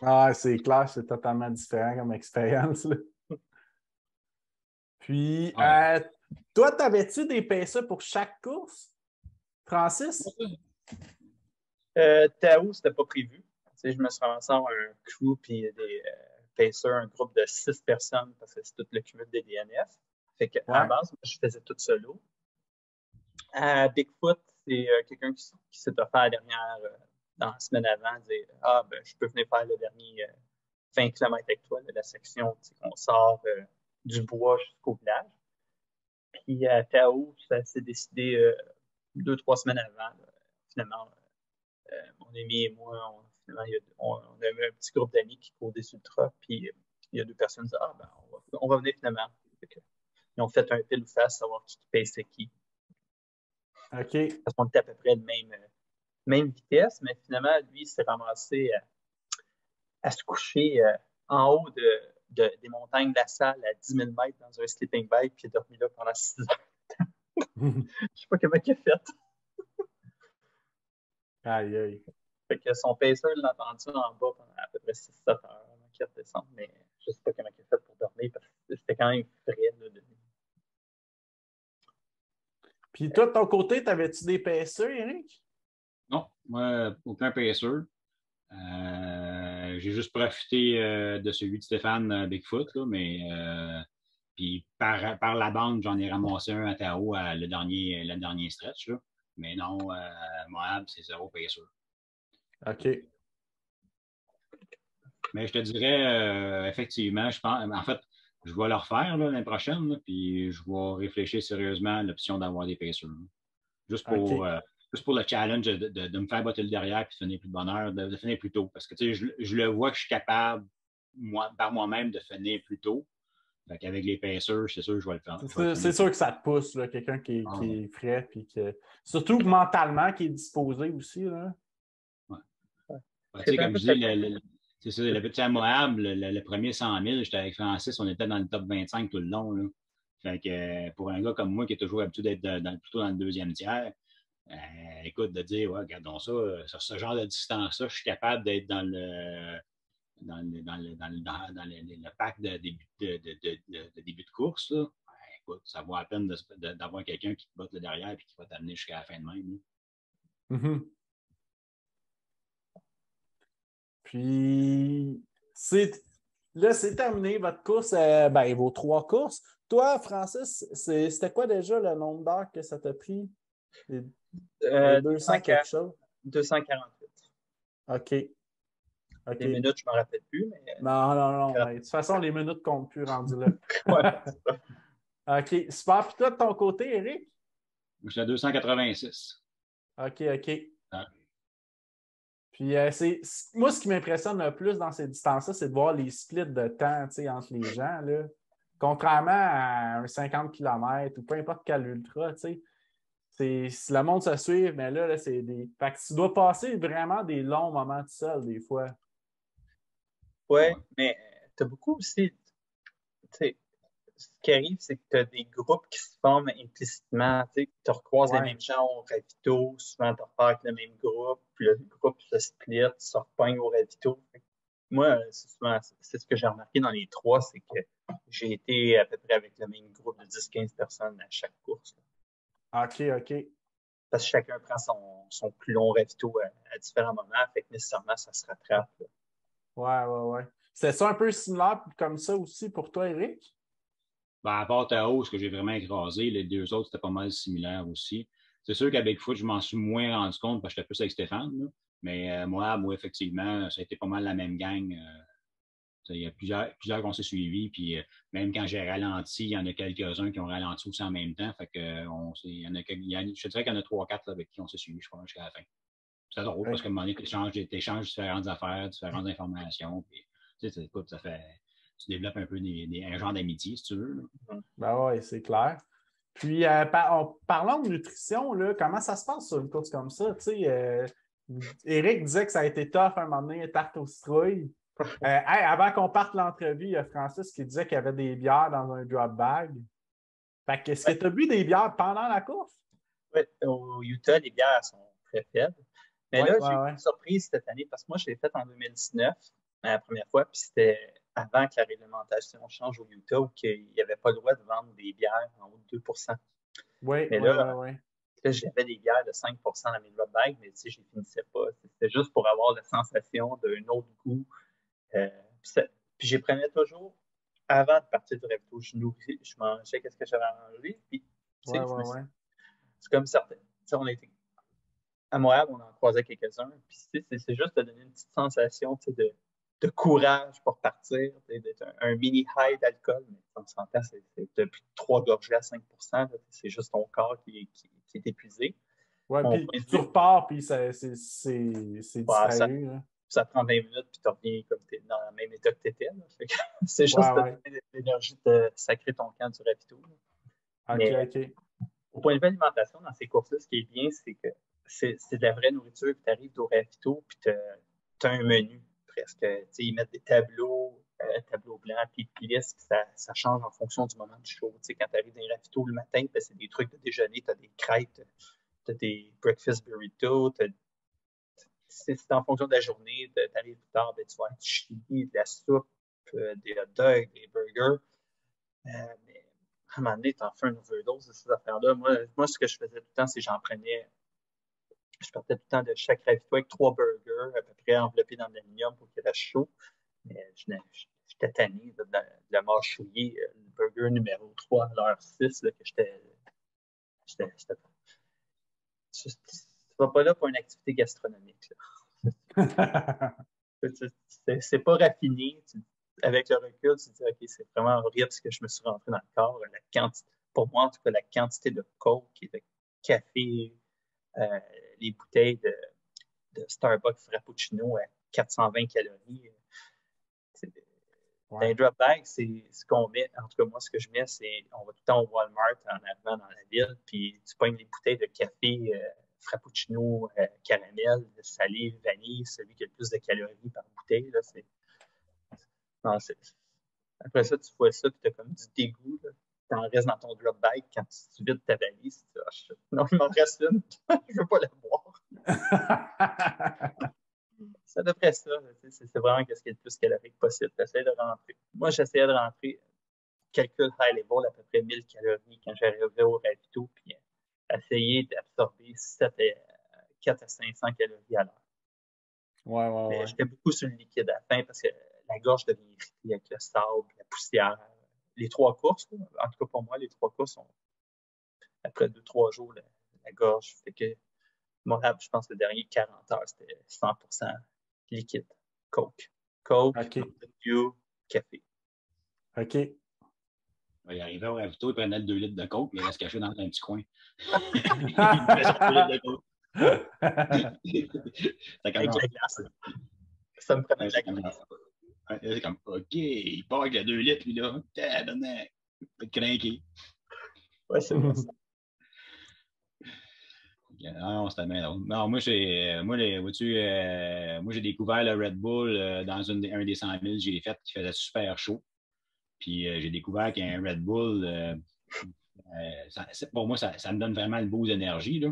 Ah, c'est clair, c'est totalement différent comme expérience. Là. Puis, toi, t'avais-tu des PSA pour chaque course, Francis? Tao, c'était pas prévu. Je me suis ramassé en un crew puis des pacers, un groupe de 6 personnes parce que c'est tout le cumul des DNF. Fait qu'à la base, moi, je faisais tout solo. À Bigfoot, c'est quelqu'un qui s'est offert la dernière, dans la semaine avant, dire ben, je peux venir faire le dernier 20 km avec toi, la section qu'on sort du bois jusqu'au village. Puis à Tao, ça s'est décidé 2-3 semaines avant. Là. Finalement, mon ami et moi, on a eu un petit groupe d'amis qui courent des ultras. Puis il y a 2 personnes qui disent ben, on va venir finalement. Ils ont fait un pile ou face, savoir qui paye c'est qui. OK. Parce qu'on était à peu près de même vitesse, mais finalement, lui, il s'est ramassé à se coucher en haut des montagnes de la salle à 10 000 mètres dans un sleeping bag, puis il a dormi là pendant 6 heures. Je sais pas comment il a fait. Aïe, aïe. Fait que son pacer l'a entendu en bas pendant à peu près 6-7 heures avant qu'il redescende, mais je sais pas comment il a fait pour dormir parce que c'était quand même frais là, de nuit. Puis toi, de ton côté, t'avais-tu des PSE, Eric? Non, moi, aucun PSE. J'ai juste profité de celui de Stéphane Bigfoot, là, mais puis par la bande, j'en ai ramassé un à Tao le dernier stretch. Là. Mais non, Moab, c'est 0 PSE. OK. Mais je te dirais, effectivement, je pense, en fait, je vais le refaire l'année prochaine, là, puis je vais réfléchir sérieusement à l'option d'avoir des PSE. Juste pour le challenge de me faire botter le derrière et de finir plus de bonne heure, de finir plus tôt. Parce que je le vois que je suis capable, par moi-même, de finir plus tôt. Fait qu'avec les pacers, c'est sûr que je vais le faire. C'est sûr que ça te pousse, là, quelqu'un qui est frais. Puis surtout mentalement, qui est disposé aussi. Là. Ouais. Comme je dis, c'est ça, le petit Moab, le premier 100 000, j'étais avec Francis, on était dans le top 25 tout le long. Là. Fait que pour un gars comme moi qui est toujours habitué d'être plutôt dans le deuxième tiers, écoute, de dire, ouais, regardons ça, sur ce genre de distance-là, je suis capable d'être dans le pack de début de course. Là. Écoute, ça vaut la peine d'avoir quelqu'un qui te botte le derrière et qui va t'amener jusqu'à la fin de même. Puis, là, c'est terminé votre course, vos 3 courses. Toi, Francis, c'était quoi déjà le nombre d'heures que ça t'a pris? 200 quelque chose? 248. OK. OK. Les minutes, je ne m'en rappelle plus, mais. Non. Mais de toute façon, les minutes comptent plus rendu là. Ouais, c'est ça. OK. Super. Puis toi, de ton côté, Eric? Je suis à 286. OK. Ah. Puis moi, ce qui m'impressionne le plus dans ces distances-là, c'est de voir les splits de temps entre les gens. Là. Contrairement à un 50 km ou peu importe quel ultra, le monde se suit, mais là c'est des. Fait que tu dois passer vraiment des longs moments tout seul, des fois. Oui, Ouais. mais tu as beaucoup aussi. Tu sais, ce qui arrive, c'est que tu as des groupes qui se forment implicitement. Tu recroises les mêmes gens au ravito, souvent tu repars avec le même groupe, puis le groupe se split, se repogne au ravito. Moi, c'est ce que j'ai remarqué dans les trois, c'est que j'ai été à peu près avec le même groupe de 10-15 personnes à chaque course. Là. OK. Parce que chacun prend son plus long ravito à différents moments, fait que nécessairement, ça se rattrape. Là. Ouais. C'est ça un peu similaire comme ça aussi pour toi, Eric? Ben, à part ta hausse que j'ai vraiment écrasé, les deux autres, c'était pas mal similaire aussi. C'est sûr qu'à Bigfoot, je m'en suis moins rendu compte parce que j'étais plus avec Stéphane. Là. Mais moi, effectivement, ça a été pas mal la même gang. Il y a plusieurs qu'on s'est suivis. Puis même quand j'ai ralenti, il y en a quelques-uns qui ont ralenti aussi en même temps. Fait que, je dirais qu'il y en a 3-4 avec qui on s'est suivis, je crois, jusqu'à la fin. C'est drôle parce qu'à un moment donné, tu échanges différentes affaires, différentes informations. Puis, écoute, tu développes un peu un genre d'amitié, si tu veux. Là. Ben oui, c'est clair. Puis, parlons de nutrition, là, comment ça se passe sur une course comme ça? Eric disait que ça a été tough un moment donné, tarte aux citrouilles. Avant qu'on parte l'entrevue, il y a Francis qui disait qu'il y avait des bières dans un drop bag. Fait que, est-ce que tu as bu des bières pendant la course? Oui, au Utah, les bières sont très faibles. Mais là, j'ai eu une surprise cette année parce que moi, je l'ai faite en 2019, la première fois, puis c'était avant que la réglementation change au Utah où il n'y avait pas le droit de vendre des bières en haut de 2 Oui. Là, j'avais des bières de 5 dans mes drop bags, mais je ne les finissais pas. C'était juste pour avoir la sensation d'un autre goût. Puis je prenais toujours avant de partir du ravito. Je mangeais qu'est-ce que j'avais mangé. Puis, c'est comme certains. On a été à Montréal, on en croisait quelques-uns. Puis c'est juste de donner une petite sensation de courage pour partir, d'être un mini high d'alcool. Mais on s'entend, c'est depuis 3 gorgées à 5 c'est juste ton corps qui est épuisé. Oui, puis tu repars, puis c'est distrahu. Ça prend 20 minutes, puis tu reviens comme tu es dans le même état que tu étais. C'est juste de donner l'énergie de sacrer ton camp du ravito. OK. Au point de vue alimentation, dans ces courses-là, ce qui est bien, c'est que c'est de la vraie nourriture, puis tu arrives au ravito, puis tu as un menu presque. Ils mettent des tableaux blancs, puis ils listent, puis ça change en fonction du moment du show. Quand tu arrives dans les ravito le matin, ben, c'est des trucs de déjeuner, tu as des crêpes, tu as des breakfast burritos, c'est en fonction de la journée, tu arrives plus tard, ben, tu vas avoir du chili, de la soupe, des hot dogs, des burgers. Mais à un moment donné, tu en fais une overdose de ces affaires-là. Moi, ce que je faisais tout le temps, c'est que je partais tout le temps de chaque ravito avec 3 burgers, à peu près enveloppés dans l'aluminium pour qu'il reste chaud. Mais j'étais tanné de le mâchouiller, le burger numéro 3 à l'heure 6, là, que j'étais tu vas pas là pour une activité gastronomique. C'est pas raffiné. Avec le recul, tu te dis, OK, c'est vraiment horrible ce que je me suis rentré dans le corps. Pour moi, en tout cas, la quantité de coke et de café, les bouteilles de Starbucks Frappuccino à 420 calories. Dans les drop bags, c'est ce qu'on met. En tout cas, moi, ce que je mets, c'est on va tout le temps au Walmart en arrivant dans la ville, puis tu pognes les bouteilles de café Frappuccino, caramel, salé, vanille, celui qui a le plus de calories par bouteille. Là, après ça, tu vois ça, puis tu as comme du dégoût. Tu en restes dans ton drop bag quand tu vides ta valise. Non, il m'en reste une. Je ne veux pas la boire. C'est à peu près ça. C'est vraiment ce qui est le plus calorique possible. J'essaie de rentrer. Moi, j'essayais de rentrer calcul high level à peu près 1000 calories quand j'arrivais au ravito, puis essayer d'absorber 4 à 500 calories à l'heure. Ouais. J'étais beaucoup sur le liquide à la fin parce que la gorge devient irritée avec le sable, la poussière. Les 3 courses, en tout cas pour moi, les 3 courses sont après 2-3 jours, la gorge fait que moi, je pense que le dernier 40 heures, c'était 100% liquide. Coke. Coke, OK. Mountain Dew, café. OK. Il arrivait au ravito, il prenait le 2 litres de coke, il reste caché dans un petit coin. Il Avec buvait son 2 litres de coke. C'est comme Avec genre, la glace. Ça me prenait de la c'est comme glace. genre, c'est comme, OK, il part avec le 2 litres, lui, là. Tabarnak. Il va te craquer. Ouais, c'est vrai. Ça. Non, c'était bien drôle. Non, moi, vois-tu, moi, j'ai découvert le Red Bull dans un des 100 000 que j'ai fait qui faisait super chaud. Puis j'ai découvert qu'un Red Bull, pour moi, ça me donne vraiment le boost d'énergie. Là.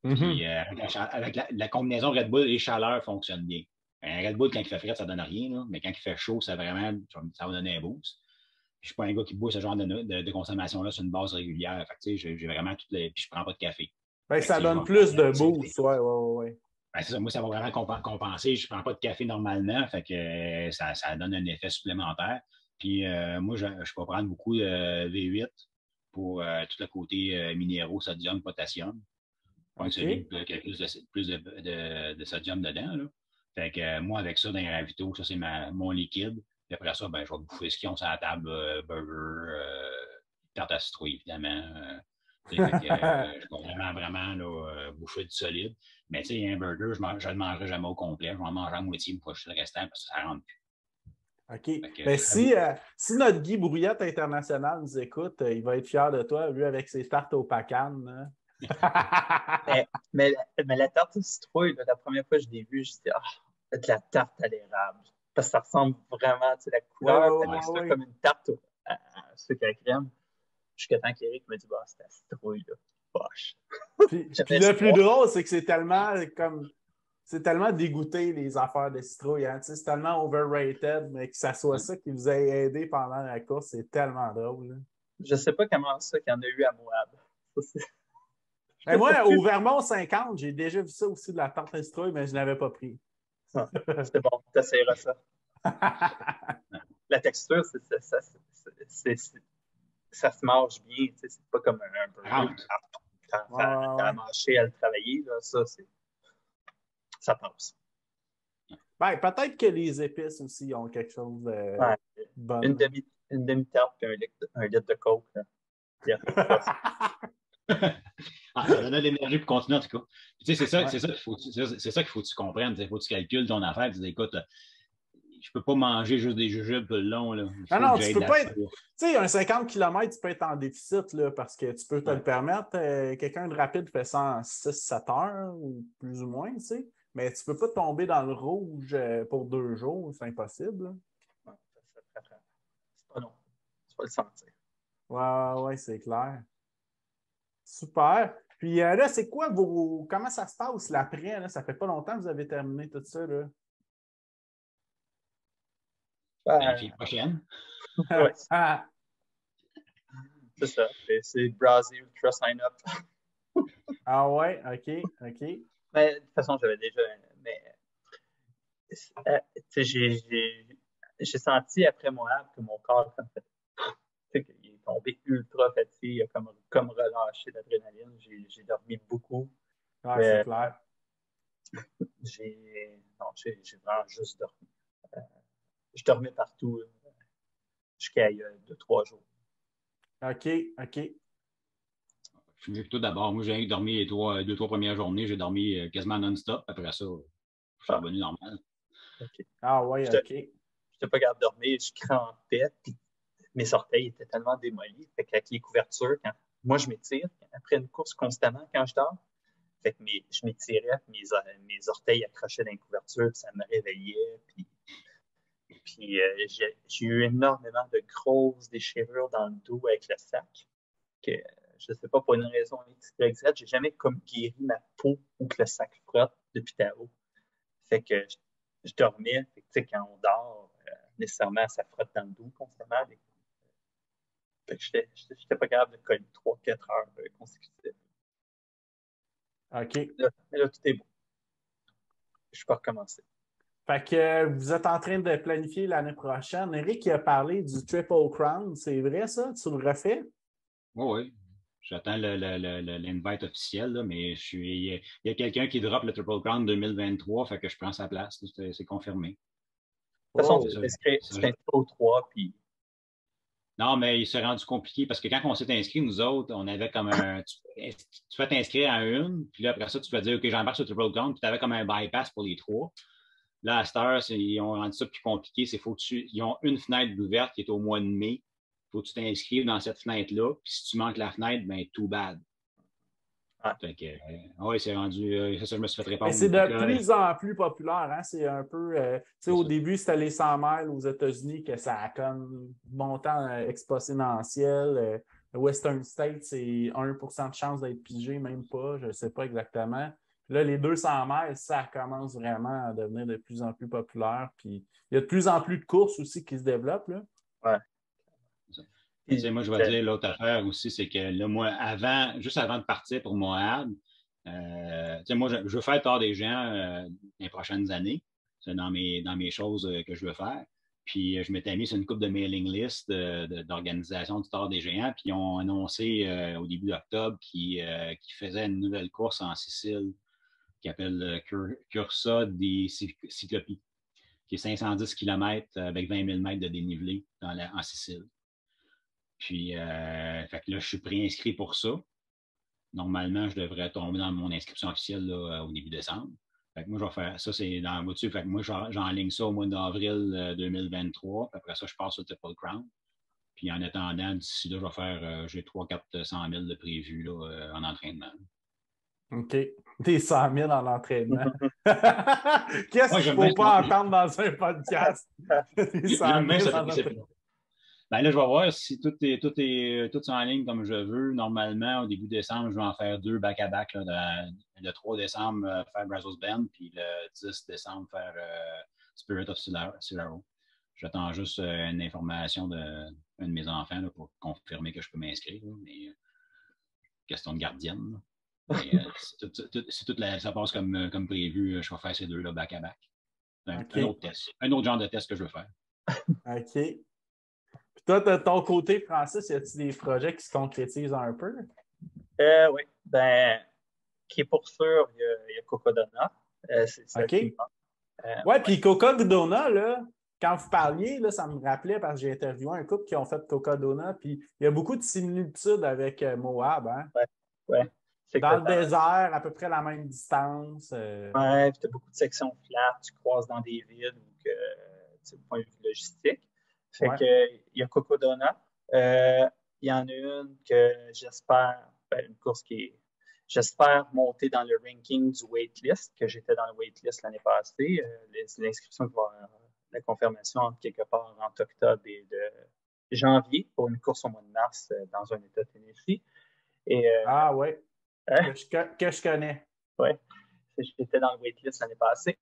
Puis avec la combinaison Red Bull et chaleur fonctionne bien. Un Red Bull, quand il fait frais, ça ne donne rien. Là, mais quand il fait chaud, ça va donner un boost. Puis, je ne suis pas un gars qui boit ce genre de consommation-là sur une base régulière. Fait que, j'ai vraiment toutes les. Puis je ne prends pas de café. Ben, ça donne plus de boost, ouais. Ben, c'est ça, moi, ça va vraiment compenser. Je ne prends pas de café normalement, fait que ça donne un effet supplémentaire. Puis moi, je peux prendre beaucoup de V8 pour tout le côté minéraux, sodium, potassium. Pas un solide qui a plus de sodium dedans. Là. Fait que moi, avec ça, dans les ravitaux, ça, c'est mon liquide. Puis après ça, ben, je vais bouffer ce qu'ils ont sur la table, burger, tarte à citrouille, évidemment. Fait que, je vais vraiment là, bouffer du solide. Mais tu sais, un burger, je ne le mangerai jamais au complet. Je vais en manger à moitié pour pas le restant parce que ça ne rentre plus. OK. Que, si notre Guy Brouillette International nous écoute, il va être fier de toi, lui, avec ses tartes au pacan. mais la tarte aux citrouilles, la première fois que je l'ai vue, je disais, de la tarte à l'érable. Parce que ça ressemble vraiment, tu sais, la couleur, ça comme une tarte à sucre à crème. Jusqu'à temps qu'Éric me dit, c'est la citrouille, là. Poche. Puis le plus drôle, c'est que c'est tellement dégoûté, les affaires de citrouille. Hein? C'est tellement overrated, mais que ça soit ça qui vous ait aidé pendant la course, c'est tellement drôle. Là. Je sais pas comment ça qu'il y en a eu à Moab. Et moi, au Vermont 50, j'ai déjà vu ça aussi de la tarte à citrouille, mais je ne l'avais pas pris. C'est bon, tu essaieras ça. La texture, ça se mange bien. C'est pas comme un burger. T'as mâché à le travailler. Là, ça passe. Ben, peut-être que les épices aussi ont quelque chose de bon. Une demi-tarte et un litre de coke. Ça donne de l'énergie pour continuer en tout cas. Puis, c'est ça qu'il faut que tu comprennes. Il faut que tu calcules ton affaire. Tu dis, écoute, je peux pas manger juste des jujubes tout le long. Là. Non, tu peux pas être. Tu sais, un 50 km, tu peux être en déficit là, parce que tu peux te le permettre. Quelqu'un de rapide fait ça en 6-7 heures, ou plus ou moins, tu sais. Mais tu peux pas tomber dans le rouge pour 2 jours, c'est impossible. C'est pas long. Tu vas le sentir. Ouais, c'est clair. Super. Puis là, c'est quoi comment ça se passe l'après? Ça fait pas longtemps que vous avez terminé tout ça, là. La prochaine. Ouais. C'est ça. C'est Browser Ultra Sign Up. Ah ouais, OK. Mais de toute façon, j'avais déjà. J'ai senti après Moab que mon corps il est tombé ultra fatigué, il a comme relâché l'adrénaline. J'ai dormi beaucoup. Ouais, c'est clair. J'ai vraiment juste dormi. Je dormais partout jusqu'à il y a 2-3 jours. OK. Je suis mieux que toi d'abord. Moi, j'ai dormi les 2-3 premières journées. J'ai dormi quasiment non-stop. Après ça, je suis revenu normal. Okay. Ah ouais, OK. Je n'étais pas capable de dormir. Je crampais. Puis mes orteils étaient tellement démolis. Fait qu'avec les couvertures, moi, je m'étire après une course constamment quand je dors. Fait que je m'étirais, mes orteils accrochaient dans les couvertures, puis ça me réveillait. Puis j'ai eu énormément de grosses déchirures dans le dos avec le sac. Que je ne sais pas, pour une raison exacte, j'ai jamais comme guéri ma peau ou que le sac frotte depuis Tao. Fait que je dormais. Fait que, quand on dort, nécessairement, ça frotte dans le dos constamment. Fait que j'étais pas capable de coller 3-4 heures consécutives. OK. Là, tout est bon. Je peux recommencer. Fait que vous êtes en train de planifier l'année prochaine. Éric a parlé du Triple Crown. C'est vrai, ça? Tu le refais? Oui. J'attends l'invite officiel, là, mais il y a quelqu'un qui drop le Triple Crown 2023, fait que je prends sa place. C'est confirmé. De toute façon, Wow. tu t'inscris aux 3, puis... Non, mais il s'est rendu compliqué parce que quand on s'est inscrit, nous autres, on avait comme un. Tu peux t'inscrire à une, puis là, après ça, tu peux dire, OK, j'embarque sur Triple Crown, puis tu avais comme un bypass pour les 3. Là, à cette heure, ils ont rendu ça plus compliqué. Ils ont une fenêtre d'ouverte qui est au mois de mai. Il faut que tu t'inscrives dans cette fenêtre-là. Puis si tu manques la fenêtre, ben too bad. Ah. Fait que, oui, c'est rendu. Ça, je me suis fait répondre. Mais c'est de plus en plus populaire. Hein? C'est un peu. Au début, c'était les 100 miles aux États-Unis que ça a comme montant exponentiel. Western States, c'est 1% de chance d'être pigé, même pas. Je ne sais pas exactement. Là, les 200 miles, ça commence vraiment à devenir de plus en plus populaire. Puis il y a de plus en plus de courses aussi qui se développent. Là. Ouais. Moi, je vais dire l'autre affaire aussi, c'est que là, moi, juste avant de partir pour Moab, moi, je veux faire tard des gens les prochaines années. C'est dans mes choses que je veux faire. Puis je m'étais mis sur une couple de mailing list d'organisation du Tard des Géants. Puis ils ont annoncé au début d'octobre qu'ils faisaient une nouvelle course en Sicile qui s'appelle Cursa des Cyclopes, qui est 510 km avec 20 000 mètres de dénivelé en Sicile. Puis, fait que là, je suis préinscrit pour ça. Normalement, je devrais tomber dans mon inscription officielle là, au début décembre. Fait que moi, je vais faire ça, c'est dans la voiture. Fait que moi, j'enligne ça au mois d'avril 2023. Puis après ça, je passe sur Triple Crown. Puis en attendant, d'ici là, je vais faire, j'ai 300-400 000 de prévu là, en entraînement. OK. Des 100 000 en entraînement. Qu'est-ce qu'il ne faut pas entendre dans un podcast? Des 100 000 en entraînement. Ben là, je vais voir si tout est en ligne comme je veux. Normalement, au début décembre, je vais en faire 2 back-à-back. Le 3 décembre, faire Brazos Bend, puis le 10 décembre, faire Spirit of Silaro. J'attends juste une information d'un de mes enfants là, pour confirmer que je peux m'inscrire. Mais question de gardienne. Mais ça passe comme prévu. Je vais faire ces 2-là back-à-back. Un autre test. Un autre genre de test que je veux faire. OK. Puis toi, de ton côté, Francis, y a-t-il des projets qui se concrétisent un peu? Oui. Ben, qui est pour sûr, il y a Cocodona. OK. Oui, puis Cocodona, là, quand vous parliez, là, ça me rappelait parce que j'ai interviewé un couple qui ont fait Cocodona, puis il y a beaucoup de similitudes avec Moab. Hein? Oui. Dans le désert, à peu près la même distance. Oui, puis tu as beaucoup de sections flat, tu croises dans des villes, donc, du point de vue logistique. Fait que, il y a Cocodona. Il y en a une que j'espère, une course j'espère monter dans le ranking du waitlist, que j'étais dans le waitlist l'année passée. L'inscription va la confirmation entre quelque part entre octobre et de janvier pour une course au mois de mars dans un État de Tennessee. Ah oui, que je connais. Oui, j'étais dans le waitlist l'année passée.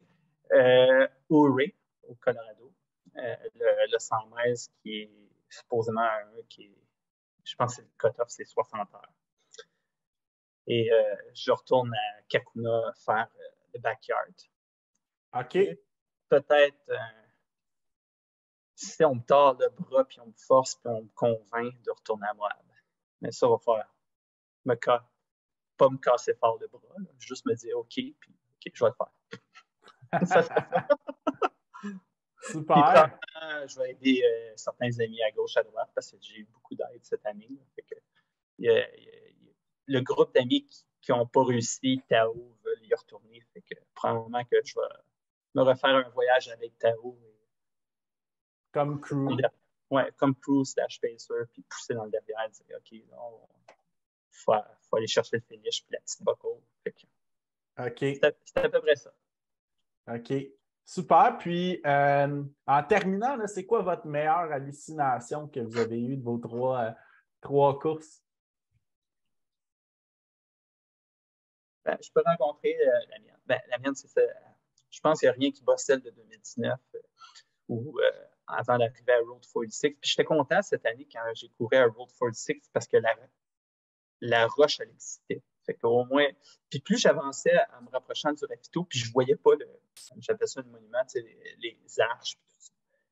Ouray, au Colorado. Le 100 miles qui est supposément je pense que le cut-off, c'est 60 heures. Et je retourne à Kakuna faire le backyard. OK. Et peut-être, si on me tord le bras, puis on me force, puis on me convainc de retourner à Moab. Mais ça va faire pas me casser fort le bras, là. Juste me dire OK, puis OK, je vais le faire. Ça. Super. Puis, je vais aider certains amis à gauche, à droite, parce que j'ai eu beaucoup d'aide cette année. Fait que, le groupe d'amis qui n'ont pas réussi, Tao veulent y retourner. Fait que probablement que je vais me refaire un voyage avec Tao. Comme crew. Oui, comme crew / pacer, puis pousser dans le derrière et dire OK, il faut aller chercher le finish puis la petite buckle. OK. C'est à peu près ça. OK. Super. Puis, en terminant, c'est quoi votre meilleure hallucination que vous avez eue de vos trois courses? Ben, je peux rencontrer la mienne. Ben, la mienne, c'est ça. Je pense qu'il n'y a rien qui bat celle de 2019 ou avant d'arriver à Road 46. Puis j'étais content cette année quand j'ai couru à Road 46 parce que la roche, elle existait. Fait qu'au moins, puis plus j'avançais en me rapprochant du ravito, puis je voyais pas j'appelle ça le monument, les arches, puis tout ça.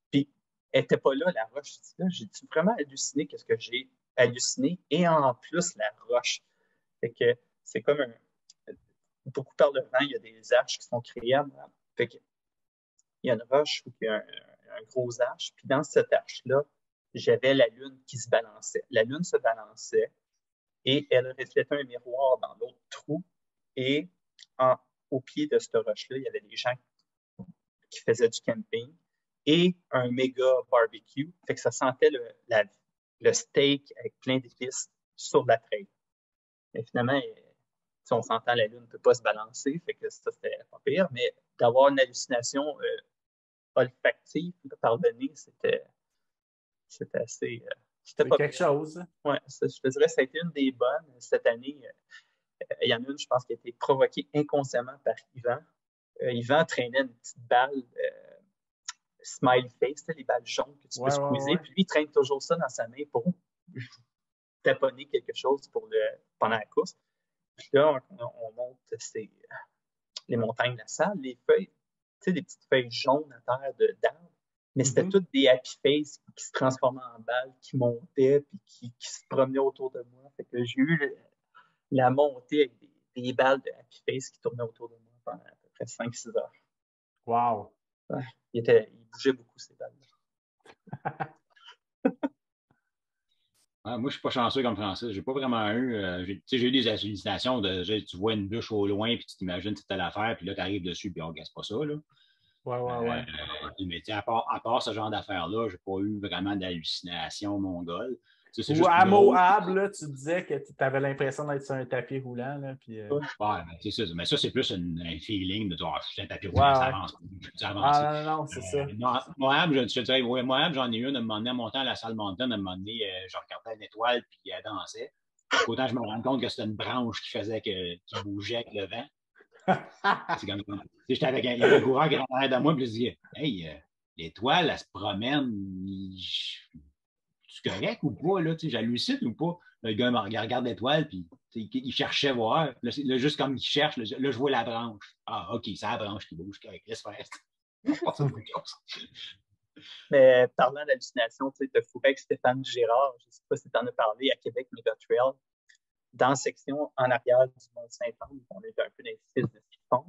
Puis elle n'était pas là, la roche. J'ai vraiment halluciné qu'est-ce que j'ai halluciné, et en plus la roche. Fait que c'est comme beaucoup par le vent, il y a des arches qui sont créées. Fait que il y a une roche ou il y a un gros arche. Puis dans cette arche-là, j'avais la lune qui se balançait. La lune se balançait et elle reflétait un miroir dans l'autre trou. Et au pied de cette roche-là, il y avait des gens qui faisaient du camping et un méga barbecue. Fait que ça sentait le steak avec plein d'épices sur la traîne. Mais finalement, si on s'entend, la lune ne peut pas se balancer, fait que ça, c'était pas pire. Mais d'avoir une hallucination olfactive par le nez, c'était assez... c'était pas quelque chose. Oui, je te dirais que ça a été une des bonnes. Cette année, il y en a une, je pense, qui a été provoquée inconsciemment par Yvan. Yvan traînait une petite balle smile face, les balles jaunes que tu peux squeezer. Puis lui, il traîne toujours ça dans sa main pour taponner quelque chose pendant la course. Puis là, on monte les montagnes de la salle, les feuilles, tu sais, des petites feuilles jaunes à terre d'arbres. Mais c'était toutes des happy face qui se transformaient en balles, qui montaient, puis qui se promenaient autour de moi. Fait que j'ai eu la montée avec des balles de happy face qui tournaient autour de moi pendant à peu près 5-6 heures. Wow! Ouais, il bougeait beaucoup, ces balles-là. Moi, je ne suis pas chanceux comme Francis. J'ai pas vraiment eu. J'ai eu des hallucinations tu vois une bûche au loin, puis tu t'imagines c'était l'affaire, puis là, tu arrives dessus, puis on ne gasse pas ça. Là. Ouais. Mais à part ce genre d'affaires-là, je n'ai pas eu vraiment d'hallucination mongole. Ou à Moab, là, tu disais que tu avais l'impression d'être sur un tapis roulant. Là, puis, c'est ça. Mais ça, c'est plus un feeling de toi, c'est un tapis roulant, ça avance. Non, c'est ça. Moab, je te dirais, Moab, j'en ai eu un moment donné, en montant à la salle Mountain, à un moment donné, je regardais une étoile, puis elle dansait. Autant je me rends compte que c'était une branche qui bougeait avec le vent. C'est comme il y avait un coureur qui rentrait dans moi, puis je disais, hey, l'étoile, elle se promène. C'est correct ou pas, là, j'hallucine ou pas? Le gars me regarde l'étoile, puis il cherchait voir. Là, juste comme il cherche, là, je vois la branche. Ah, OK, c'est la branche qui bouge. Correct, laisse faire. Mais parlant d'hallucination, tu te fourrais avec Stéphane Girard, je ne sais pas si tu en as parlé à Québec Mega Trail, dans la section en arrière du Mont-Saint-Anne, on est un peu dans les fils de ski de fond.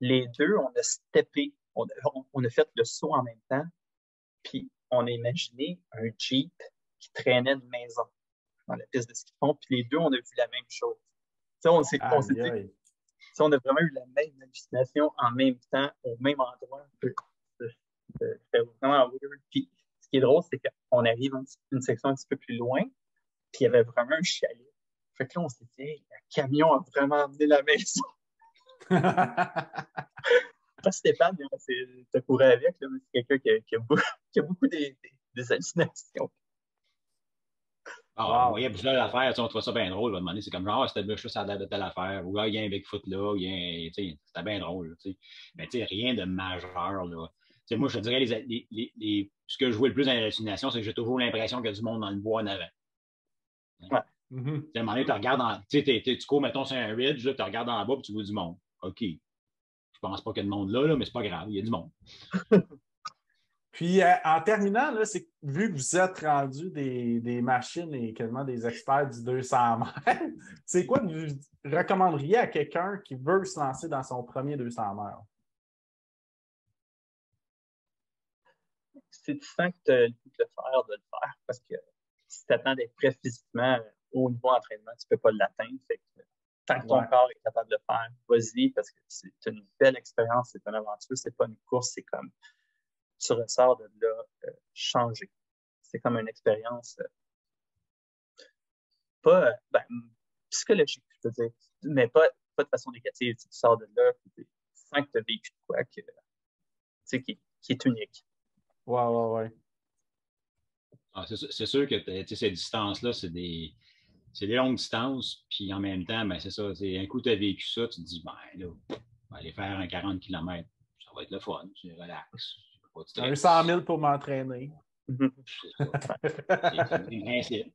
Les deux, on a steppé, on a fait le saut en même temps, puis on a imaginé un Jeep qui traînait une maison dans la piste de ski de fond, puis les deux, on a vu la même chose. On s'est dit, on a vraiment eu la même hallucination en même temps, au même endroit. C'était vraiment weird. Puis ce qui est drôle, c'est qu'on arrive une section un petit peu plus loin, puis il y avait vraiment un chalet. Fait que là, on s'est dit, hey, le camion a vraiment amené la maison. Pas Stéphane, tu couru avec, là, mais c'est quelqu'un qui a beaucoup des hallucinations. On voyait plusieurs affaires, on trouvait ça bien drôle. À un moment donné, c'est comme genre, c'était bûche, ça a l'air de telle affaire. Ou là, il y a un Bigfoot là, c'était bien drôle. Mais rien de majeur. Là. Moi, je te dirais, ce que je vois le plus dans les hallucinations, c'est que j'ai toujours l'impression qu'il y a du monde dans le bois en avant. Ouais. À un moment donné, tu regardes, tu cours, mettons, sur un ridge, tu regardes en bas et tu vois du monde. OK. Je pense pas qu'il y a de monde là, mais c'est pas grave, il y a du monde. Puis, en terminant, là, vu que vous êtes rendu des machines et quasiment des experts du 200 mètres, c'est quoi que vous recommanderiez à quelqu'un qui veut se lancer dans son premier 200 mètres? Si tu sens que tu as le goût de le faire, parce que si tu attends d'être prêt physiquement au niveau entraînement, tu ne peux pas l'atteindre. Tant que ton corps est capable de le faire, vas-y, parce que c'est une belle expérience, c'est une aventure, c'est pas une course, c'est comme tu ressors de là changé. C'est comme une expérience pas psychologique, je veux dire, mais pas de façon négative. Tu sors de là, tu sens que tu as vécu de quoi qui est unique. Ouais. C'est sûr que ces distances-là, c'est des longues distances, puis en même temps, ben, c'est ça. Un coup, tu as vécu ça, tu te dis, ben là, on va aller faire un 40 km. Ça va être le fun, tu relaxes. Un 100 000 pour m'entraîner. C'est le principe.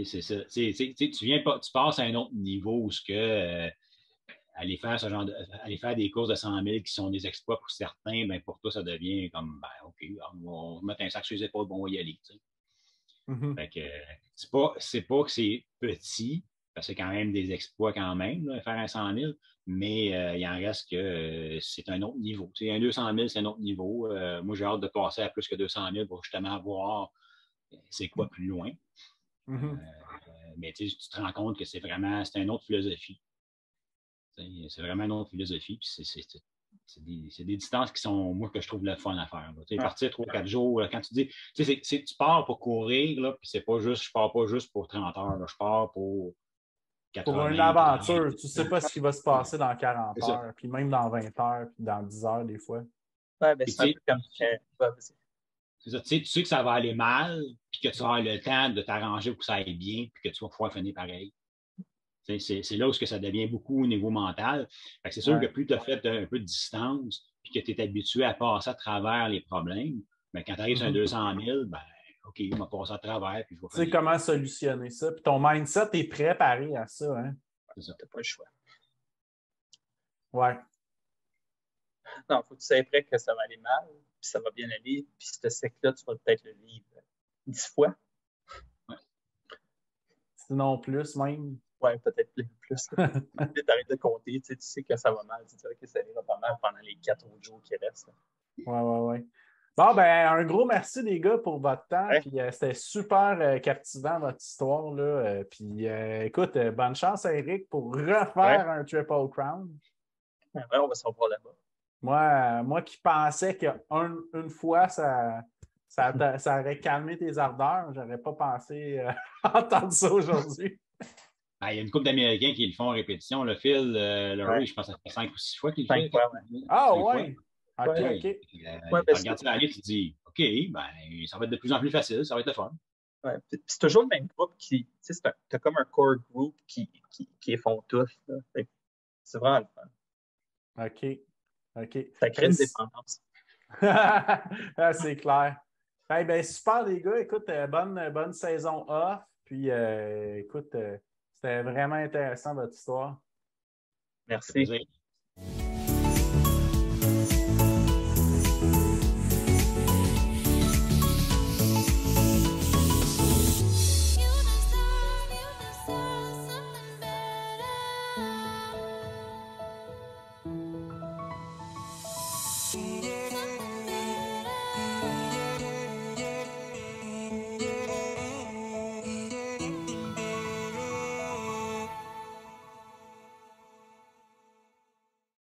C'est ça. Tu passes à un autre niveau où aller faire des courses de 100 000 qui sont des exploits pour certains, ben pour toi, ça devient comme, ben, OK, on va mettre un sac sur les épaules, on va y aller. Fait que, c'est pas que c'est petit, parce que c'est quand même des exploits quand même, là, faire un 100 000, Mais il en reste que c'est un autre niveau. Tu sais, un 200 000, c'est un autre niveau. Moi, j'ai hâte de passer à plus que 200 000 pour justement voir c'est quoi plus loin. Mais tu te rends compte que c'est une autre philosophie. C'est vraiment une autre philosophie. Puis c'est des distances qui sont, moi, que je trouve le fun à faire. Partir 3-4 jours, là, quand tu dis, tu pars pour courir, là, puis c'est pas juste, je pars pas juste pour 30 heures, là, je pars pour 80, pour une aventure. 80. Tu ne sais pas ce qui va se passer dans 40 heures, puis même dans 20 heures, puis dans 10 heures, des fois. Ouais, ben, c'est un peu comme c'est ça, tu sais que ça va aller mal, puis que tu vas avoir le temps de t'arranger pour que ça aille bien, puis que tu vas pouvoir finir pareil. C'est là où ça devient beaucoup au niveau mental. C'est sûr que plus tu as fait un peu de distance, puis que tu es habitué à passer à travers les problèmes, ben, quand tu arrives sur un 200 000, ben, OK, on va passer à travers. Puis je vais tu sais comment solutionner ça. Puis ton mindset est préparé à ça. Hein? Tu n'as pas le choix. Ouais. Non, il faut que tu sois prêt que ça va aller mal, puis ça va bien aller. Puis ce cycle-là, tu vas peut-être le vivre 10 fois. Ouais. Sinon plus, même. Oui, peut-être plus. Tu arrêtes de compter, tu sais que ça va mal. Tu sais que ça ira pas mal pendant les 4 autres jours qui restent. Oui. Bon, ben, un gros merci, les gars, pour votre temps. Ouais. Puis c'était super captivant, votre histoire. Là. Puis écoute, bonne chance à Eric pour refaire un Triple Crown. Ouais, on va se revoir Moi là-bas. qui pensais qu'une fois, ça aurait calmé tes ardeurs, j'aurais pas pensé entendre ça aujourd'hui. Il y a une couple d'Américains qui le font en répétition. Le Phil, je pense que ça fait 5 ou 6 fois qu'il le fait. 5 fois, ouais. Ah, ouais. OK. Tu regardes ça aller, tu te dis, OK, ben, ça va être de plus en plus facile, ça va être le fun. Ouais. C'est toujours le même groupe tu as comme un core group qui les font tous. C'est vraiment le fun. OK. Ça crée une dépendance. C'est clair. Ben, super, les gars. Écoute, bonne saison off. Puis, écoute, c'était vraiment intéressant, votre histoire. Merci.